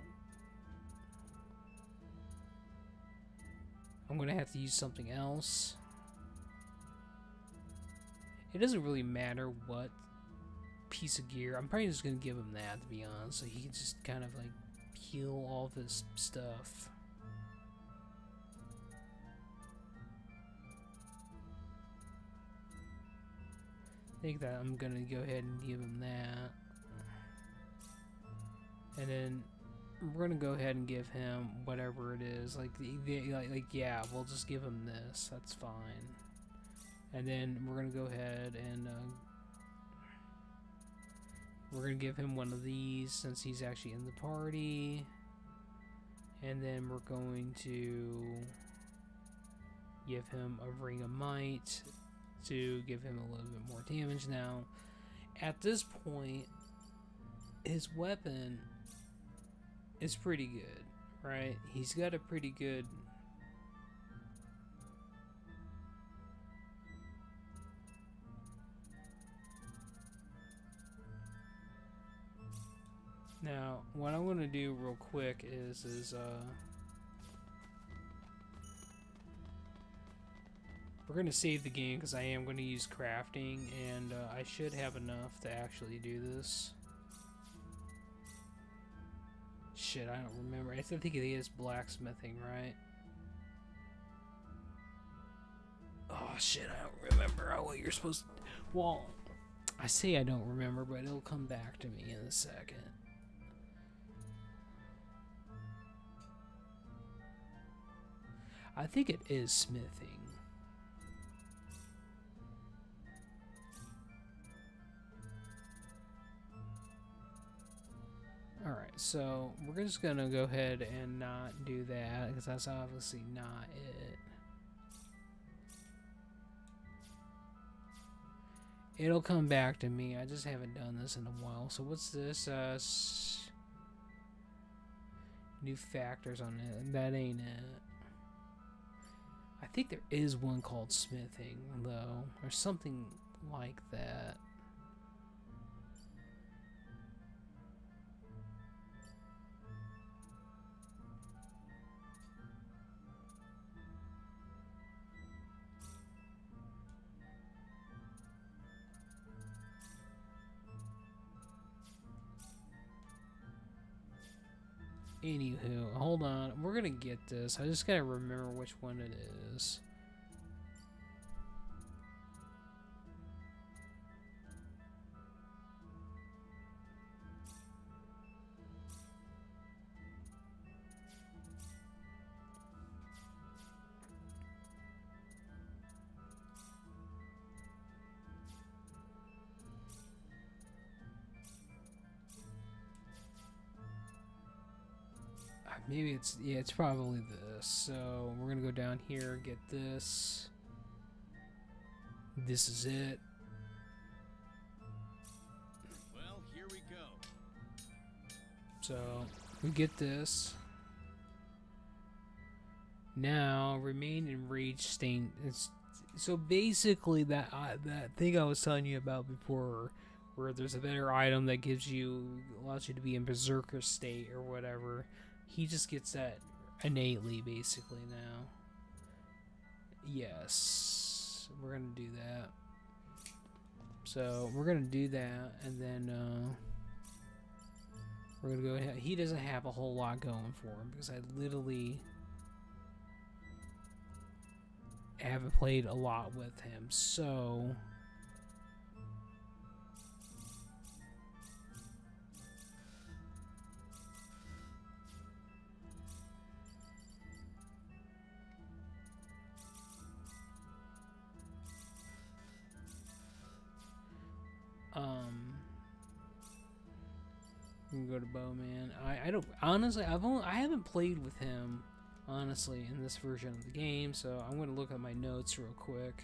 [SPEAKER 1] I'm going to have to use something else. It doesn't really matter what piece of gear. I'm probably just gonna give him that, to be honest, so he can just kind of like heal all of his stuff. I think that I'm gonna go ahead and give him that, and then we're gonna go ahead and give him whatever it is. Like yeah, we'll just give him this. That's fine. And then we're gonna go ahead and we're going to give him one of these since he's actually in the party. And then we're going to give him a Ring of Might to give him a little bit more damage. Now, at this point, his weapon is pretty good, right? He's got a pretty good... Now, what I'm going to do real quick is we're going to save the game because I am going to use crafting, and I should have enough to actually do this. Shit, I don't remember. I think it is blacksmithing, right? Oh shit, I don't remember what you're supposed to... Well, I say I don't remember, but it'll come back to me in a second. I think it is smithing. Alright, so we're just gonna go ahead and not do that because that's obviously not it. It'll come back to me. I just haven't done this in a while. So what's this? New factors on it. That ain't it. I think there is one called smithing, though, or something like that. Anywho, hold on. We're gonna get this. I just gotta remember which one it is. Maybe it's, yeah, it's probably this. So we're gonna go down here, get this. This is it.
[SPEAKER 11] Well, here we go.
[SPEAKER 1] So we get this. Now remain enraged stain. It's so basically that that thing I was telling you about before, where there's a better item that allows you to be in berserker state or whatever. He just gets that innately, basically, now. Yes. We're going to do that. So, we're going to do that, and then, we're going to go ahead. He doesn't have a whole lot going for him, because I literally haven't played a lot with him, so... we can go to Bowman. I don't honestly. I haven't played with him honestly in this version of the game, so I'm gonna look at my notes real quick.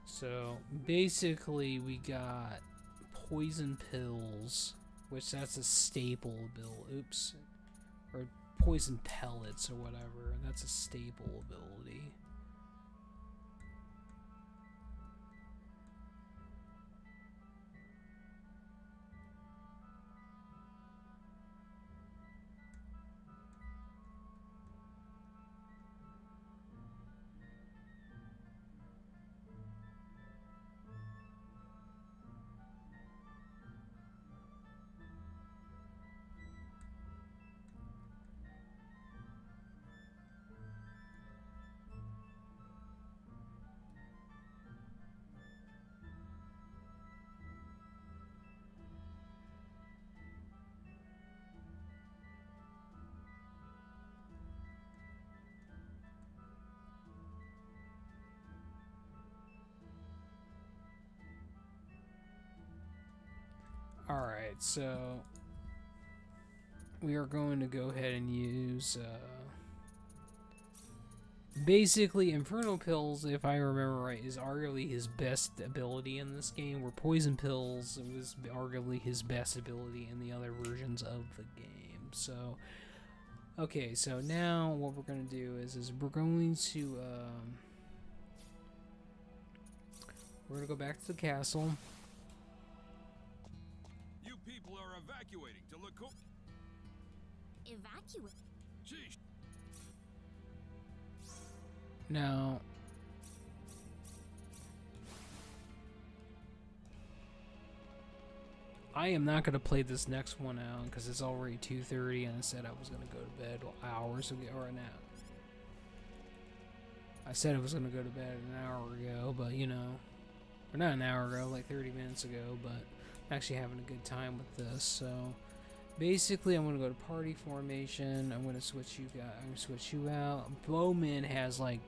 [SPEAKER 1] So basically we got poison pills, which that's a staple ability. Oops. Or poison pellets or whatever. That's a staple ability. Alright, so we are going to go ahead and use basically Infernal Pills, if I remember right, is arguably his best ability in this game, where Poison Pills was arguably his best ability in the other versions of the game. So okay, so now what we're going to do is we're going to go back to the castle.
[SPEAKER 10] People are evacuating to Laco.
[SPEAKER 2] Evacuate?
[SPEAKER 10] Sheesh.
[SPEAKER 1] Now, I am not going to play this next one out because it's already 2:30 and I said I was going to go to bed hours ago, or an hour. I said I was going to go to bed an hour ago, but you know, or not an hour ago, like 30 minutes ago, but I'm actually having a good time with this. So basically I'm going to go to party formation. I'm going to switch you guys. I'm going to switch you out. Bowman has like,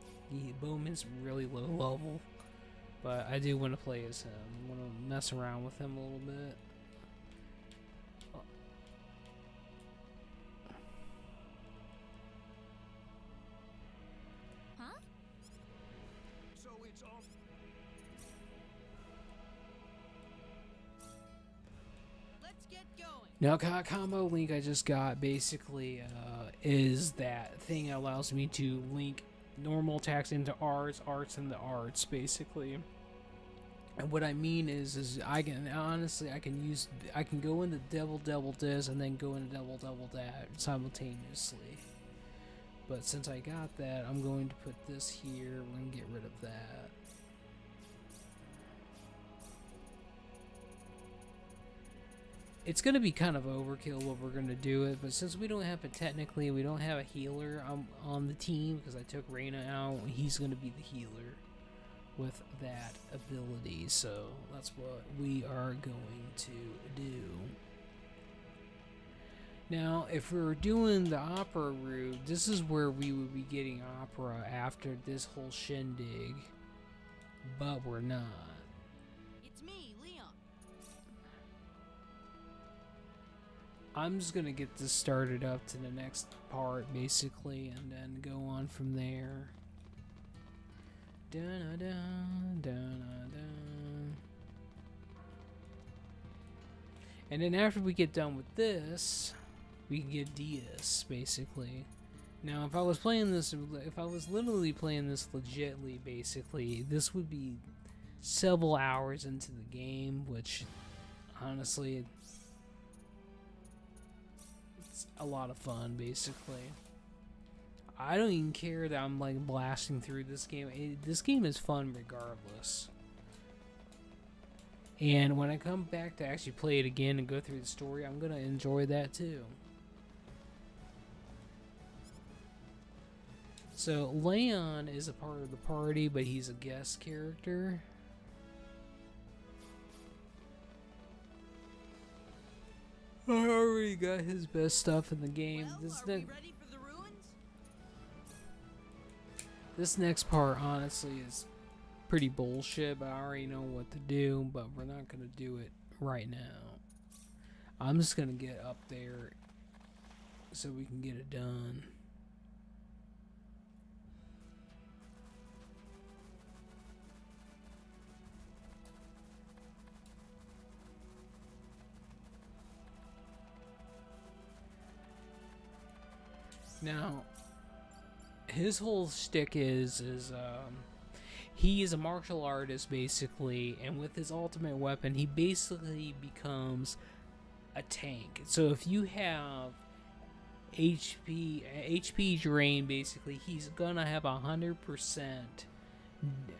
[SPEAKER 1] Bowman's really low level, but I do want to play as him. I want to mess around with him a little bit.
[SPEAKER 6] Let's get going.
[SPEAKER 1] Now, combo link I just got basically is that thing that allows me to link normal attacks into arts into arts, basically. And what I mean is I can honestly I can go into double this and then go into double that simultaneously. But since I got that, I'm going to put this here. We're gonna get rid of that. It's gonna be kind of overkill what we're gonna do it, but since we don't have we don't have a healer on the team because I took Reyna out. He's gonna be the healer with that ability, so that's what we are going to do. Now, if we were doing the opera route, this is where we would be getting opera after this whole shindig, but we're not.
[SPEAKER 6] It's me, Leon.
[SPEAKER 1] I'm just gonna get this started up to the next part, basically, and then go on from there. And then after we get done with this, we can get Diaz, basically. Now, if I was literally playing this legitly, basically, this would be several hours into the game, which, honestly, it's a lot of fun, basically. I don't even care that I'm like blasting through this game. This game is fun regardless. And when I come back to actually play it again and go through the story, I'm gonna enjoy that too. So Leon is a part of the party, but he's a guest character. I already got his best stuff in the game.
[SPEAKER 6] Well, ready for the ruins?
[SPEAKER 1] This next part, honestly, is pretty bullshit, but I already know what to do, but we're not going to do it right now. I'm just going to get up there so we can get it done. Now, his whole shtick is he is a martial artist basically, and with his ultimate weapon, he basically becomes a tank. So if you have HP drain, basically, he's gonna have 100%.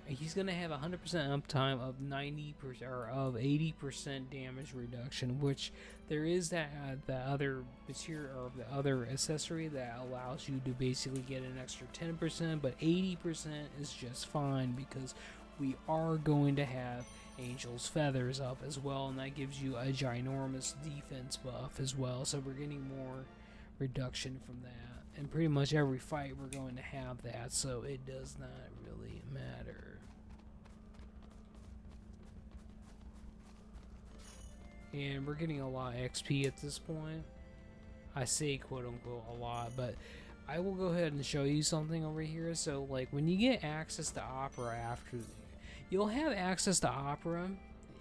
[SPEAKER 1] He's gonna have 100% uptime of 90% or of 80% damage reduction, which there is that the other material or the other accessory that allows you to basically get an extra 10%, but 80% is just fine because we are going to have Angel's Feathers up as well, and that gives you a ginormous defense buff as well. So we're getting more reduction from that, and pretty much every fight we're going to have that, so it does not really matter. And we're getting a lot of XP at this point. I say quote unquote a lot, but I will go ahead and show you something over here. So like when you get access to Opera after, you'll have access to Opera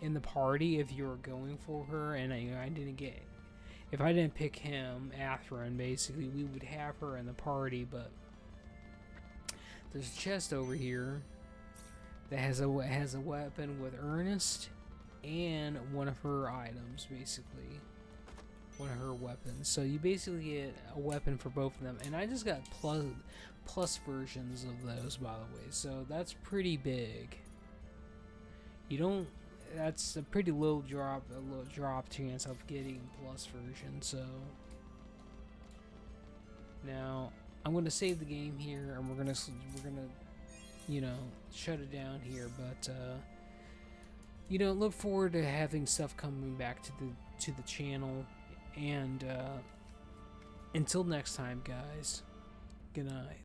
[SPEAKER 1] in the party if you're going for her, and I didn't get, if I didn't pick him, Athrun, basically, we would have her in the party, but there's a chest over here that has a weapon with Ernest and one of her items, basically. One of her weapons. So you basically get a weapon for both of them. And I just got plus versions of those, by the way. So that's pretty big. You don't... That's a pretty low drop chance of getting plus version. So now I'm gonna save the game here, and we're gonna you know, shut it down here. But you know, look forward to having stuff coming back to the channel. And until next time, guys. Good night.